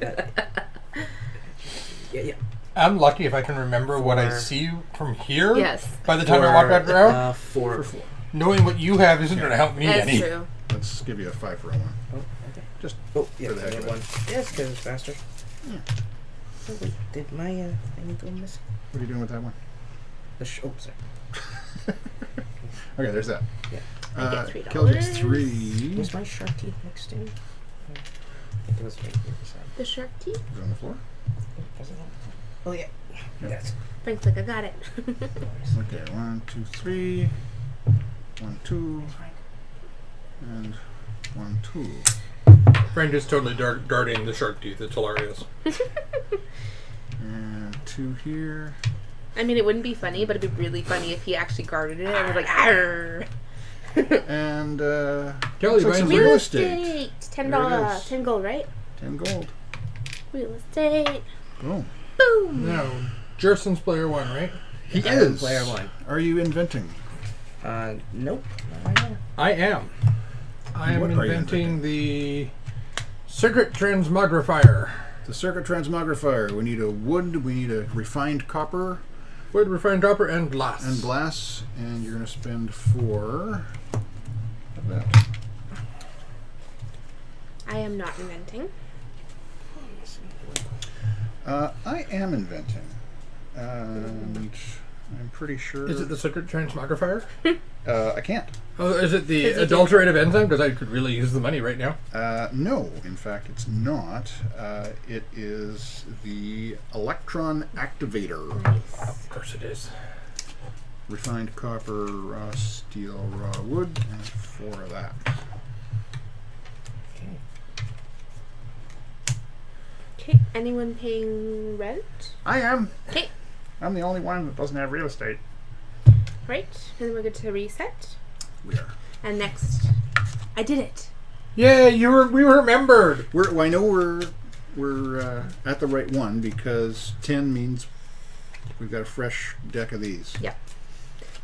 Yeah. I'm lucky if I can remember what I For- see from here. Yes. By the time I walk out around, For For 4. knowing what you have isn't going to help me That's any. true. Let's give you a 5 for a 1. Oh, okay. Just Oh, yeah, for the heck I of got it. one. Yes, because it's faster. Yeah. Oh, wait, did my thing go missing? What are you doing with that one? Oh, sorry. Okay, there's that. Yeah. I get $3. Kel gets 3. Was my shark teeth next to me? I think it was right here beside. The shark teeth. Is it on the floor? Was it on? Oh, yeah. Yep. Yes. Frank's like, I got it. Okay, 1, 2, 3. 1, 2. And 1, 2. Frank is totally darting the shark teeth. It's hilarious. And 2 here. I mean, it wouldn't be funny, but it'd be really funny if he actually guarded it and was like, "Arr!" And Kelly, looks like some Real real estate. estate. $10. There it is. 10 gold, right? 10 gold. Real estate. Boom. Boom. No, Jerson's player 1, right? He I am is. player 1. Are you inventing? Nope. Not right now. I am. I am What are you inventing the circuit transmogrifier. The circuit transmogrifier. We need a wood. We need a refined copper Wood, refined copper, and glass. and glass. And you're going to spend 4 of that. I am not inventing. I am inventing. And I'm pretty sure. Is it the circuit transmogrifier? I can't. Oh, is it the Does he do- adulterative enzyme? Because I could really use the money right now. No, in fact, it's not. It is the electron activator. Nice. Of course it is. Refined copper, raw steel, raw wood, and 4 of that. Okay. Okay. Anyone paying rent? I am. Okay. I'm the only one that doesn't have real estate. Right. And then we're good to reset. We are. And next, I did it. Yeah, we were remembered. I know we're at the right one because 10 means we've got a fresh deck of these. Yeah.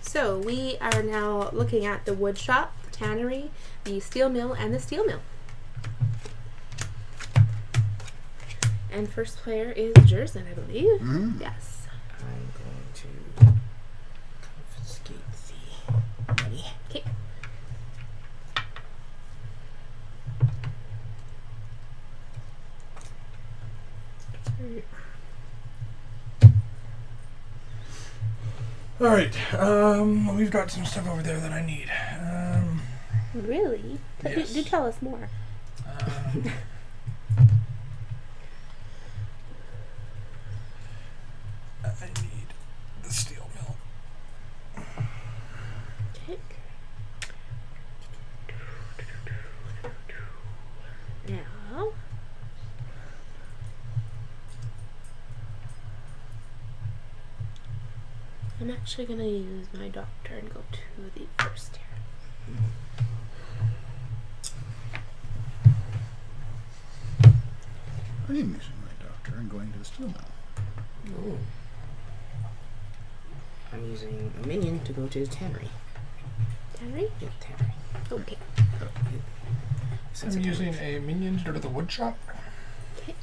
So we are now looking at the wood shop, the tannery, the steel mill, and the steel mill. And first player is Jerson, I believe. Mm-hmm. Yes. I'm going to confiscate the money. Okay. All right. We've got some stuff over there that I need. Really? Yes. Do tell us more. I need the steel mill. Okay. Now. I'm actually going to use my doctor and go to the first tier. I am using my doctor and going to the steel mill. Ooh. I'm using a minion to go to the tannery. Tannery? Yeah, tannery. Okay. Since I'm it's using a minion to go to the wood shop. Okay.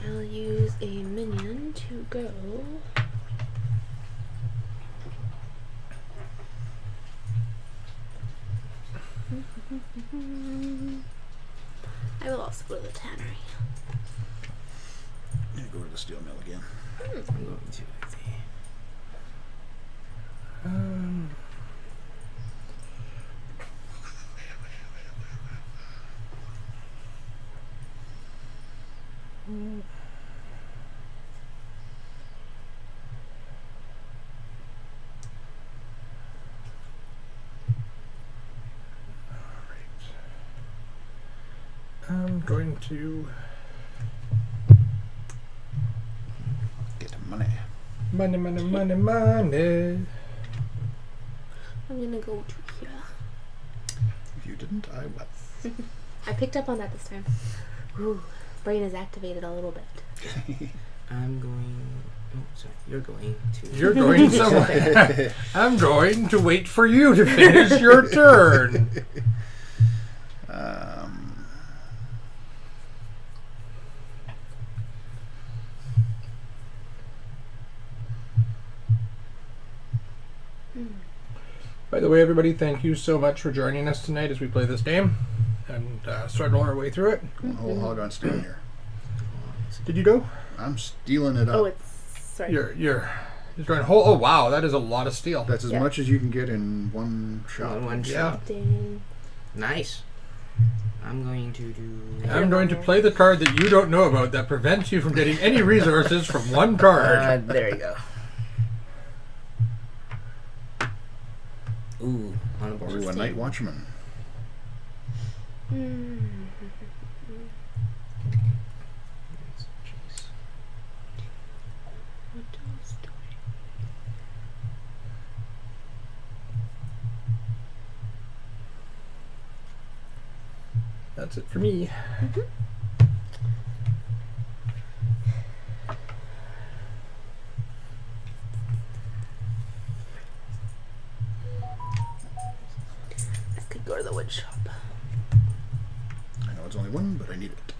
I'll use a minion to go. I will also go to the tannery. I'm going to go to the steel mill again. I'm going to the I'm going to Get money. money. I'm gonna go to here. If you didn't, I will. I picked up on that this time. Ooh, brain is activated a little bit. I'm going. Oh, sorry. You're going to. You're going somewhere. I'm going to wait for you to finish your turn. By the way, everybody, thank you so much for joining us tonight as we play this game and start rolling our way through it. Going whole hog on steel here. Did you go? I'm stealing it up. Oh, it's sorry. You're going whole. Oh wow, that is a lot of steel. That's as Yeah. much as you can get in one shot. One Yeah. shot. Dang. Nice. I'm going to do. I'm going to play the card that you don't know about that prevents you from getting any resources from one card. There you go. Ooh, on a board. Ooh, a night watchman. That's it for me. I could go to the wood shop. I know it's only one, but I need it.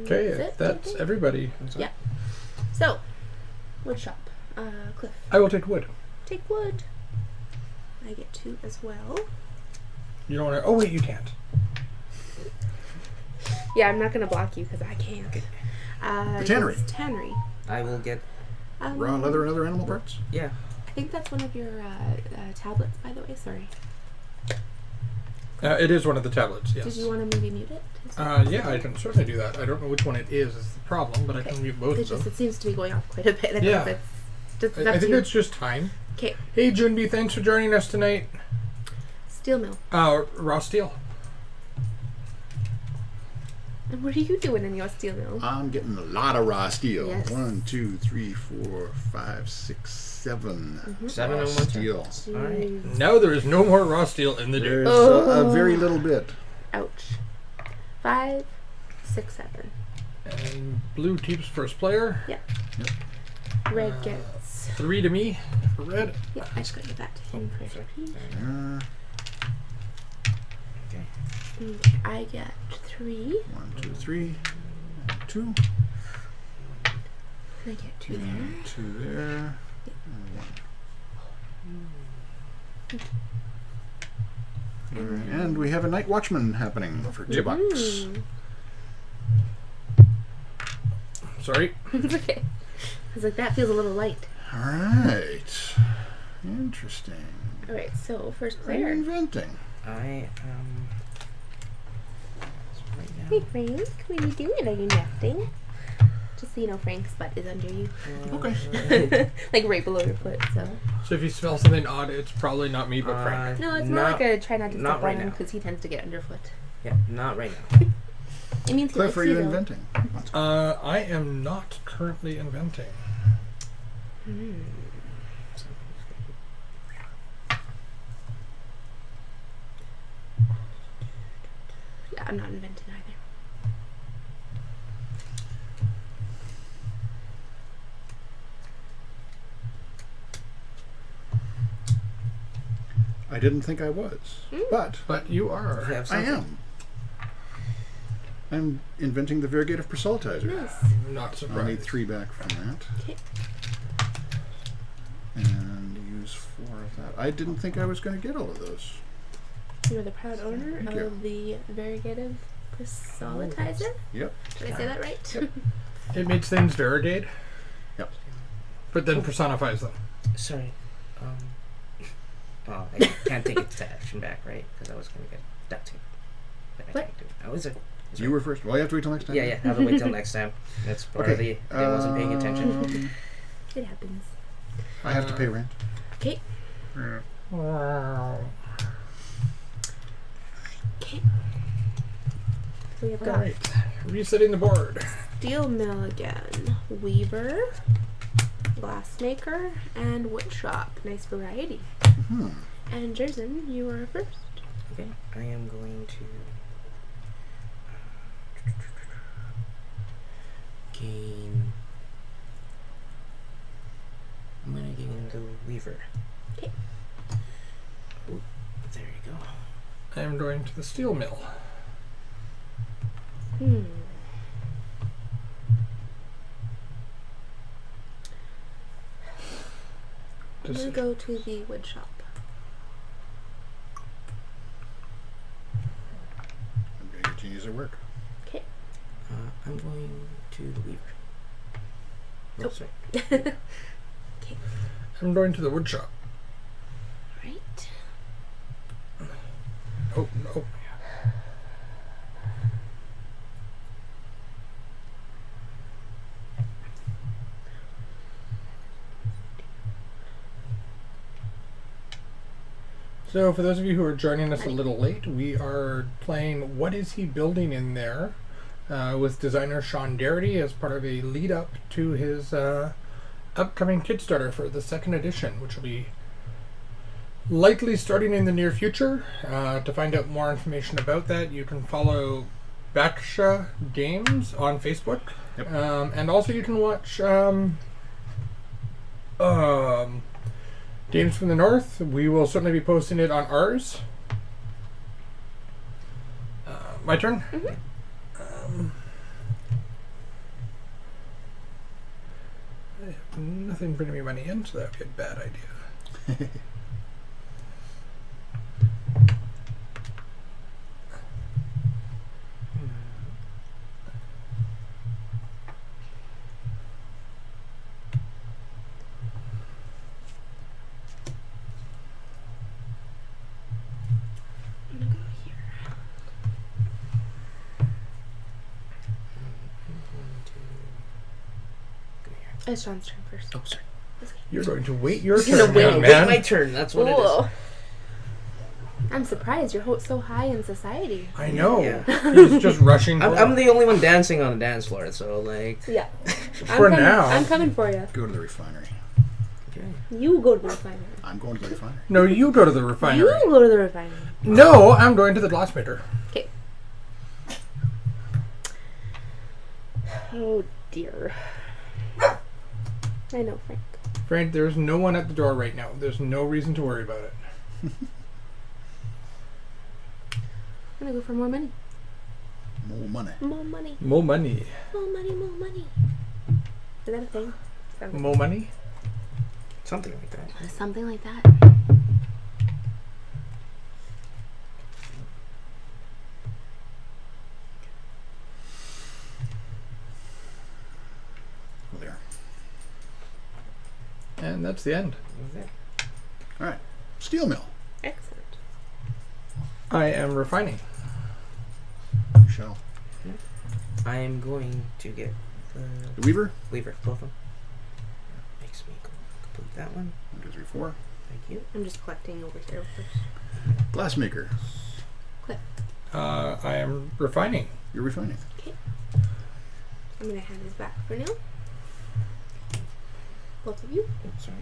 Okay, That's it, that's okay. everybody. Yeah. So, wood shop. Cliff, I will take wood. take wood. I get 2 as well. You don't want to. Oh wait, you can't. Yeah, I'm not gonna block you because I can't. The tannery. yes, tannery. I will get. Raw leather and other animal parts? Yeah. I think that's one of your tablets, by the way. Sorry. It is one of the tablets. Yes. Did you want to maybe mute it? Yeah, I can certainly do that. I don't know which one it is the problem, but I can mute both It's of just them. it seems to be going off quite a bit. I don't know Yeah. if it's just I think it's just time. okay. Hey, Junbi, thanks for joining us tonight. Steel mill. Raw steel. And what are you doing in your steel mill? I'm getting a lot of raw steel. Yes. 1, 2, 3, 4, 5, 6, 7. 7 raw and 1 steel. Alright. Jeez. Now there is no more raw steel in the There's dirt. Oh. a very little bit. Ouch. 5, 6, 7. And blue keeps first player. Red gets. 3 to me for red. Yeah, I just gotta give that to him for Okay. 3. Uh, Okay, I get 3. 1, 2, 3. 2. And I get 2 there. 2 there. And 1. Alright, and we have a night watchman happening for $2. Mm. sorry. It's okay. I was like, that feels a little light. All right. Interesting. All right, so first What are you player. inventing? I am. Right Hey now. Frank, what are you doing? Are you nesting? Just so you know, Frank's butt is under you. Okay. Like right below your foot, so. So if you smell something odd, it's probably not me, but Frank. No, it's more like a try not to not step right on him now. because he tends to get underfoot. Yeah, not right now. It means he Cliff, likes are you though. inventing? I am not currently inventing. Hmm. Yeah, I'm not inventing either. I didn't think I was, but But you You are. have I something? am. I'm inventing the variegative proselytizer. Nice. I'm not I'll need surprised. 3 back from that. Okay. And use 4 of that. I didn't think I was going to get all of those. You are the proud owner Thank of you. the variegative proselytizer. Yep. Did I say that right? Yep. It makes things variegate, Yep. but then personifies them. Sorry. Oh, I can't take its action back, right? Because I was going to get that too. But I What? can't do it. Oh, is it? You were first. Well, you have to wait till next time. Yeah, yeah. Have to wait till next time. That's part of the. I wasn't paying attention. It happens. I have to pay rent. Okay. Wow. Okay. So we have All got right. Resetting the board. steel mill again, weaver, glassmaker, and woodshop. Nice variety. Hmm. And Jerzen, you are first. Okay, I am going to gain. I'm gonna gain the weaver. Okay. Ooh, there you go. I am going to the steel mill. Hmm. I'm gonna go to the woodshop. I'm going to get genius at work. Okay. I'm going to the weaver. Oh, Oh. sorry. I'm going to the woodshop. Right. Oh, no. So, for those of you who are joining us a little late, we are playing What Is He Building in There with designer Sean Darity as part of a lead up to his upcoming Kickstarter for the second edition, which will be likely starting in the near future. To find out more information about that, you can follow Baksha Games on Facebook. Yep. And also you can watch Games from the North. We will certainly be posting it on ours. My turn? I have nothing bringing me money in, so that would be a bad idea. I'm gonna go here. I'm going to go here. It's Sean's turn first. Oh, sorry. You're going to wait your You're gonna turn, wait. young Wait man. my turn. That's what it is. Whoa. I'm surprised you're so high in society. I know. Yeah. He's just rushing. I'm the only one dancing on the dance floor, so like. Yeah. For now. I'm coming for you. Go to the refinery. Okay. You go to the refinery. I'm going to the refinery. No, you go to the refinery. You go to the refinery. No, I'm going to the glassmaker. Okay. Oh dear. I know, Frank. Frank, there's no one at the door right now. There's no reason to worry about it. I'm gonna go for more money. More money. More money. More money. More money. More money. Is that a thing? Sounds More money? Something like that. like something like that. And that's the end. All right. Steel mill. Excellent. I am refining. Shell. I am going to get The weaver. lever, both of them. Makes me complete that one. 1, 2, 3, 4. Thank you. I'm just collecting over here first. Glassmaker. I am refining. You're refining. I'm gonna hand this back for now. Both of you. Oh, sorry.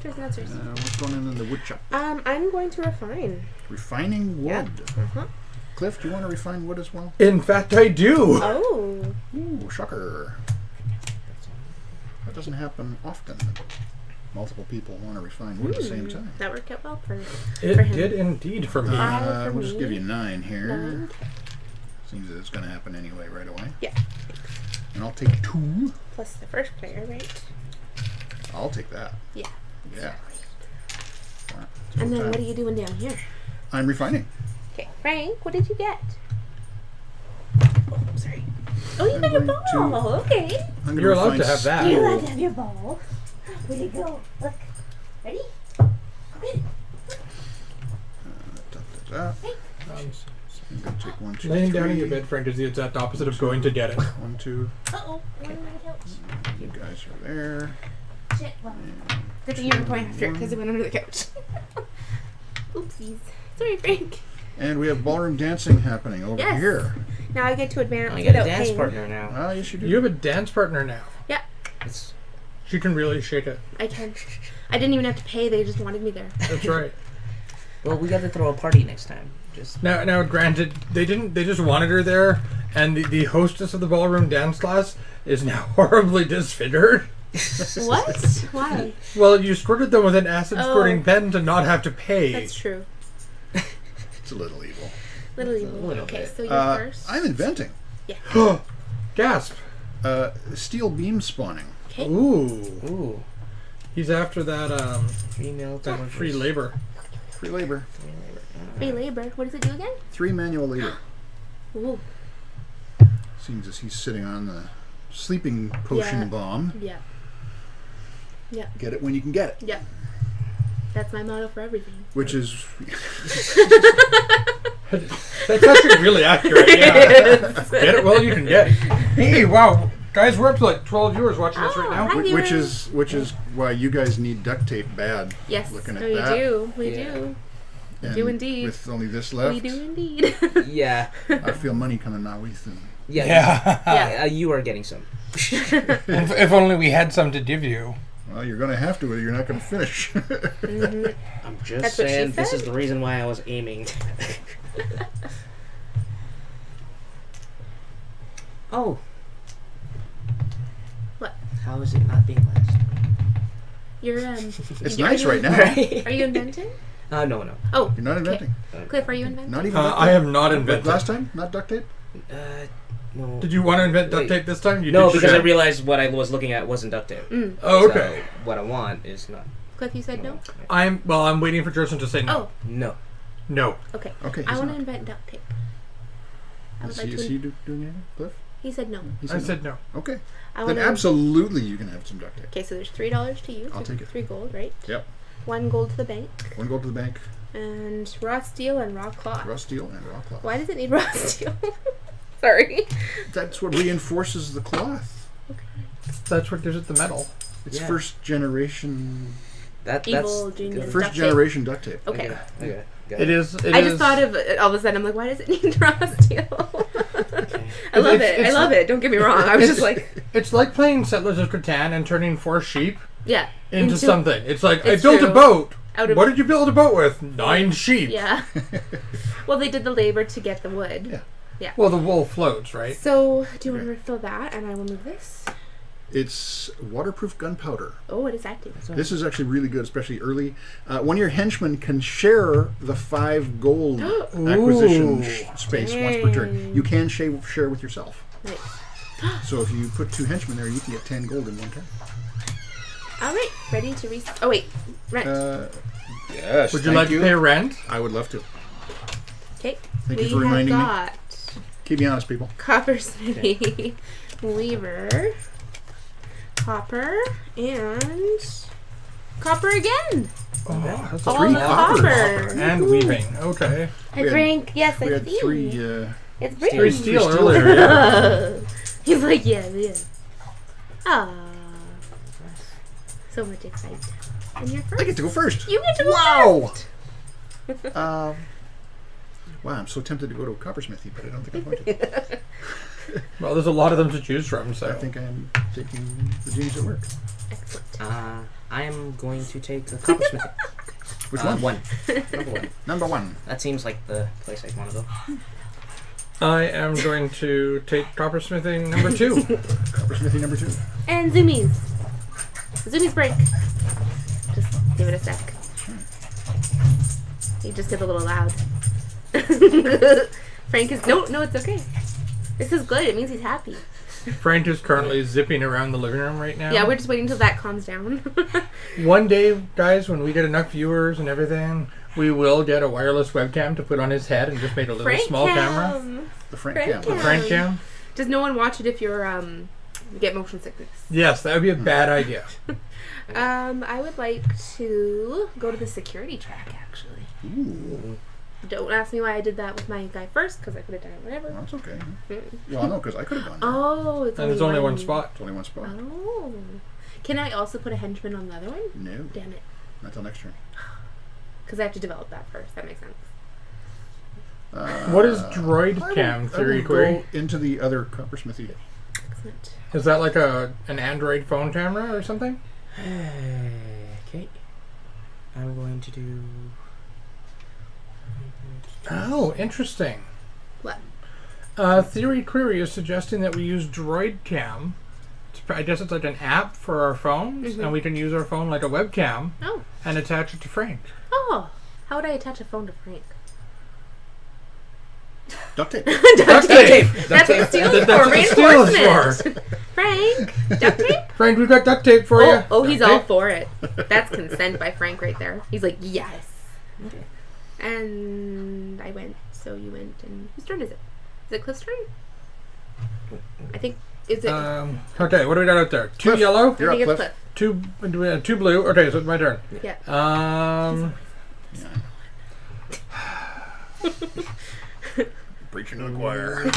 Cheers and answers. What's going on in the wood shop? I'm going to refine. Refining Yeah. wood. Uh-huh. Cliff, do you want to refine wood as well? In fact, I do. Oh. Ooh, shocker. That's all. That doesn't happen often. Multiple people want to refine wood at the same time. That worked out well for It for him. did indeed for me. for We'll just me. give you 9 here. 9. Seems that it's going to happen anyway right away. Yeah. And I'll take 2. Plus the first player, right? I'll take that. Yeah. Yeah. All right, And then time. what are you doing down here? I'm refining. Okay, Frank, what did you get? Oh, sorry. Oh, you I'm got your going to- ball. Okay. I'm gonna You're allowed refine to have that. You're allowed steel. to have your ball. Where you go? Look. Ready? Okay. Da. I'm going to take 1, 2, Laying down in 3. your bed, Frank, is the exact opposite of going to get it. 1, 2. Uh-oh. Okay. You guys are there. Shit. Well, good thing you were going after it because it went under the couch. Oopsies. Sorry, Frank. And we have ballroom dancing happening over Yes. here. Now I get to advance I got a without dance paying. partner now. Ah, yes, you do. You have a dance partner now. Yeah, It's She can really shake it. I can. I didn't even have to pay. They just wanted me there. That's right. well, we got to throw a party next time. Just Now, granted, they didn't. They just wanted her there, and the hostess of the ballroom dance class is now horribly disfigured. What? Why? Well, you squirted them with an acid Oh. squirting pen to not have to pay. That's true. It's a little evil. Little evil. little Okay, bit. so you're first. I'm inventing Gasp! steel beam spawning. Okay. Ooh, ooh, he's after that female free labor. Free labor. Free labor. What does it do again? 3 manual labor. Ooh. Seems as he's sitting on the sleeping potion Yeah. bomb. Yeah. Yeah. Get it when you can get it. Yeah. That's my motto for everything. Which is That's actually really accurate. Yeah. Get it while you can get it. Hey, wow, guys, we're up to like 12 viewers watching this right Oh, now. hi. which is why you guys need duct tape bad. Yes, Looking at we that. do. We Yeah. do. And do indeed. With only this left, We do indeed. Yeah, I feel money coming my way soon. yeah, Yeah. you are getting some. If only we had some to give you. Well, you're going to have to, or you're not going to finish. Mhm. I'm just That's what she saying. This said. is the reason why I was aiming. Oh. What? How is it not being last? You're It's are nice you- right now. Are you inventing? No. Oh, You're not inventing. Cliff, are you inventing? Not even. I have not But invented. last time, not duct tape. No. Did you want to invent duct Wait. tape this time? You No, did because I shit. realized what I was looking at wasn't duct tape. Mm. Oh, okay. So what I want is not. Cliff, you said no? I'm waiting for Jerson to say no. Oh, No. No. okay. Okay. I he's want to not. invent duct tape. I would Is like he, to. is he doing anything, Cliff? He said no. He I said no. no. Okay. I Then want absolutely you can have some duct tape. Okay, so there's $3 to you. I'll take it. 3 gold, right? Yep. 1 gold to the bank, 1 gold to the bank, and raw steel and raw cloth. raw steel, and raw cloth. Why does it need raw steel? Sorry. That's what reinforces the cloth. That's what gives it the metal. It's Yeah. first generation. Evil That's genius. good. First Duct tape? generation duct tape. Okay. Okay. Got It is. I just thought of it all of a sudden. I'm like, why does it need raw steel? I love it. I It's- love it. Don't get me wrong. I was just like, It's like playing Settlers of Catan and turning 4 sheep yeah. into something. It's like, It's I built true. a boat. Out of- What did you build a boat with? 9 sheep. Yeah. Well, they did the labor to get the wood. Yeah. Well, the wool floats, right? So, do you want to refill that? And I will move this. It's waterproof gunpowder. Oh, what does that do? This is actually really good, especially early. One of your henchmen can share the 5 gold acquisition Ooh. space once per turn. Dang. You can share with yourself. Nice. So if you put 2 henchmen there, you can get 10 gold in 1 turn. All right, ready to Oh wait, rent. Yes. Would you like to pay rent? I would love to. Okay. Thank We you for reminding me. have got Keep me honest, people. copper smithy, weaver, copper, and Copper again. Oh, that's All Three the coppers. copper. and weaving. Okay. Hi, We had- Frank. Yes, We I had see. three. It's Three Frank. steel steel. earlier. Yeah. He's like, yeah. Ah. So much excitement. And you're I first. get to go first. You get to go Wow. first. Wow, I'm so tempted to go to a coppersmithy, but I don't think I'm going to. Well, there's a lot of them to choose from, so. I think I'm taking the genies at work. Excellent. I am going to take the coppersmith. Which one? One. Number one. Number one. That seems like the place I'd want to go. I am going to take coppersmithing number 2. Coppersmithy number 2. And zoomies. Zoomies break. Just give it a sec. He just gets a little loud. Frank is no, it's okay. This is good. It means he's happy. Frank is currently zipping around the living room right now. Yeah, we're just waiting until that calms down. One day, guys, when we get enough viewers and everything, we will get a wireless webcam to put on his head and just make a little Frank small cam. camera. The Frank Frank Cam. Cam. Frank cam? Does no one watch it if you're you get motion sickness? Yes, that would be a bad idea. I would like to go to the security track actually. Ooh, Don't ask me why I did that with my guy first, because I could have done it whenever. that's okay. Mm. Well, no, because I could have gone there. Oh, it's And there's only one spot. It's only one spot. Oh. Can I also put a henchman on the other one? No, Damn it. not till next turn. Because I have to develop that first. That makes sense. What is droid cam theory I will query? go into the other coppersmithy. Excellent. Is that like an Android phone camera or something? Okay. I'm going to do. Oh, interesting. What? Theory Query is suggesting that we use Droid Cam. I guess it's like an app for our phones, Mhm. and we can use our phone like a webcam Oh. and attach it to Frank. Oh. How would I attach a phone to Frank? Duct tape. Duct tape. That's what steel is That's for. what steel is Reinforcement. Frank. Duct tape? Frank, we've got duct tape for you. Oh, he's Duct all tape. for it. That's consent by Frank right there. He's like, yes. Okay. And I went, so you went, and whose turn is it? Is it Cliff's turn? I think, is it? Okay, what do we got out there? Two Cliff. yellow, You're I up, think it's Cliff. Cliff. two blue. Okay, so it's my turn. Yeah. Preaching to the choir.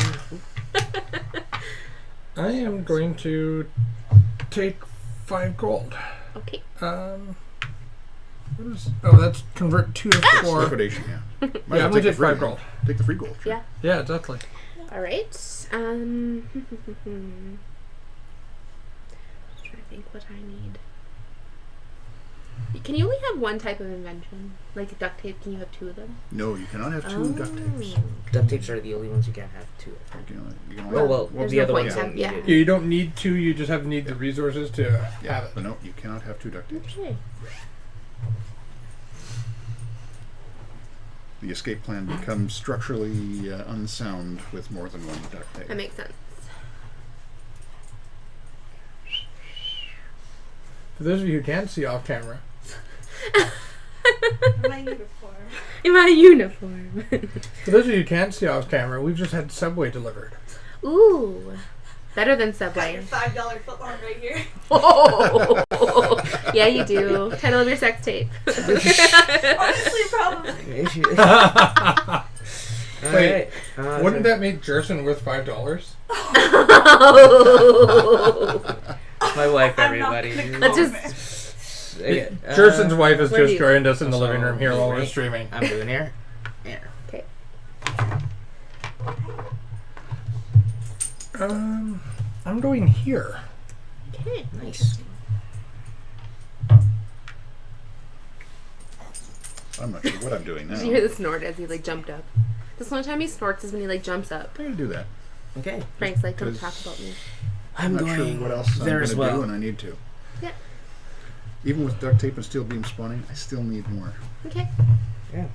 I am going to take 5 gold. Okay. What is? Oh, that's convert 2 to 4. Liquidation, yeah. Might as Yeah, well I'm gonna the take free 5 one. gold. Take the free gold. Sure. Yeah. Yeah, exactly. All right. Just trying to think what I need. Can you only have one type of invention? Like duct tape, can you have 2 of them? No, you cannot have 2 duct tapes. Duct tapes are the only ones you can't have two. You can only Oh have- well, There's the no other point ones to don't have- need yeah. it. You don't need 2, you just need the resources to have it. But no, you cannot have 2 duct tapes. Okay. The escape plan becomes structurally unsound with more than 1 duct tape. That makes sense. For those of you who can't see off camera, My uniform. In my uniform. for those of you who can't see off camera, we've just had Subway delivered. Ooh. Better than Got your Subway. $5 footlong right here. Oh. Yeah, you do. Title of your sex tape. Honestly, probably. Wait, Alright, wouldn't that make Jerson worth $5? my wife, I'm not everybody. gonna Let's comment. Okay, Jerson's wife has where do just you- joined us in the So, living room here while we're right. streaming. I'm doing here. Here. Okay. I'm going here. Okay. Nice. I'm not sure what I'm doing now. Did you hear the snort as he like jumped up? This one time he snorts is when he like jumps up. I'm going to do that. Okay. Frank's like, don't 'Cause- talk about me. I'm not sure going what else I'm there going as to well. do, and I need to. Yeah. Even with duct tape and steel beam spawning, I still need more. Okay. Yeah.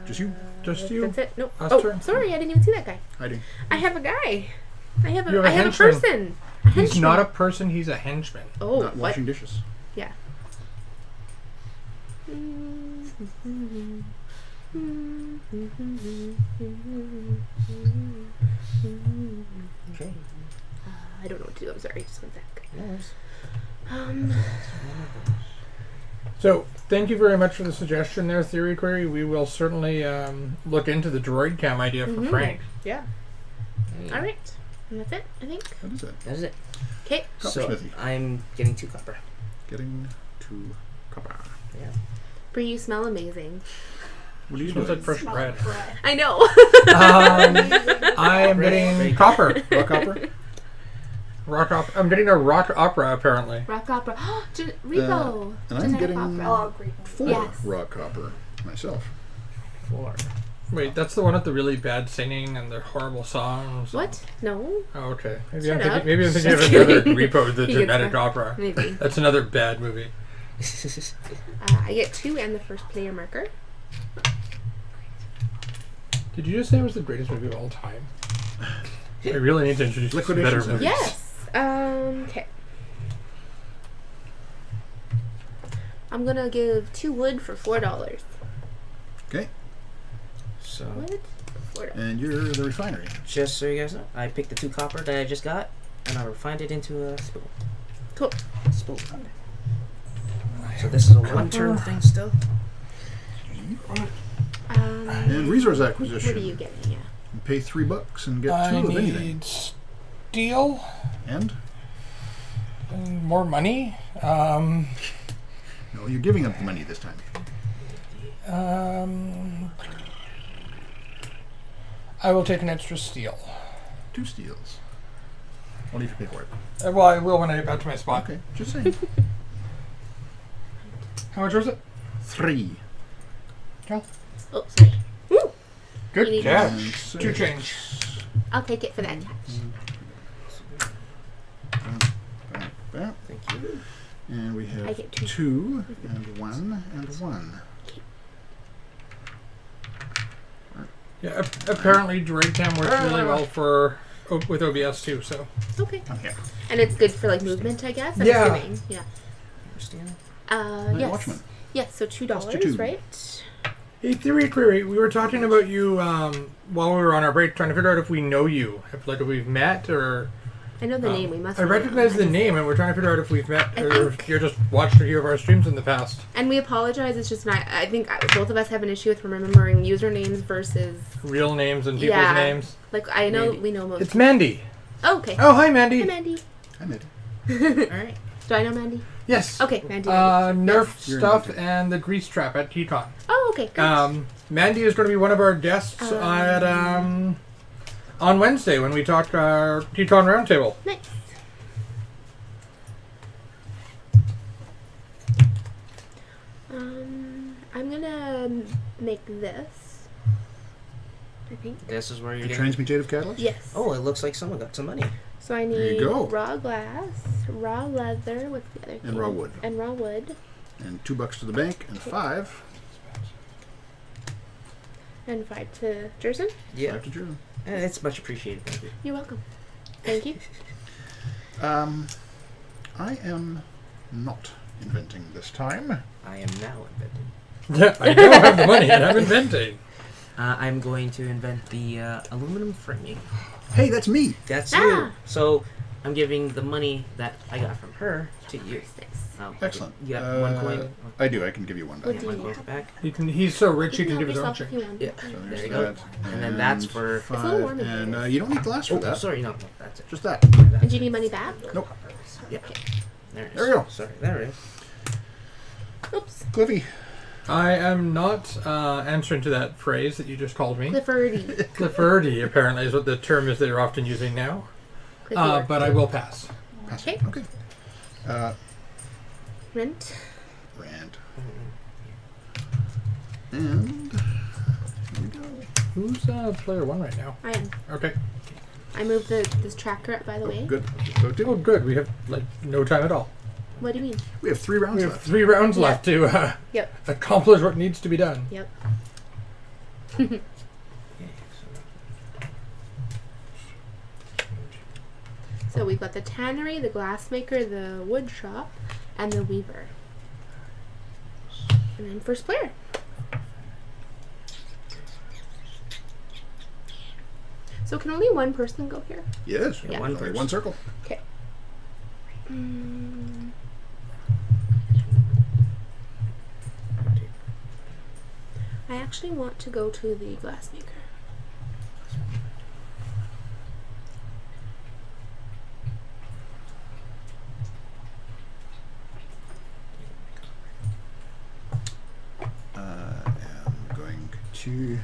Just you? Just you. That's it. No. Us Oh, turn. sorry, I didn't even see that guy. Hiding. I have a guy. I have You a, have a I have a henchman. person. A He's henchman. not a person, he's a henchman. Oh, Not what? washing dishes. Yeah. Okay. I don't know what to do. I'm sorry. Just one sec. No worries. So, thank you very much for the suggestion there, Theory Query. We will certainly look into the droid cam idea for Frank. Yeah. All right. And that's it, I think. What is it? That is it. Okay. So Coppersmithy. I'm getting 2 copper. Getting to copper. Yeah. Bree, you smell amazing. What are you Smells doing? like fresh Smell bread. like bread. I know. I am getting copper. Rock copper? Rock opera. I'm getting a rock opera, apparently. Rock opera. Rico. and I'm Genetic getting- opera. Oh, great. 4 Yes. rock copper myself. 4. Wait, that's the one with the really bad singing and the horrible songs. What? No. Oh, okay. Maybe Shut I'm up. thinking of Just another kidding. Repo, the He gets Genetic that. Opera. Maybe. That's another bad movie. I get 2 and the first player marker. Did you just say it was the greatest movie of all time? I really need to introduce you to Liquidation better Symphony. movies. Yes. Okay. I'm gonna give 2 wood for $4. Okay. So, Wood for $4. And you're the refinery. just so you guys know, I picked the 2 copper that I just got, and I refined it into a spoon. Cool. Spoon. So this is a 1-turn thing still. And resource What acquisition. are you getting? Yeah. You pay $3 and get I 2 of anything. need steel And? and more money. No, you're giving up the money this time. I will take an extra steel. 2 steals. What do you pay for it? Well, I will when I get back to my spot. Okay, just saying. How much was it? 3. Oh, sorry. Woo! Good You need catch. And 2 6. change. I'll take it for that catch. Bam. Thank you. And we I have get 2. 2 and 1 and 1. Yeah, apparently Droid Cam works really well for with OBS too. So Okay. Come here. And it's good for like movement, I guess. I'm Yeah. assuming. Yeah. Understand? Night Yes. Watchman. Yes. So $2, Plus 2. right? hey, Theory Query, we were talking about you while we were on our break, trying to figure out if we know you, if we've met or. I know the name. We must. I know. recognize the just- name, and we're trying to figure out if we've met I or think- if you're just watched a few of our streams in the past. And we apologize. It's just not. I think both of us have an issue with remembering usernames versus Real names and people's Yeah. names. like I know Mandy. we know most. It's Mandy. Oh, okay. Oh, hi, Mandy. Hi, Mandy. I made All right. Do I know Mandy? Yes. Okay, Mandy. Nerf You're stuff Mandy. and the grease trap at TCon. Oh, okay. Good. Mandy is going to be one of our guests at on Wednesday when we talk our Teton Roundtable. Nice. I'm gonna make this. I think. This is where you're The getting. transmutative catalyst? Yes. Oh, it looks like someone got some money. So I There you need go. raw glass, raw leather with the other And thing, raw wood. and raw wood, And $2 to the bank and 5. and 5 to Jerson. Yeah. 5 to Drew. It's much appreciated. Thank you. You're welcome. Thank you. I am not inventing this time. I am now inventing. Yeah, I don't have the money and I'm inventing. I'm going to invent the aluminum framing. Hey, that's me. That's Ah. you. So I'm giving the money that I got from her to you. Nice. Excellent. You got 1 coin. I do. I can give you 1 What back. do One you coin have? back. He's so rich he can help give his own yourself if change. you want. Yeah. So There there's you go. that. And then that's for. It's a little warm 5. in And here. you don't need glass for Oh, that. sorry, no, that's it. Just that. And do you need money back? Nope. Yeah. There it is. There we go. Sorry, there it is. Oops. Cliffy. I am not answering to that phrase that you just called me. Cliffordy. Cliffordy, apparently, is what the term is they're often using now. Cliffy But I will pass. Pass Okay. it. Okay. Rent. Rand. And here we go. Who's player 1 right now? I am. Okay. I moved this tracker up, by the way. Good. So Oh, do. good. We have like no time at all. What do you mean? We have 3 rounds We have left. 3 rounds Yeah. left to Yep. accomplish what needs to be done. Yep. Okay, So we've got the tannery, the glassmaker, the wood shop, and the weaver. And then first player. So can only one person go here? Yes. Yeah, Yeah. one Only person. one circle. Okay. actually want to go to the glassmaker. I'm going to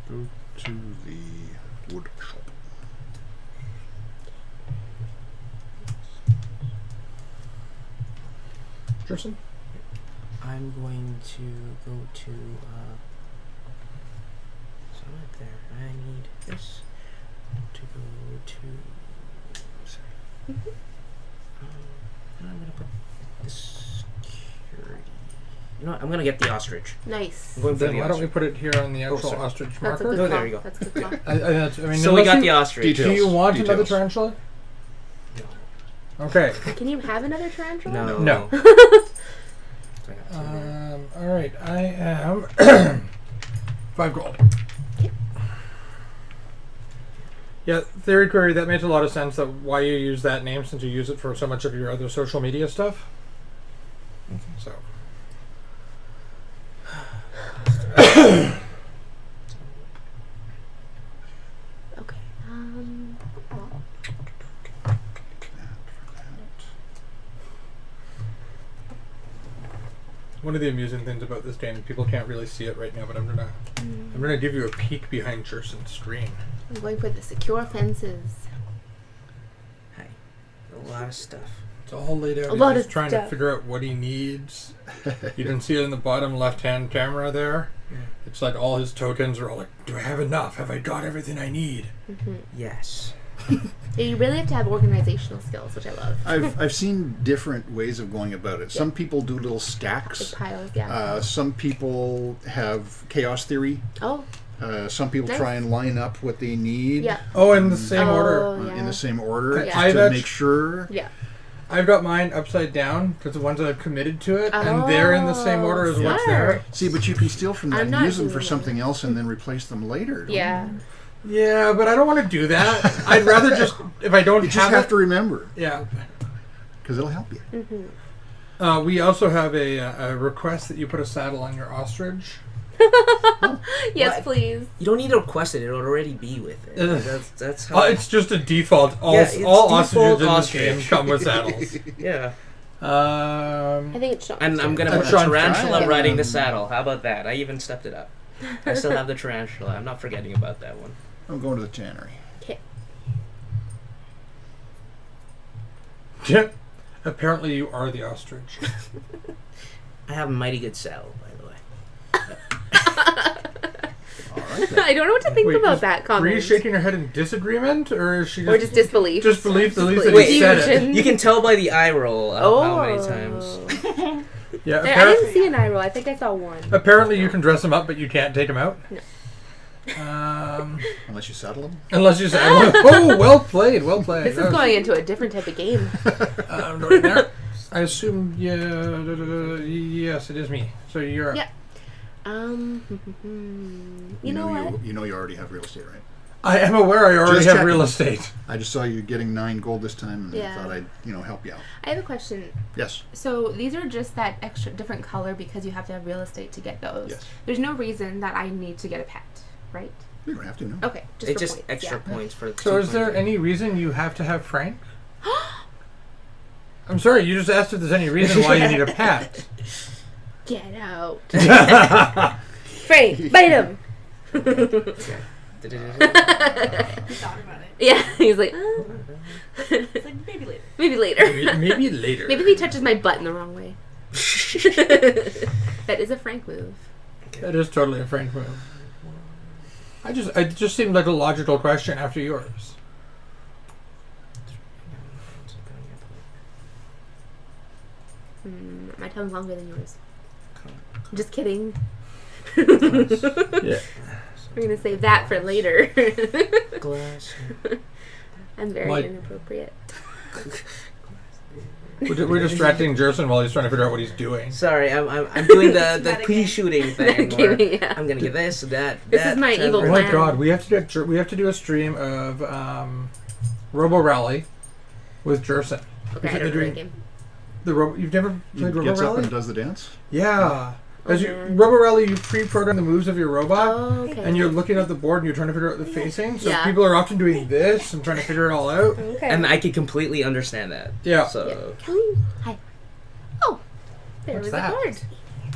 go to the wood shop. Jerson? I'm going to go to. So right there. I need this to go to. Sorry. And I'm gonna put this security. You know what? I'm gonna get the ostrich. Nice. I'm going for Then the why don't we ostrich. put it here on the actual sorry. ostrich That's a marker? good Oh, call. there you go. That's a good call. I mean, So we got unless the ostrich. Details. Do you want another Details. tarantula? No. Okay. Can you have another tarantula? No. No. So I got two there. All right. I am 5 gold. Yeah, theory query. That makes a lot of sense. That why you use that name, since you use it for so much of your other social media stuff. So. Okay. One of the amusing things about this game, people can't really see it right now, but I'm gonna give you a peek behind Jerson's screen. I'm going for the secure fences. Hey, a lot of stuff. It's all laid out. A lot He's of trying to stuff. figure out what he needs. You can see it in the bottom left-hand camera there. Yeah. It's like all his tokens are all like, do I have enough? Have I got everything I need? Yes. Yeah, you really have to have organizational skills, which I love. I've seen different ways of going about it. Some people do little Big stacks. piles, yeah. Some people have chaos theory. Oh, Some people Nice. try and line up what they need yeah. Oh, in the same order. Oh, in yeah. the same order Yeah. just I've to actu- make sure. Yeah. I've got mine upside down because the ones that I've committed to it, and they're in the same order as what's there. smart. See, but you can steal from that I'm and not use them for doing something else and then replace them later. don't Yeah. you? Yeah, but I don't want to do that. I'd rather just, if I don't You just have have it, to remember yeah. because it'll help you. Mm-hmm. We also have a request that you put a saddle on your ostrich. Yes, What? please. You don't need to request it. It'll already be with it. Ugh. That's how. It's just a default. All, Yeah, it's all default ostriches in this ostrich. game come with saddles. yeah. I think it's Sean. And I'm gonna And put a Sean tarantula tried. riding the saddle. How about that? I even stepped it up. I still have the tarantula. I'm not forgetting about that one. I'm going to the tannery. Okay. Yeah. Apparently, you are the ostrich. I have a mighty good saddle, by the way. All right. Then. I don't know what to think Wait, about is that Were you comment. shaking her head in disagreement, or is she Or just disbelief. just belief the least that Wait. he said it? Fusion. You can tell by the eye roll Oh. how many times. Yeah. I didn't see an eye roll. I think I saw one. Apparently, you can dress him up, but you can't take him out. No. Unless you settle them. Unless you say, "Oh, well played, well played." This That is was- going into a different type of game. I'm going there. I assume, yes, it is me. So you're. Yeah. You know what? You know you already have real estate, right? I am aware I already Just have checking. real estate. I just saw you getting 9 gold this time, and Yeah. I thought I'd help you out. I have a question. Yes. So these are just that extra different color because you have to have real estate to get those. Yes. There's no reason that I need to get a pet, right? You don't have to. No. Okay, just It's for just points, extra yeah. points for. So, 2 is there points. any reason you have to have Frank? I'm sorry, you just asked if there's any reason why you need a pet. Get out. Yeah, Frank, bite him. He thought about it. Yeah, he's like, It's like, maybe later. maybe later. maybe later. Maybe if he touches my butt in the wrong way. That is a Frank move. That is totally a Frank move. It just seemed like a logical question after yours. My tongue's longer than yours. Just kidding. Yeah. We're gonna save that for later. Glass. I'm very Like- inappropriate. We're distracting Jerson while he's trying to figure out what he's doing. Sorry, I'm doing the Meta pea game. shooting thing. That Where game, yeah. I'm gonna get this, that. This that, is my that, evil Oh that. my plan. god, we have to do a stream of Robo Rally with Jerson. Okay, I They're don't know doing- that game. You've never played Robo Gets up Rally? and does the dance. Yeah. As Okay. Robo Rally, you pre-program the moves of your robot, Oh, okay. and you're looking at the board and you're trying to figure out the facing. So Yeah. people are often doing this and trying to figure it all out. Okay. And I could completely understand that. Yeah. So Hi. Oh, there What's was that? a card.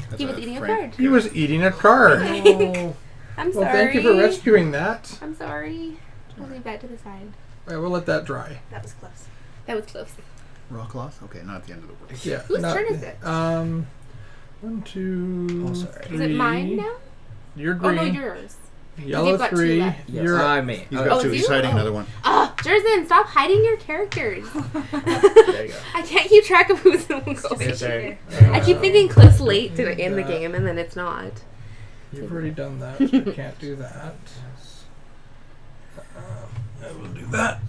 That's He was eating a Frank. card. He was eating a card. Oh. I'm Well, sorry. thank you for rescuing that. I'm sorry. I'll leave that to the side. Right, we'll let that dry. That was close. That was close. Raw cloth? Okay, not at the end of the world. Yeah. Whose turn is it? 1, 2, Oh, sorry. Is it mine now? You're Oh green. no, yours. Yellow You've got 2 3. left. yes, You're I may. He's Oh, got two. it's He's you? hiding Oh. another one. Oh, Jerzen, stop hiding your characters. There you go. I can't keep track of who's going. Yes, sir. I keep thinking close late to in the game, and then it's not. You've already done that. So I can't do that. I will do that.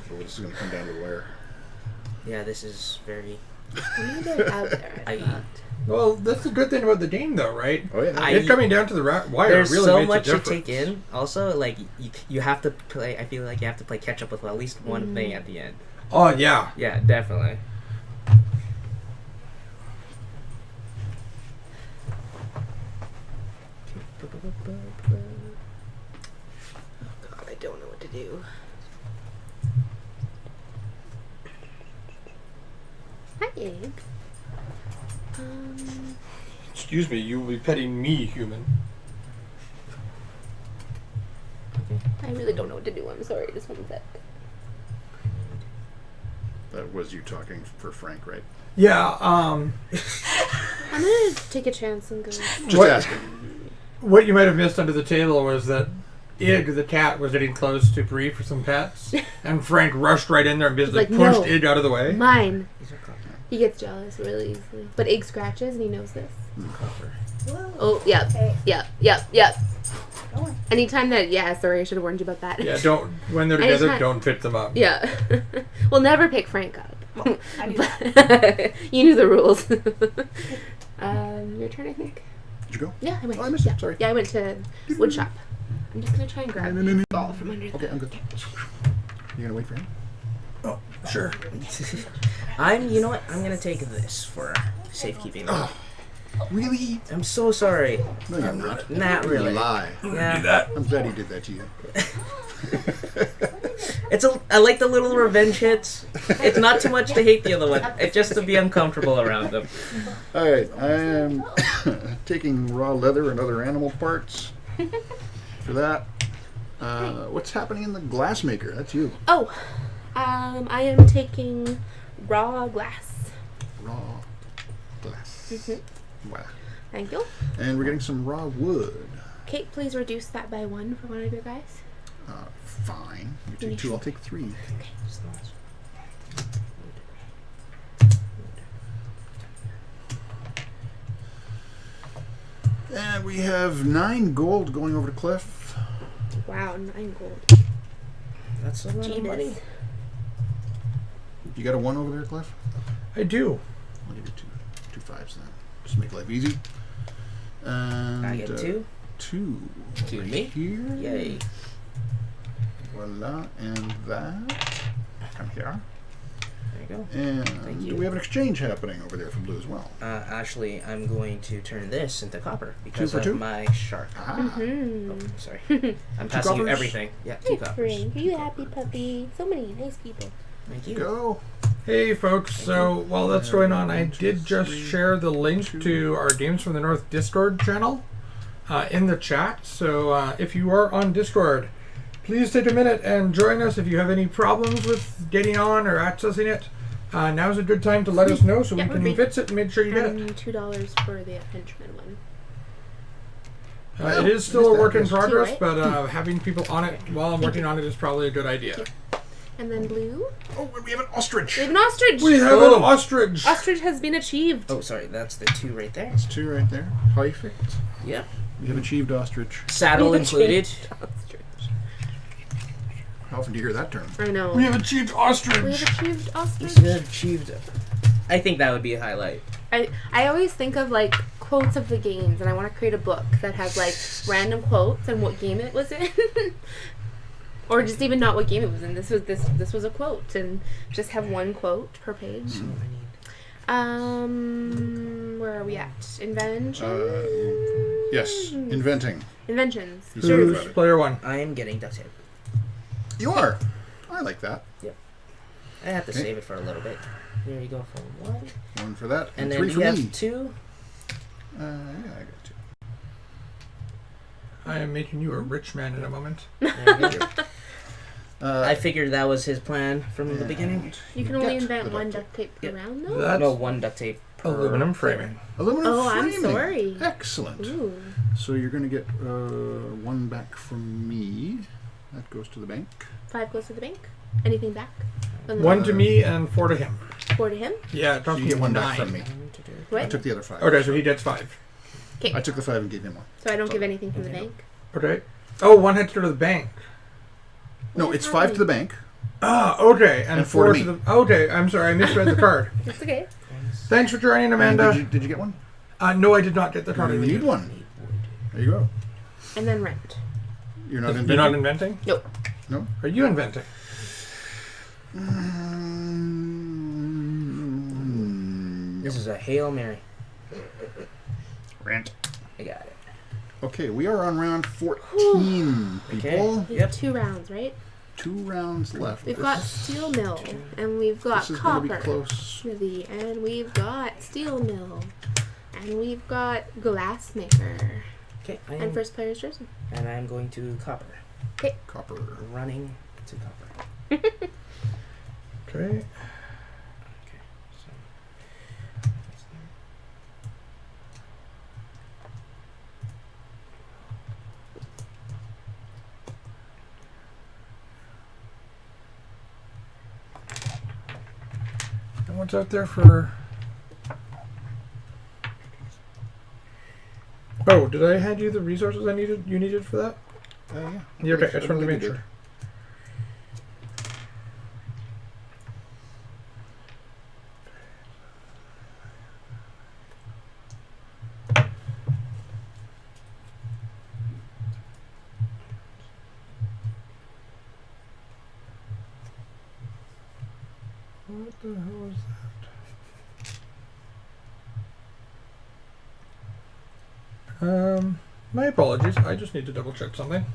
So this is going to come down to the wire. Yeah, this is very. I'm gonna get it out there. I I- thought. Well, that's the good thing about the game, though, right? Oh, yeah. I- It coming down to the wire There's really so makes much a to difference. take in. Also, like you have to play. I feel like you have to play catch up with at least one thing at the end. Oh yeah. Yeah, definitely. Oh God, I don't know what to do. Hi, Egg. Um, Excuse me, you will be petting me, human. I really don't know what to do. I'm sorry. Just one sec. That was you talking for Frank, right? Yeah. I'm gonna take a chance and go. Just What- asking. What you might have missed under the table was that Ig, the cat, was getting close to Bree for some pets, and Frank rushed right in there and basically Like, pushed no. Ig out of the way. Mine. These are copper. He gets jealous really easily. But Egg scratches, and he knows this. Copper. Whoa. Oh, yep, Hey, yep. go on. Anytime that, yeah, sorry, I should have warned you about that. Yeah, don't when they're I together, just- don't fit them up. Yeah. We'll never pick Frank up. Well, I do that. But you knew the rules. Your turn, I think. Did you go? Yeah, I went. Oh, I missed yeah. it. Sorry. Yeah, I went to wood shop. I'm just gonna try and grab No. the ball from under Okay, the. I'm good. You gonna wait for him? Oh, sure. You know what? I'm gonna take this for safekeeping. Oh, really? I'm so sorry. No, you're not. Not You really. lie. Yeah. I'm glad he did that to you. I like the little revenge hits. It's not too much to hate the other one. It's just to be uncomfortable around them. All right, I am taking raw leather and other animal parts for that. What's happening in the glass maker? That's you. Oh, I am taking raw glass. Raw glass. Mhm. Wow. Thank you. And we're getting some raw wood. Kate, please reduce that by 1 for one of your guys. Fine. You take 2, I'll take 3. And we have 9 gold going over to Cliff. Wow, 9 gold. That's a lot of money. Jeebus. You got a 1 over there, Cliff? I do. I'll give you 2 5s then. Just make life easy. And I get 2. 2. To me. Here. Yay. Voila. And that. Come here. There you go. And Thank you. we have an exchange happening over there for blue as well. Actually, I'm going to turn this into copper because for of 2? my shark. Ah. Hmm. Oh, sorry. I'm passing you coppers? everything. Yeah, 2 Hey, coppers. Frank, are you happy, puppy? So many nice people. Thank you. Go. Hey folks, so while that's going on, I did just share the link to our Games from the North Discord channel in the chat. So if you are on Discord, please take a minute and join us. If you have any problems with getting on or accessing it, now's a good time to let us know so Yeah, we we're can free. fix it and make sure you get it. And $2 for the henchman one. It is still a work in Missed that. progress, Right? but having people on it while I'm working on it is probably a good idea. And then blue. Oh, and we have an ostrich. We have an ostrich. We have Oh. an ostrich! Ostrich has been achieved. Oh, sorry. That's the 2 right there. That's 2 right there. Perfect. Yep. We have achieved ostrich. Saddle We've included. achieved Ostrich. How often do you hear that term? I know. We have achieved We ostrich! have achieved We ostrich. should have achieved. I think that would be a highlight. I always think of like quotes of the games, and I want to create a book that has like random quotes and what game it was in. Or just even not what game it was in. This was a quote, and just have one quote per page. So I need. Where are we at? Invention. Yes, inventing. Inventions. You Sure. said Who's about it. player one? I am getting duct tape. You are. I like that. I have to Okay. save it for a little bit. Here you go for one. One for that, And and then 3 you for have me. 2. Yeah, I got 2. I am making you a rich man in a moment. There you go. I figured that was his plan from the beginning. You can only Get invent the one duct duct tape Yeah. around though. That's No, 1 duct tape per aluminum player. framing. Aluminum Oh, I'm framing. sorry. Excellent. Ooh. So you're going to get 1 back from me. That goes to the bank. 5 goes to the bank. Anything back? On the 1 bank? to me and 4 to him. 4 to him. Yeah, it So doesn't you get get 1 back from 9. me. I What? took the other 5. Okay, so he gets 5. Okay. I took the 5 and gave him 1. So I don't give anything from the Okay. bank. Okay. Oh, 1 has to go to the bank. No, it's 5 to the bank. Ah, okay. And, And 4 4 to to the... Okay, I'm sorry. I misread the card. It's okay. Thanks for joining, And Amanda. did you get 1? No, I did not get the card. You need 1. There you go. And then rent. You're not You're inventing? not inventing? Nope. No? Are you inventing? This is a Hail Mary. Rant. I got it. Okay, we are on round 14, people. Okay. Yep. 2 rounds, right? 2 rounds left. We've This- got steel mill, and we've got This is going to copper be close. smithy, and we've got steel mill, and we've got glassmaker. Okay. And first player's Jersey. And I'm going to copper. Copper. Running to copper. Okay. Okay. So. And what's out there for... Oh, did I hand you the resources you needed for that? Yeah. Yeah, okay, I just wanted to make believe you sure. What the hell is that? My apologies. I just need to double check something.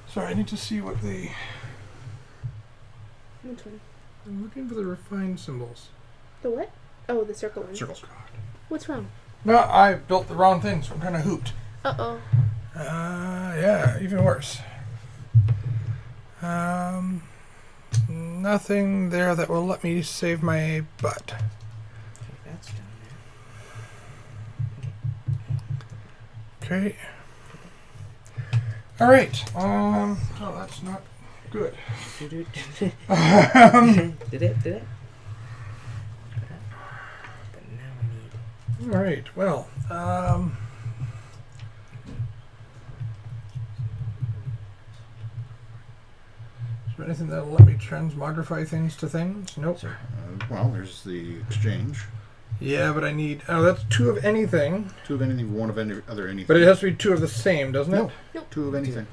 Sorry, I need to see what the... Which one? I'm looking for the refined symbols. The what? Oh, the circle one. Circles. What's wrong? No, I built the wrong thing, so I'm trying to hoot. Uh-oh. Yeah, even worse. Nothing there that will let me save my butt. Okay, that's down Okay. All right. Oh, that's not good. there. All Did it? But now I need. right. Well, is there anything that'll let me transmogrify things to things? Nope. Well, there's the exchange. Yeah, but I need. Oh, that's 2 of anything. 2 of anything, 1 of any other anything. But it has to be 2 of the same, doesn't it? No. 2 of anything.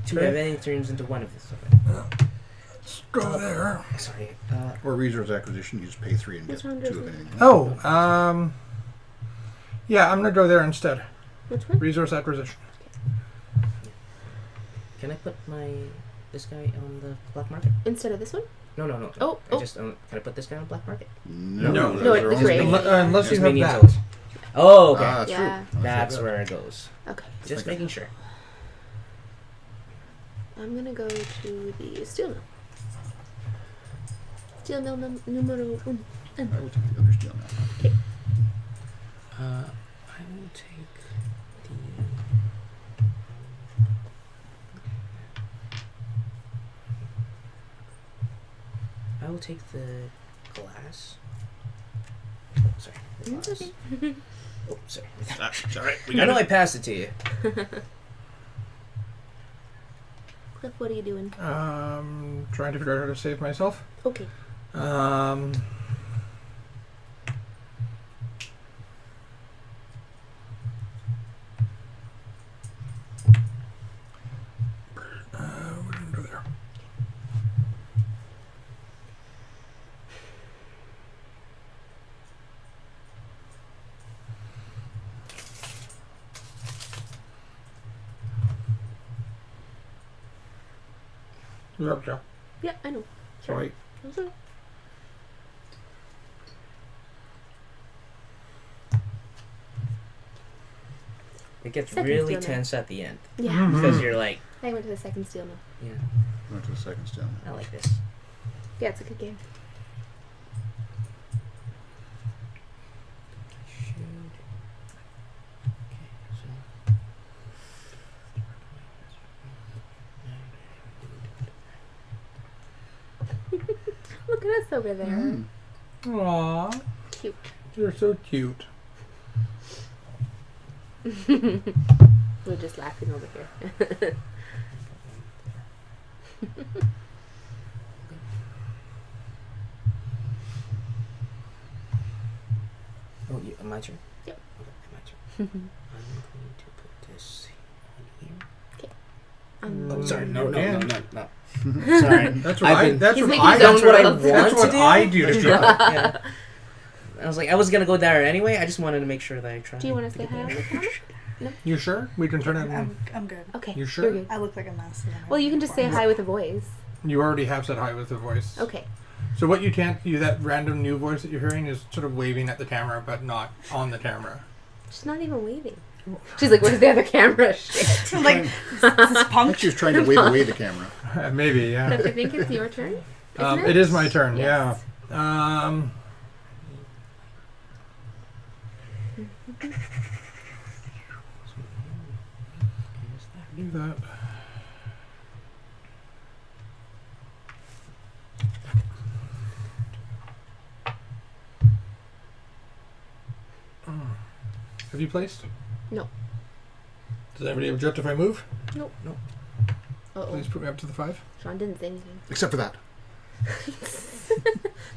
2 Okay. of anything turns into 1 of this. Let's go there. Sorry. Or resource acquisition, you just pay 3 and Which get one 2 does of it? anything. Oh, yeah, I'm gonna go there instead. Which one? Resource acquisition. Can I put this guy on the black market? Instead of this one? No. Oh, I oh. just can I put this guy on the black market? No. No. those No, are it's all- gray. Unless you Just have medium that. tools. Oh, okay. That's Yeah. true. That's where it goes. Okay. Just making sure. I'm gonna go to the steel mill. Steel mill numero uno. I will take the other steel now. I will take the. I will take the glass. Oh, sorry. The It's glass. okay. Oh, sorry. That's all right. We I got know I it. passed it to you. Cliff, what are you doing? Trying to figure out how to save myself. Okay. Yorkshire. Yeah, I know. Sure. Right. Mhm. It gets Second really steel now. tense at the end Yeah. Mhm. because you're like, I went to the second steel now. yeah, Went to the second step. I like this. Yeah, it's a good game. Look at us over there. Mm. Aww, Cute. you're so cute. We're just laughing over here. Oh, my turn? Yep. Okay, my turn. I'm going to put this on here. Oh, Sorry, no. again. Sorry. That's what I've I. been- That's He's what making I. his That's own what I. world. That's what I do to people. Yeah. I was like, I was gonna go there anyway. I just wanted to make sure that I tried. Do you want to say hi on the camera? You sure? We can turn it. I'm good. Okay. You sure? You're good. I look like a mess. and I'm Well, you can just say before. hi with a voice. You already have said hi with the voice. Okay. So what you can't, that random new voice that you're hearing is sort of waving at the camera, but not on the camera. She's not even waving. She's like, where's the other camera? Shit. I'm like, this I think punk. she was trying to wave away the camera. Maybe, yeah. I think it's your turn. Isn't It is my turn. Yes. Yeah. Do that. Have you placed? No. Does anybody object if I move? Uh-oh. Please put me up to the 5. Sean didn't say anything. Except for that.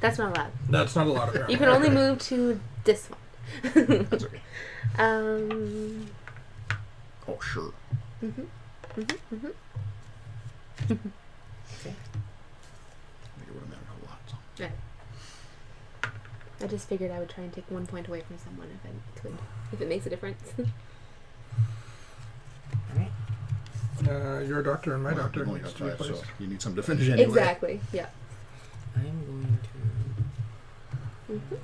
That's not allowed. That's not a lot of You can only move to this one. That's okay. Um. Oh, sure. Mhm. Mhm. Mhm. I think it would have mattered a lot. So. I just figured I would try and take 1 point away from someone if I could, if it makes a difference. Your doctor and my Well, doctor you've only needs got to be 5, so placed. you need something to finish anyway. Exactly. Yeah. I'm going to. Mhm.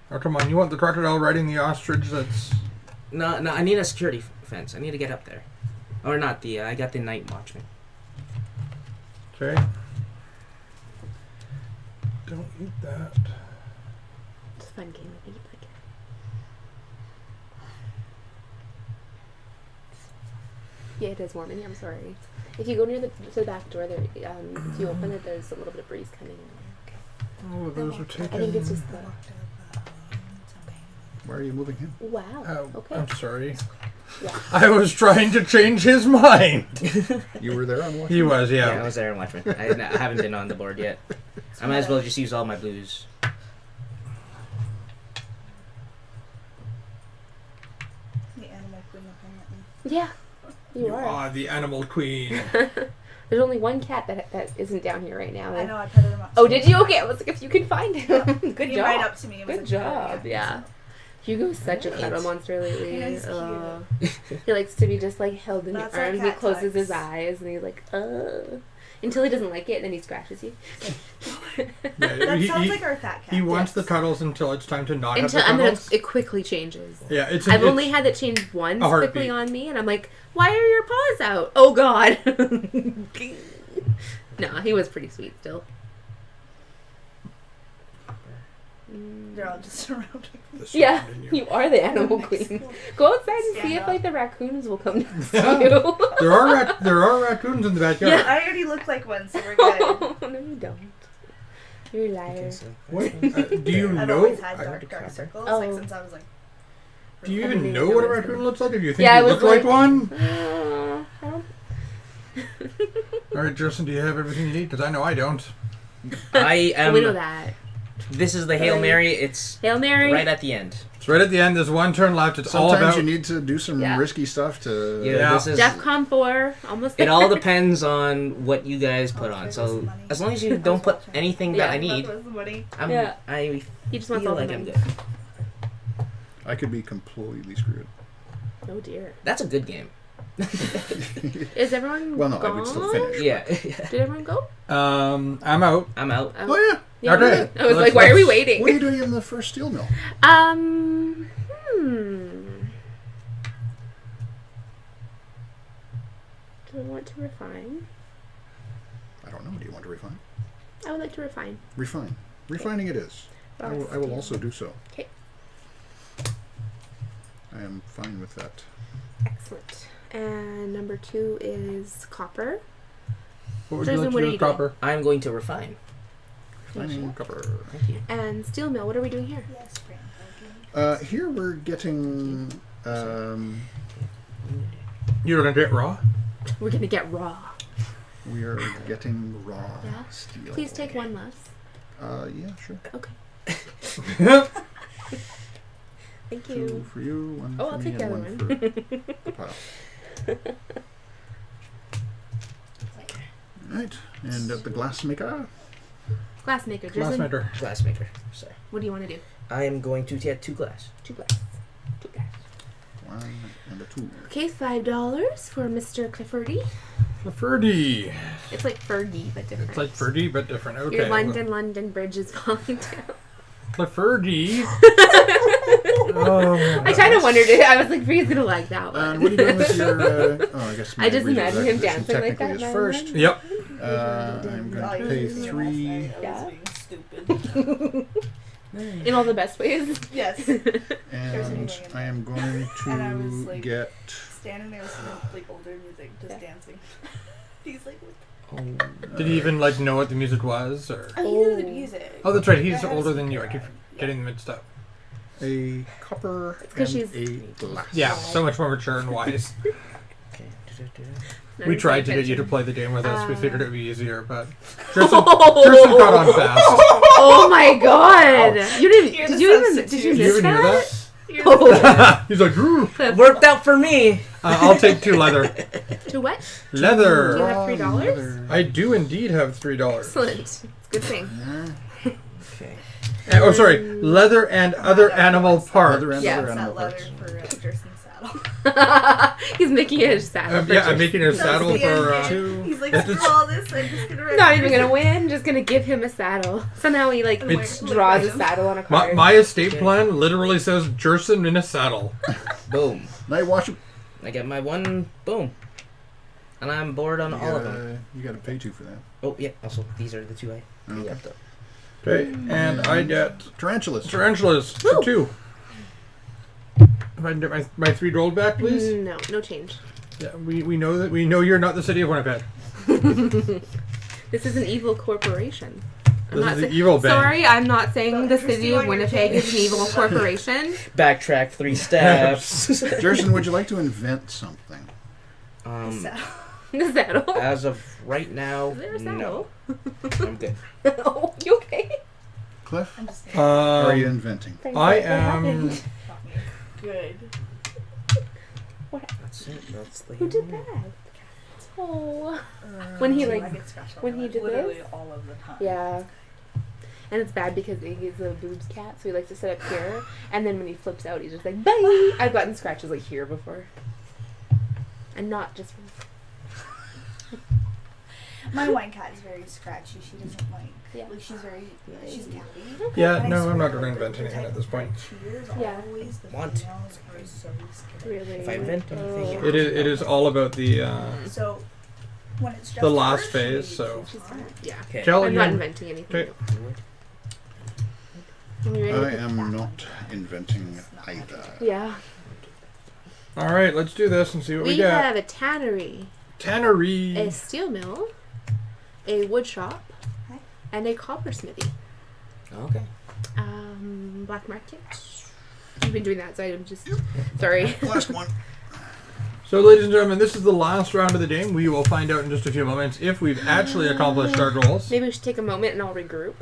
Oh, come on. You want the crocodile riding the ostrich that's... No, I need a security fence. I need to get up there. Or not the. I got the night watchman. Okay. Don't eat that. It's a fun game. I think you'd like it. Yeah, it is warm in here. I'm sorry. If you go near the back door, there, if you open it, there's a little bit of breeze coming in. Oh, those are taken. I think it's just the. Why are you moving him? Wow. Oh, Okay. I'm sorry. Yeah. I was trying to change his mind. You were there on He Washington? was, Yeah, I yeah. was there in watchman. I haven't been on the board yet. I might as well just use all my blues. The animal queen apparently. Yeah. You are. are the animal queen. There's only one cat that isn't down here right now. I know, I petted him up. Oh, did you? Okay, I was like, if you can find him. Good He job. right up to me. And was Good like, job. Yeah. Hugo's such a cuddle monster lately. Yeah, he's cute. He likes to be just like held in That's your our arms. He cat closes his tucks. eyes and he's like, until he doesn't like it, and then he scratches you. Yeah, That he, sounds he- like our fat cat. he wants Yes. the cuddles until it's time to not Until have and the then cuddles. it quickly changes. Yeah, it's. I've it's- only had it change once a heartbeat. quickly on me, and I'm like, why are your paws out? Oh God. No, he was pretty sweet still. They're all just around. the Yeah, sound in you. you are the animal queen. Go outside and see Stand if up. like the raccoons will come to Yeah. you. There are raccoons in the backyard. Yeah. I already look like one, so we're good. No, you don't. You're a liar. Okay, so What? Do you I've know? always had I- dark circles, Oh. like since I was like. Do you I even didn't know know what a it was raccoon them. looks like? If you think Yeah, I you was look like like- one? I don't. All right, Justin, do you have everything you need? Because I know I don't. I am. we know that. This is the Hail Right. Mary. It's Hail Mary. right at the end. It's right at the end. There's one turn left. It's all Sometimes about. you need to do some Yeah. risky stuff to... Yeah, this is. DEFCON 4, almost It there. all depends on what you guys put Oh, on. there's So some money. as long as you don't put anything that Yeah. I need, That was the money. Yeah. I He just feel wants all the like I'm money. good. I could be completely screwed. Oh dear. That's a good game. Is everyone Well, no, gone? I would still finish. Yeah. Did everyone go? I'm out. I'm out. Oh, yeah. Yeah, Okay. I was Let's- like, why are we let's- waiting? What are you doing in the first steel mill? Do I want to refine? I don't know. Do you want to refine? I would like to refine. Refine. Refining it is. I will also do so. Okay. I am fine with that. Excellent. And number 2 is copper. What would you Jason, like what to are do you with copper? I'm going to refine. Refining copper. Thank you. And steel mill. What are we doing here? Yes, Grandpa. Here we're getting. You're gonna get raw. We're gonna get raw. We are getting raw Yeah. steel. Please take one less. Yeah, sure. Okay. Thank 2 you. for you, 1 Oh, for I'll me, take the and other 1 one. for the pile. Right, and at the glassmaker. Glassmaker. Jason, Glassmaker. Glassmaker. Sorry. what do you want to do? I am going to get 2 glass. 2 glass. 2 glass. 1 and a 2. Okay, $5 for Mr. Cliffordy. Ferdy. It's like Fergie, but different. It's like Ferdy, but different. Okay. Your London Bridge is falling down. Ferdy. Oh, I kind of wondered it. I was like, Free's gonna like that one. And what are you doing with your? I guess. I just my imagine him resource dancing like technically that is now first. and then. Yep. I'm going to pay 3, Yeah. Stupid. In all the best ways. Yes. and I am going And I was, to like- get. Standing there listening to like older music, just dancing. He's like, what Did he even like know what the music was, or? the- oh, he knew the music. Oh, that's right. He's That has older to than be you. I keep right. getting them mixed up. A copper 'cause and she's- a glass. Yeah, so much more mature and wise. Okay. We tried to get you to play the game with us. We figured it would be easier, but Tristan Oh. caught on fast. Oh my god! You didn't. You're Did the you even? substitute. Did you Did you miss even hear that? that? Oh. He's like, "Ooh." Worked out for me. I'll take 2 leather. To what? Do you Leather. have $3? I do indeed have $3. Excellent. It's a good thing. Okay. Oh, sorry. Leather and other animal parts. Other and Yeah, other It's animal that parts. leather for Jerson's saddle. He's making it a saddle. Yeah, I'm purchase. making a saddle That's the for. end Two. He's like, It's- screw all this, I'm just gonna Not even gonna win. Just gonna give him a saddle. Somehow he like It's- draws a saddle on a card. My estate plan literally says Jerson in a saddle. Boom. Night watch. I get my 1. Boom. And I'm bored on all of them. You got to pay 2 for that. Oh, yeah. Also, these are the 2 I Okay. left up. Okay, and I get Tarantulas. tarantulas for Woo. 2. If I can get my 3 gold back, please. No, no change. Yeah, we know that you're not the city of Winnipeg. This is an evil corporation. This is the evil bank. Sorry, I'm not saying Don't the interest city you of on your Winnipeg change. is an evil corporation. Backtrack 3 steps. Jerson, would you like to invent something? The saddle. As of right now, Is there a no. saddle? I'm good. Oh, you okay? Cliff? I'm just How are you Um, inventing? Frank, I what happened? am. good. That's it. That's the Who did that? Oh. When he, like, I get scratched on when my he leg did literally this? all of the time. Yeah. And it's bad because he's a boobs cat, so he likes to sit up here, and then when he flips out, he's just like, bye! I've gotten scratches like here before. And not just from. My wine cat is very scratchy. She doesn't like. Yeah. Like she's very. She's happy. Yeah, And I no, I'm not swear, going to the invent anything type at this of point. cheers Yeah. always the Want. females are so scary. Really? If I invent anything, It is all about the So when it's just the last her, phase. she- So she's She's fine. yeah. Okay. Kel, I'm you not inventing anything. Okay. Are we ready to I pick am that? not inventing either. Yeah. All right, let's do this and see what we, We get. have a tannery, Tannery. a steel mill, a wood shop, Okay. and a coppersmithy. Okay. Black market. You've been doing that, so I'm just sorry. Last one. So, ladies and gentlemen, this is the last round of the game. We will find out in just a few moments if we've actually accomplished our goals. Maybe we should take a moment and I'll regroup.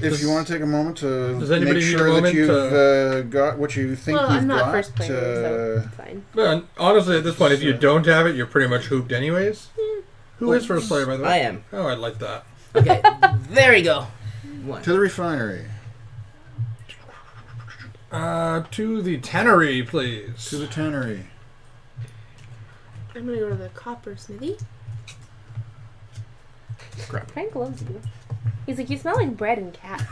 If you want to take a moment to Does anybody make need a sure that moment you've got what you think Well, you've I'm not got. first player, so it's fine. But honestly, at this point, if you don't have it, you're pretty much hooped anyways. Who is first player, by the way? I am. Oh, I'd like that. Okay. There we go. 1. To the refinery. To the tannery, please. To the tannery. I'm gonna go to the copper smithy. Crap. Frank loves you. He's like, you smell like bread and cat.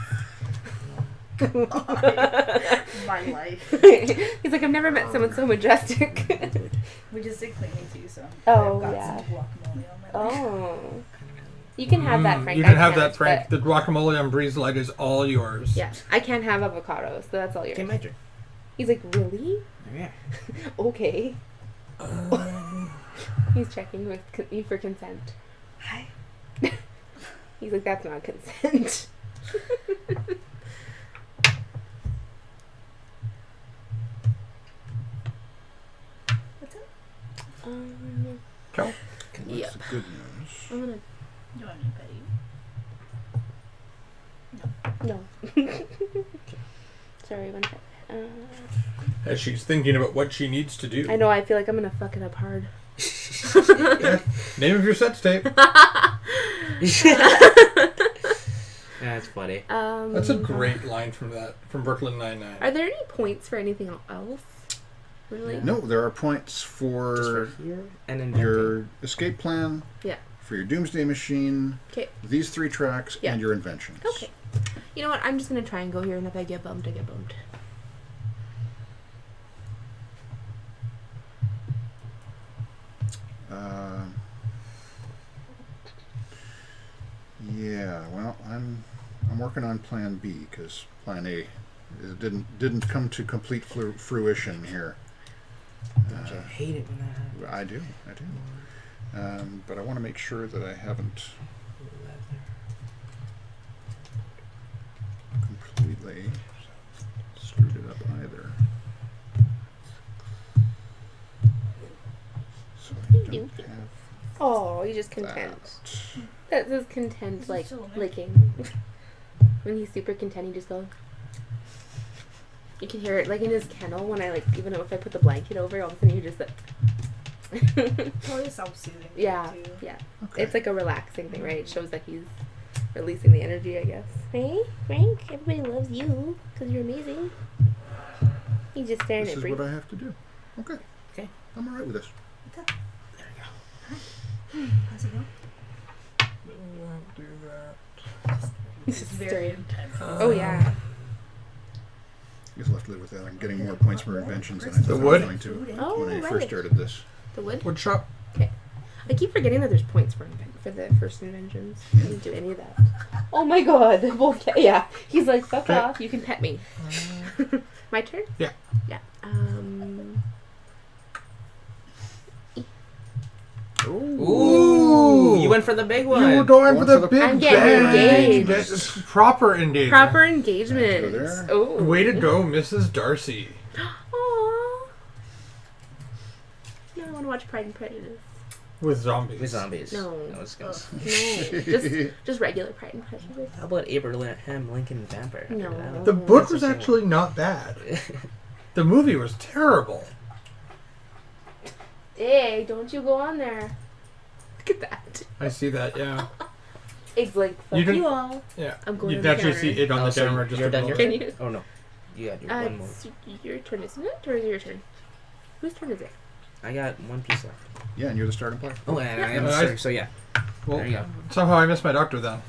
My life. He's like, I've never met someone so majestic. We just did cleaning too, so Oh, I've got yeah. some guacamole on my leg. Oh. You can have that, Frank. You can I have can't, that, Frank. but- The guacamole on Bree's leg is all yours. Yeah, I can't have avocado, so that's all yours. Okay, my turn. He's like, really? Yeah. Okay. He's checking with you for consent. Hi. He's like, that's not consent. What's up? Cal? That's Yep. the good news. I'm gonna You want me to pet you? no. Sorry, one sec. As she's thinking about what she needs to do. I know. I feel like I'm gonna fuck it up hard. Name of your sex tape. That's funny. That's a great line from Brooklyn Nine-Nine. Are there any points for anything else? Really? No, there are points Just for for here and then your escape plan, Yeah. for your doomsday machine, Okay. these 3 tracks, Yeah. and your inventions. Okay. You know what? I'm just gonna try and go here, and if I get bumped, I get bumped. Yeah, well, I'm working on Plan B because Plan A didn't come to complete fruition here. Don't you hate it when that happens? I do. But I want to make sure that I haven't completely screwed it up either. So I don't have Oh, you just content. that. That says content, This like is so licking. When he's super content, he just goes. You can hear it, like in his kennel. When I even if I put the blanket over, all of a sudden you just like. Totally self-soothing. Yeah, Too. yeah. Okay. It's like a relaxing thing, right? It shows that he's releasing the energy, I guess. Hey, Frank, everybody loves you because you're amazing. He's just staring This at is Bree. what I have to do. Okay. Okay. I'm alright with this. How's it going? Do that. It's very intense. Oh yeah. I guess I'll have to live with that. I'm getting more points for inventions than I The thought I wood? was going to Oh, when I right. first started this. The wood. Wood shop. I keep forgetting that there's points for the first inventions. I didn't do any of that. Oh my god. Both yeah. He's like, fuck Okay. off. You can pet me. My turn? Yeah. Yeah. Ooh, you went for the big one. You were going for Going the for the- big I'm getting bang. engaged. That's proper engagement. Proper engagement. Go there. Oh. Way to go, Mrs. Darcy. Aww. No, I want to watch Pride and Prejudice. With zombies. With zombies. No. That was good. No, just regular Pride and Prejudice. How about Abraham Lincoln Vampire? No. The book That's was the same actually not bad. The movie was terrible. Hey, don't you go on there. Look at that. I see that, yeah. It's like, fuck You you, didn't- all. Yeah. I'm going You'd on the actually counter. see it on Oh, the so camera just you're a done little your bit. Can you? Oh no, you got your one more. It's your turn, isn't it? Or is it your turn? Whose turn is it? I got one piece left. Yeah, and you're the starting player. Oh, and I am Yeah. sorry. So yeah, Well, there you go. somehow I missed my doctor then.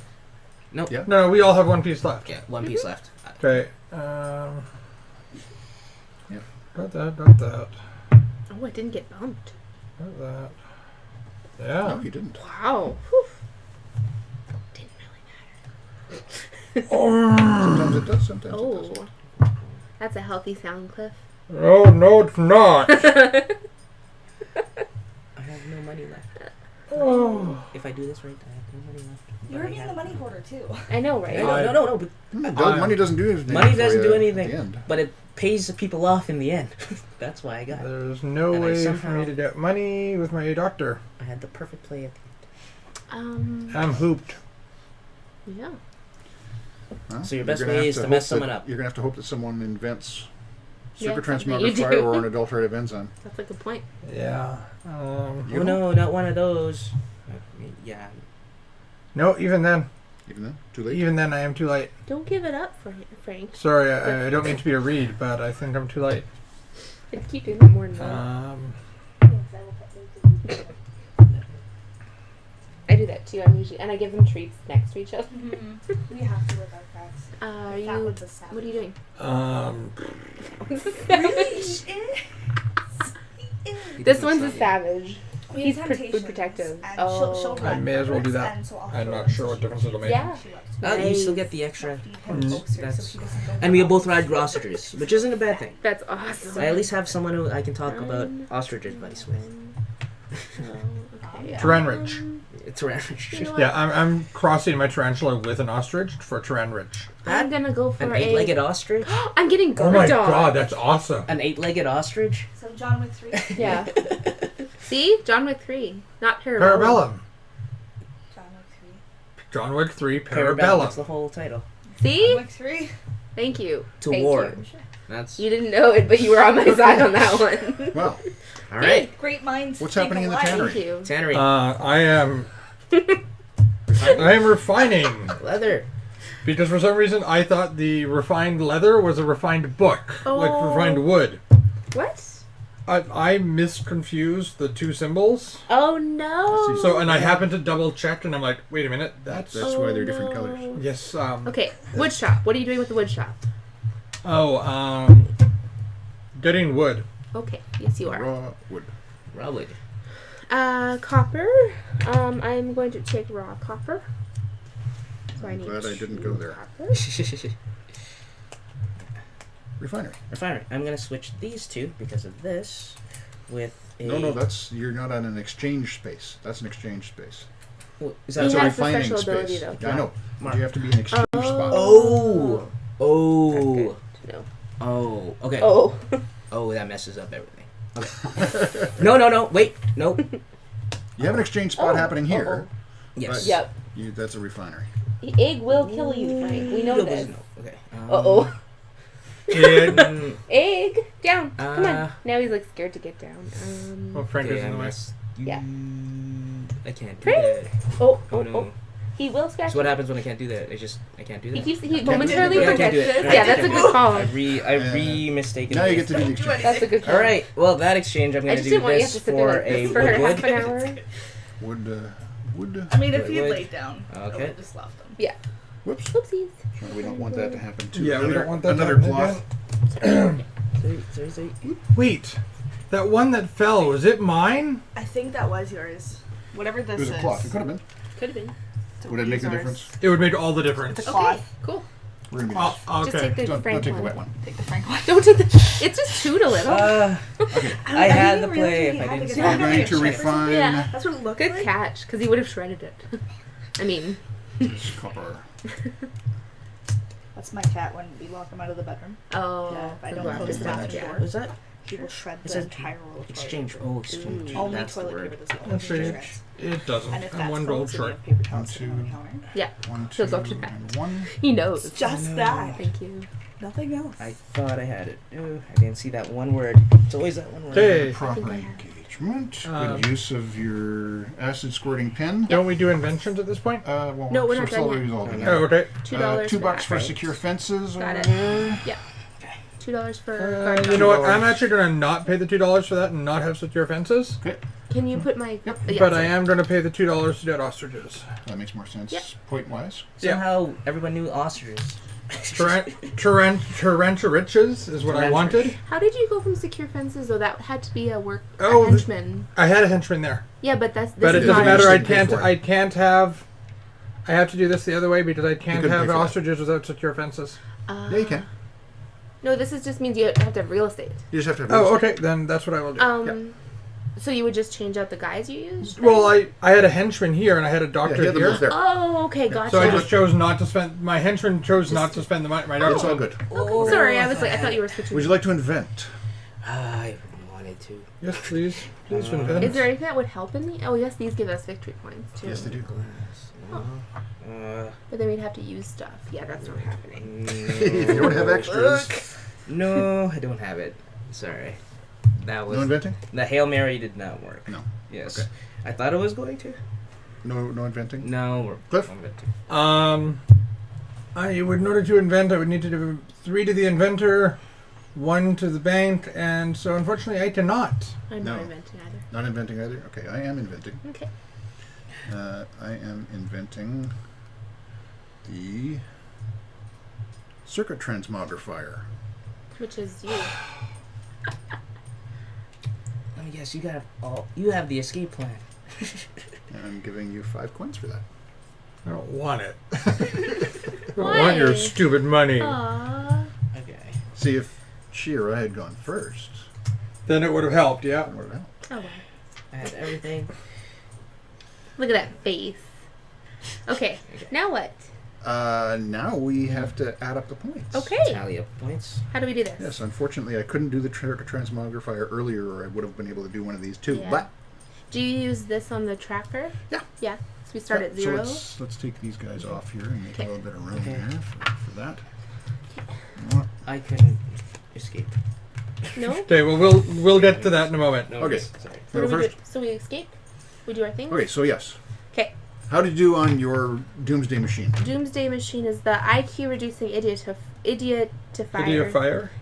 Nope. Yeah. No, we all have one piece left. Yeah, one piece left. Okay. Yep. Got that. Oh, I didn't get bumped. Got that. No, Yeah. you didn't. Wow. Whew. Didn't really Oh, Sometimes it does, sometimes it matter. doesn't. Oh. That's a healthy sound, Cliff. no, it's not. I have no money left. Oh. If I do this right, I have no money left. You're But I being have- the money hoarder too. I know, right? No, but Money doesn't do anything. money for doesn't you do at anything. the end. But it pays the people off in the end. That's why I got it. There's no And I way for somehow- me to get money with my doctor. I had the perfect play at the I'm hooped. Yeah. Well, So your you're best gonna way have is to to hope mess that- someone up. You're gonna have to hope that someone invents Yeah, supertransmogrifier something you do. or an adulterative enzyme. That's a good point. Yeah. You Oh no, not one of those. Yeah. No, even then. Even then? Too late? Even then, I am too late. Don't give it up, Frank. Sorry, I don't mean to be a read, but I think I'm too late. I'd keep doing that more than that. I do that too. And I give them treats next to each other. We have to with our cats. Are That you? one's a savage. What are you doing? Really? This one's a savage. We He's have food Temptations, protective. and Oh. she'll I run may as well do first, that. and so I'll I'm throw not him sure so what she difference it'll make. Yeah. She loves to You still Nice. get the extra. feed him oats so That's- he doesn't go And we down. both ride ostriches, which isn't a bad thing. That's awesome. I at least have someone who I can talk about ostrich advice with. Okay. Taranrich. It's orange. You know what? Yeah, I'm crossing my tarantula with an ostrich for Taranrich. I'm gonna go for An a. eight-legged ostrich? I'm getting Oh guard my dog. god, that's awesome. An eight-legged ostrich? So John Wick 3. Yeah. See, John Wick 3, not Parabellum. Parabellum. John Wick 3. John Wick 3, That's Parabellum. the whole title. See, John Wick 3. thank you. To Thank war. you. That's You didn't know it, but you were on my side on that one. Well, all right. Great minds. What's think happening in the alike. tannery? Thank you. Tannery. I am. I am refining. Leather. Because for some reason I thought the refined leather was a refined book. Like Oh. refined wood. What? I misconfused the two symbols. Oh no. So, and I happened to double check and I'm like, wait a minute, that's. That's why they're different colors. Yes, Okay, wood shop. What are you doing with the wood shop? Getting wood. Okay, yes you are. Raw wood. Probably. Copper. I'm going to take raw copper. So I I'm need glad I didn't go there. copper. Refinery. Refinery. I'm gonna switch these two because of this with a. No, you're not on an exchange space. That's an exchange space. Well, is He that That's a has the refining special ability, space. though. I know. Mark. But you have to be an exchange spot. Oh. Oh. No. Oh. Okay. Oh. Oh, that messes up everything. Okay. No. Wait. Nope. You have an exchange spot Oh. happening here. Yes. Yep. That's a refinery. The egg will kill you, Frank. We know No, this. no. Okay. Uh-oh. And, Egg! Down! Come Uh, on. Now he's like scared to get down. well, Frank is Okay, in I the way. missed. Yeah. I can't do Frank? that. Oh, Oh oh, no. oh. He will scratch So what you. happens when I can't do that? I can't do He that. keeps he do momentarily it. Yeah, I can't forgets do it. this. Yeah, that's a good call. I mistaken. Now you this. get to do the exchange. That's a good call. All right. Well, that exchange I'm I gonna just do didn't want you to this have to sit there for like a this for half wood. an hour. Wood. I mean, if Wait, he wait. laid down, I Okay. would have just left him. Whoops. Oopsies. We don't want that to happen too. Yeah, we don't want that to Another happen cloth. Sorry. Wait, that one that fell, was it mine? I think that was yours. Whatever this It was is. a cloth. It could have been. Could have been. Would it make a difference? It would make all the difference. It's a cloth. Cool. We're gonna be Oh, nice. Just okay. take the Don't Frank take the one. wet one. Take the Frank one. Don't take the. It's just chewed a little. Okay. I had didn't the realize play he if I had didn't to see get We're out going of to it. refine Yeah. That's what it looked Good like. catch, because he would have shredded it. I mean, this copper. That's my cat when we lock him out of the bedroom. oh, Yeah, if I the don't black close is the black, bathroom yeah. door. Was that He will shred It the says entire roll of exchange? toilet Oh, exchange. paper. Only That's the toilet word. paper this That's little it. shreds. It doesn't. And if I'm that's one full, gold it's gonna short. be paper towels sitting on the Two. counter. Yeah, 1, She'll 2, go to that. and 1. he knows. It's just no. that. Thank you. Nothing else. I thought I had it. Oh, I didn't see that one word. It's always that one word. Okay. Proper I have. engagement. Um, Good use of your acid squirting pen. Don't we do inventions at this point? Well, No, we're so not done slowly yet. resolving Oh, that. okay. $2. $2 for that, right? secure fences. Got over it. there. $2 for garden. You know what? $2. I'm actually going to not pay the $2 for that and not have secure fences. Can you put my? Yep. Yeah, But I sorry. am going to pay the $2 to dead ostriches. That makes more sense Yep. point wise. Somehow everyone knew ostriches. Tarantariches is what I wanted. How did you go from secure fences though? That had to be a work Oh, a henchman. I had a henchman there. Yeah, but that's. This But it is doesn't not matter. I Just didn't pay can't. for it. I can't have. I have to do this the other way because I can't couldn't have pay for that. ostriches without secure fences. Yeah, you can. No, this is just means you have to have real estate. You just have to have. Oh, okay. Then that's what I will do. So you would just change out the guys you used? Well, I had a henchman here and I had a Yeah, doctor he had them here. both there. Oh, okay, gotcha. So I just chose not to spend. My henchman chose not to spend my It's doctor. all good. Okay, sorry, I thought you were switching. Would you like to invent? I wanted to. Yes, please. Please Is invent. there anything that would help in the? Oh, yes, these give us victory points too. Yes, they do. No. But then we'd have to use stuff. Yeah, that's not happening. If you don't have extras. No, I don't have it. Sorry. That was No inventing? the Hail Mary did not work. No. Yes. Okay. I thought it was going to. No inventing. No, we're Cliff? I would, in order to invent, I would need to do 3 to the inventor, 1 to the bank, and so unfortunately I cannot. I'm No. not inventing either. Not inventing either. Okay, I am inventing. Okay. I am inventing the circuit transmogrifier. Which is you. Let me guess. You have the escape plan. And I'm giving you 5 coins for that. I don't want it. I don't Why? want your stupid money. Aww. Okay. See, if Shira had gone first, Then it would have helped, yeah. that would have helped. Oh, wow. I had everything. Look at that face. Okay, now what? Now we have to add up the points. Okay. Tally up points. How do we do this? Yes, unfortunately, I couldn't do the circuit transmogrifier earlier, or I would have been able to do one of these too. Yeah. But Do you use this on the tracker? Yeah. Yeah. So we start yeah, at 0. So let's take these guys off here and make Okay. a little bit of room Okay. there for that. You know what? I couldn't escape. No? Okay, well, we'll get to that in a moment. No, Okay. Sorry. What Go do we first. do? So we escape? We do our thing? Okay, so yes. Okay. How did you do on your Doomsday Machine? Doomsday Machine is the IQ reducing idiotifier.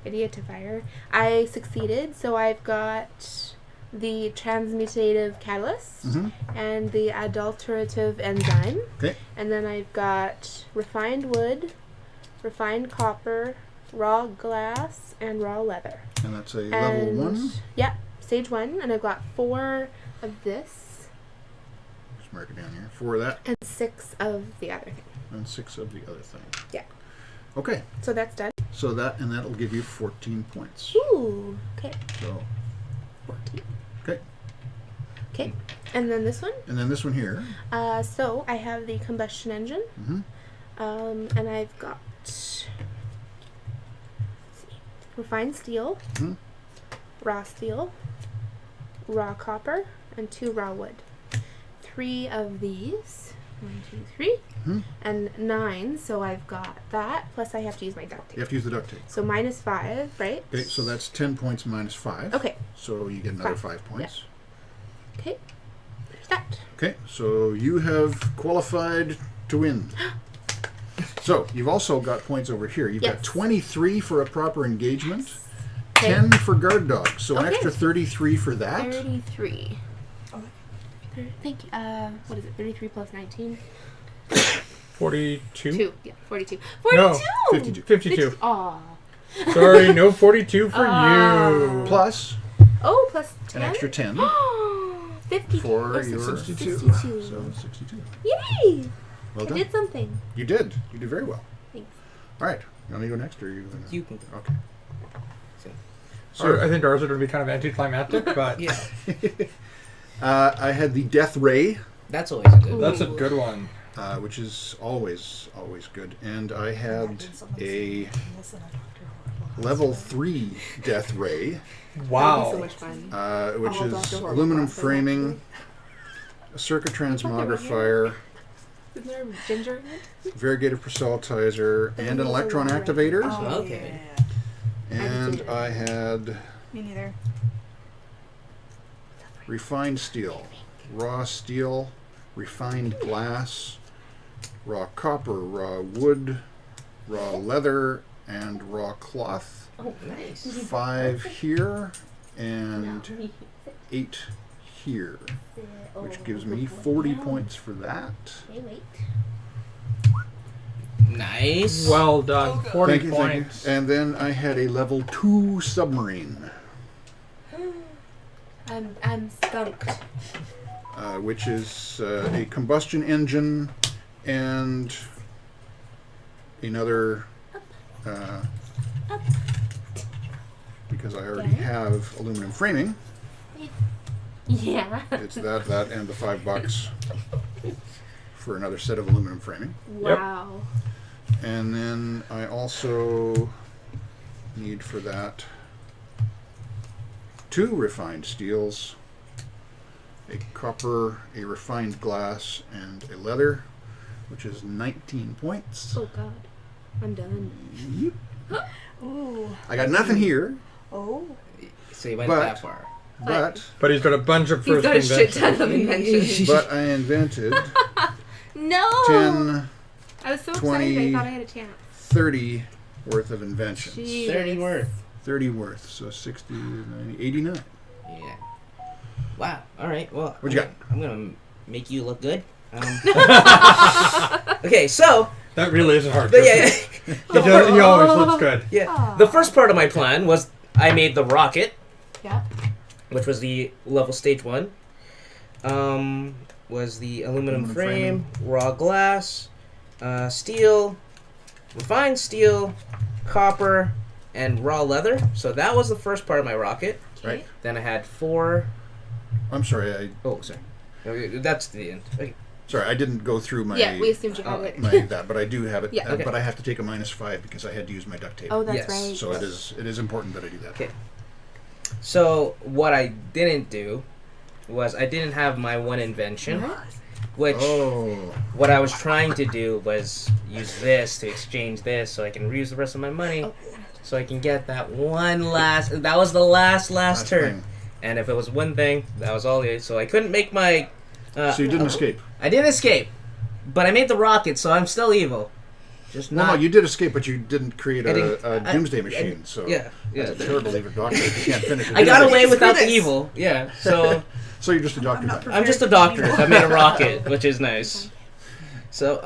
Idiotifier. I succeeded, so I've got the transmutative catalyst Mm-hmm. and the adulterative enzyme. Okay. And then I've got refined wood, refined copper, raw glass, and raw leather. And that's a level 1. Yeah, stage 1. And I've got 4 of this Just mark it down here. 4 of that and 6 of the other thing. and 6 of the other thing. Yeah. Okay, So that's done. so that'll give you 14 points. Ooh. Okay. So 14. okay, Okay. And then this one. and then this one here. So I have the combustion engine. Mm-hmm. And I've got let's see, refined steel, Mhm. raw steel, raw copper, and 2 raw wood. 3 of these. 1, 2, 3. Mhm. And 9. So I've got that. Plus I have to use my duct You tape. have to use the duct tape. So -5, right? Okay, so that's 10 points minus 5. Okay. So you get another 5. 5 points. Okay. There's that. Okay, so you have qualified to win. So you've also got points over here. You've got Yes. 23 for a proper engagement, Okay. 10 for guard dogs, so an Okay. extra 33 for that. 33. Thank you. What is it? 33 plus 19? 42? 2. Yeah, 42. No, 42! 52. Aw. Sorry, no 42 for Ah. you. Plus Oh, plus 10? an extra 10 50. for Yes, your 62. 62. So 62. Yay! Well I done. did something. You did. You did very well. Thanks. All right. You want me to go next, or are you gonna? You can. Okay. So I think ours are going to be kind of anticlimactic, but Yeah. I had the Death Ray, That's always a good. that's a good one. which is always good, and I had a level 3 Death Ray, Wow. So much fun. which All is Dr. Horrible aluminum classes, framing, a circuit transmogrifier, Isn't there ginger in it? variegated proselytizer, and an electron activator. Oh, Okay. And I had Me neither. refined steel, raw steel, refined glass, raw copper, raw wood, raw leather, and raw cloth. Oh, nice. 5 here and 8 here, which gives me 40 points for that. Hey, wait. Nice. Well done. 40 Thank you, thank you. points. And then I had a level 2 submarine, I'm skunked. which is a combustion engine and another, because I already Okay. have aluminum framing. Yeah. It's that and the $5 for another set of aluminum framing. Wow. And then I also need for that 2 refined steels, a copper, a refined glass, and a leather, which is 19 points. Oh God. I'm done. Yep. Ooh. I got nothing here. Oh. So you went But- that far. But he's got a bunch of He's first got a shit inventions. ton of inventions. but I invented No! 10, I was so 20, excited I thought I had a chance. 30 worth of inventions. Jeez. 30 worth. 30 worth. So 60, 90, 89. Yeah. Wow. All right. Well, What you got? I'm gonna make you look good. Okay, so That really isn't hard. but yeah, He always looks good. yeah. The first part of my plan was I made the rocket, Yeah. which was the level stage 1. Was the aluminum frame, raw glass, steel, refined steel, copper, and raw leather. So that was the first part of my rocket. Right. Then I had 4. I'm sorry. Oh, sorry. Okay, that's the end. Okay. I didn't go through my. Yeah, we assumed you had it. But I do have it. Yeah. Okay. But I have to take a -5 because I had to use my duct tape. Oh, that's Yes. right. So it is important that I do that. Okay. So what I didn't do was I didn't have my one invention, which Oh. what I was trying to do was use this to exchange this so I can reuse the rest of my money, so I can get that one last. That was the last turn, thing. and if it was one thing, that was all it. So I couldn't make my. So you didn't escape. I didn't escape, but I made the rocket, so I'm still evil. Just No, not. you did escape, but you didn't create I didn't- a doomsday machine. So Yeah, yeah. that's a terrible evil doctor. You can't finish it. I got away Screw without the this. evil. Yeah, so. So you're just a doctor. not then. I'm just a doctor that made a rocket, which is nice. So,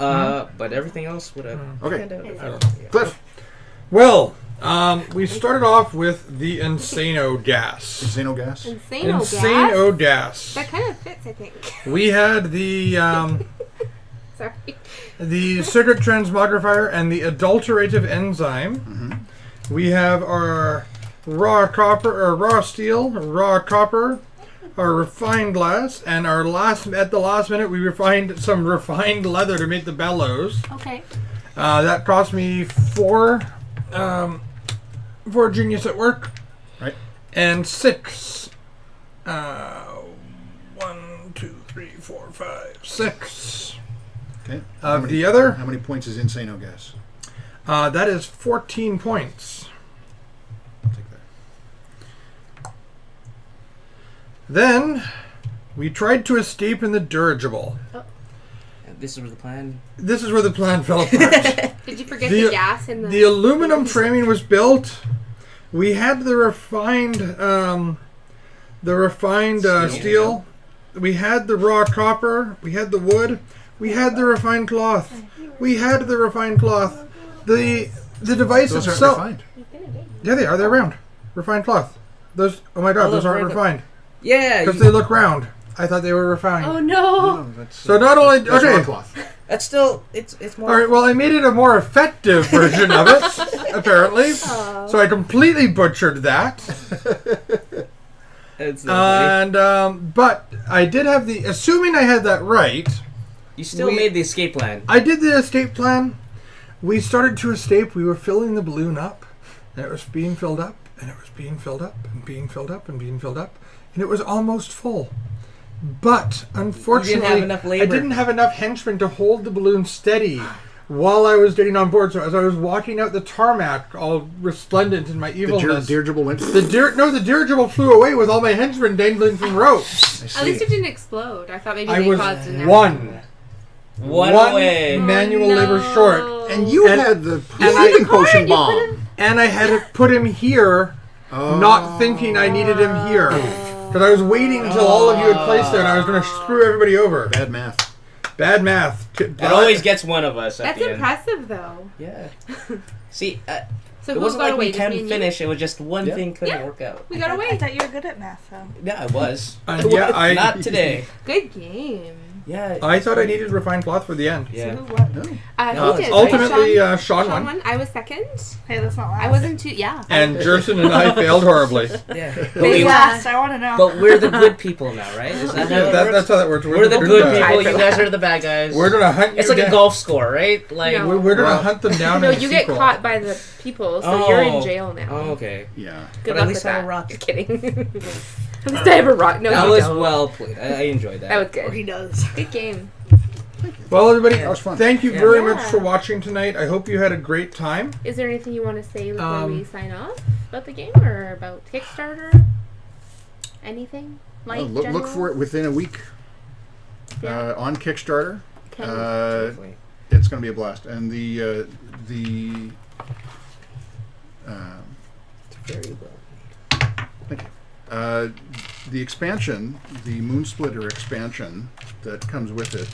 but everything else would have. Okay. I don't know. Cliff. Well, we started off with the Insano gas. Insano gas. Insano gas. Insano gas. That kind of fits, I think. We had the Sorry. the circuit transmogrifier and the adulterative enzyme. We have our raw copper or raw steel, raw copper, our refined glass, and our at the last minute we refined some refined leather to make the bellows. Okay. That cost me 4 genius at work. Right. And 6. 1, 2, 3, 4, 5, 6. Okay. Of the other, How many points is Insano gas? that is 14 points. I'll take that. Then we tried to escape in the dirigible. This was the plan. This is where the plan fell apart. Did you forget The- the gas in the... The aluminum framing was built. We had the refined steel. We had the raw copper. We had the wood. We had the refined cloth. We had the refined cloth. The device Those aren't itself. refined. Yeah, they are. They're round. Refined cloth. Those. Oh my God, Oh, those look, aren't right refined Yeah, because they look round. I thought they were refined. Oh, no. No, that's, So not only that's okay. raw cloth. that's still it's more. All right. Well, I made it a more effective version of it, apparently. Oh. So I completely butchered that. It's so funny. And but I did have the. Assuming I had that right, You still made the escape plan. I did the escape plan. We started to escape. We were filling the balloon up, and it was being filled up, and it was being filled up, and being filled up, and being filled up, and it was almost full. But unfortunately, enough labor. I didn't have enough henchmen to hold the balloon steady while I was getting on board. So as I was walking out the tarmac, all resplendent in my The evilness, dirigible went. the dirigible flew away with all my henchmen dangling from ropes. I At see. least it didn't explode. I thought maybe I they was caused an one Away. manual no. labor short, And you And- had the and sleeping I- potion You bomb. and I had to put him here, not thinking I needed him here, because I was waiting until all of you had placed there, and I was going to screw everybody over. Bad math. Bad math. It always gets one of us at That's the end. impressive, though. Yeah. See, So it who wasn't got like away? we Just me can and you? finish. It was just one Yeah. thing couldn't Yeah. work out. We got I away. thought you were good at math, though. Yeah, I was. Yeah, I Not today. Good game. Yeah. I thought I needed refined cloth for the end. Yeah. So who won? No. No, He did, right, Ultimately, Sean? Sean Sean won, won. I was second. Hey, that's not last. I wasn't too. Yeah. and Jerson and I failed horribly. Yeah. But, Who's we, last? I want to know. but we're the good people now, right? Is that how it That's works? how that works. We're the good guys. people. Tied You for guys that. are the bad guys. We're gonna hunt you It's like a down. golf score, right? Like. No. We're gonna Well, hunt them down. No, in the you get sequel. caught by the people, so you're in jail now. Oh, okay. Yeah. Good But luck at least with I have that. a rocket. Just kidding. At least I have a rock. No, That you was don't. well played. I enjoyed that. That was Or good. he does. Good game. Well, everybody, That was fun. thank you Yeah. very Yeah. much for watching tonight. I hope you had a great time. Is there anything you want to say before we Um, sign off about the game or about Kickstarter? Anything? Life, Look general? for it within a week Yeah. on Kickstarter. Okay. Definitely. It's going to be a blast, and the It's very well. thank you. The expansion, the Moon Splitter expansion that comes with it,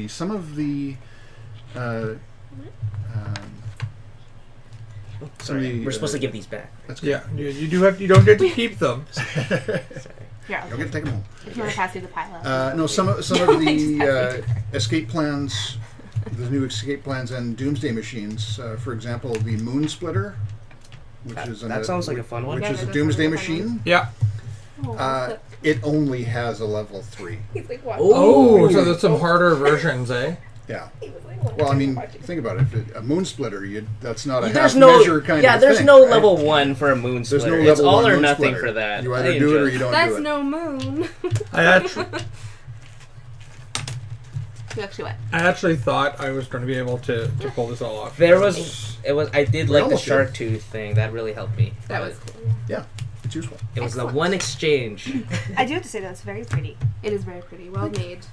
some of the Sorry, we're supposed to give these back. That's good. Yeah, you don't get to keep them. Sorry. Yeah. You'll get to take them home. If you want to pass through the pile. No, some of the escape plans, the new escape plans and Doomsday Machines. For example, the Moon Splitter, which is That sounds like a fun one. which Yeah, is that a does Doomsday sound like a fun Machine. Yeah. Oh, It only has a level 3. he's like, what? Oh, so there's some harder versions, eh? Yeah. He was like, what? Well, I mean, think about it. A Moon Splitter, that's not a There's half no measure kind yeah. of There's thing. no right? level 1 for a moon There's splitter. no It's level all 1 or Moon nothing Splitter. for that. You I either do it or enjoy you don't That's do it. no moon. You actually what? I actually thought I was going to be able to pull this all off. There was I did We like the almost did. shark tooth thing. That really helped me. That But was cool. Yeah, it's useful. It was the Excellent. one exchange. I do have to say that's very pretty. It is very pretty, well made.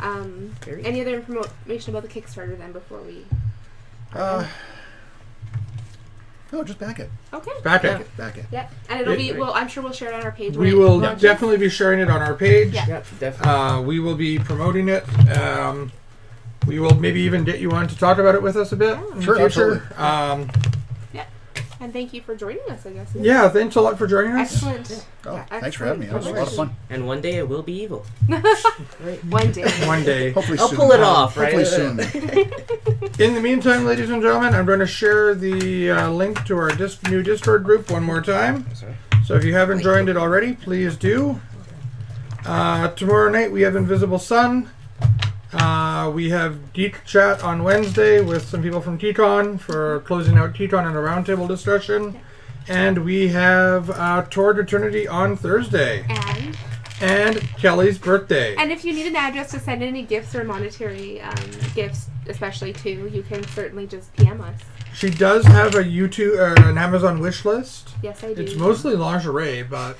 Very- Any other information about the Kickstarter then before we? No, just back it. Okay. Back Yeah. it. Back it. Yeah, and it'll be. Great. Well, I'm sure we'll share it on our page. We when it will launches. definitely be sharing it on our page. Yeah. Yeah, definitely. We will be promoting it. We will maybe even get you on to talk about it with us a bit in Sure, the future. absolutely. And thank you for joining us. I guess. Yeah, thanks a lot for joining us. Excellent. Oh, Yeah, thanks for having me. That was a lot of excellent. fun. And one day it will be evil. One day. One day. Hopefully I'll soon. pull it off, right? Hopefully soon. In the meantime, ladies and gentlemen, I'm going to share the link to our new Discord group one more time. Sorry. So if you haven't joined it already, please do. Tomorrow night we have Invisible Sun. We have Geek Chat on Wednesday with some people from Teton for closing out Teton and a roundtable discussion. And we have Toward Eternity on Thursday. And Kelly's birthday. And if you need an address to send any gifts or monetary gifts, especially too, you can certainly just PM us. She does have a an Amazon wish list. Yes, I do. It's mostly lingerie, but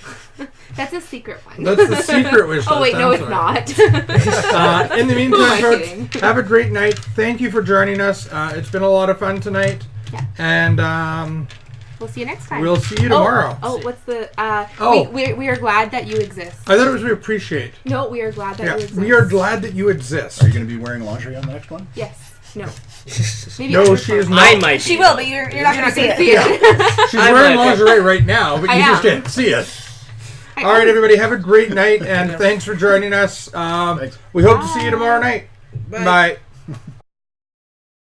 That's a secret one. that's the secret wish list. Oh wait, no, I'm it's sorry. not. In the Who am meantime, I folks, kidding? have a great night. Thank you for joining us. It's been a lot of fun tonight. Yeah. And We'll see you next time. we'll see you tomorrow. Oh, what's the? Oh. we are glad that you exist. I thought it was we appreciate. No, we are glad that you Yeah, exist. we are glad that you exist. Are you going to be wearing lingerie on the next one? Yes. No. Maybe No, underfoot. she is not. I might. She be, will, though. but you're not You're going to not see gonna it. see it. She's I wearing might be. lingerie right now, but I you just am. can't see it. All right, everybody, have a great night, and thanks for joining us. Thanks. We hope to see you tomorrow night. Bye. Bye.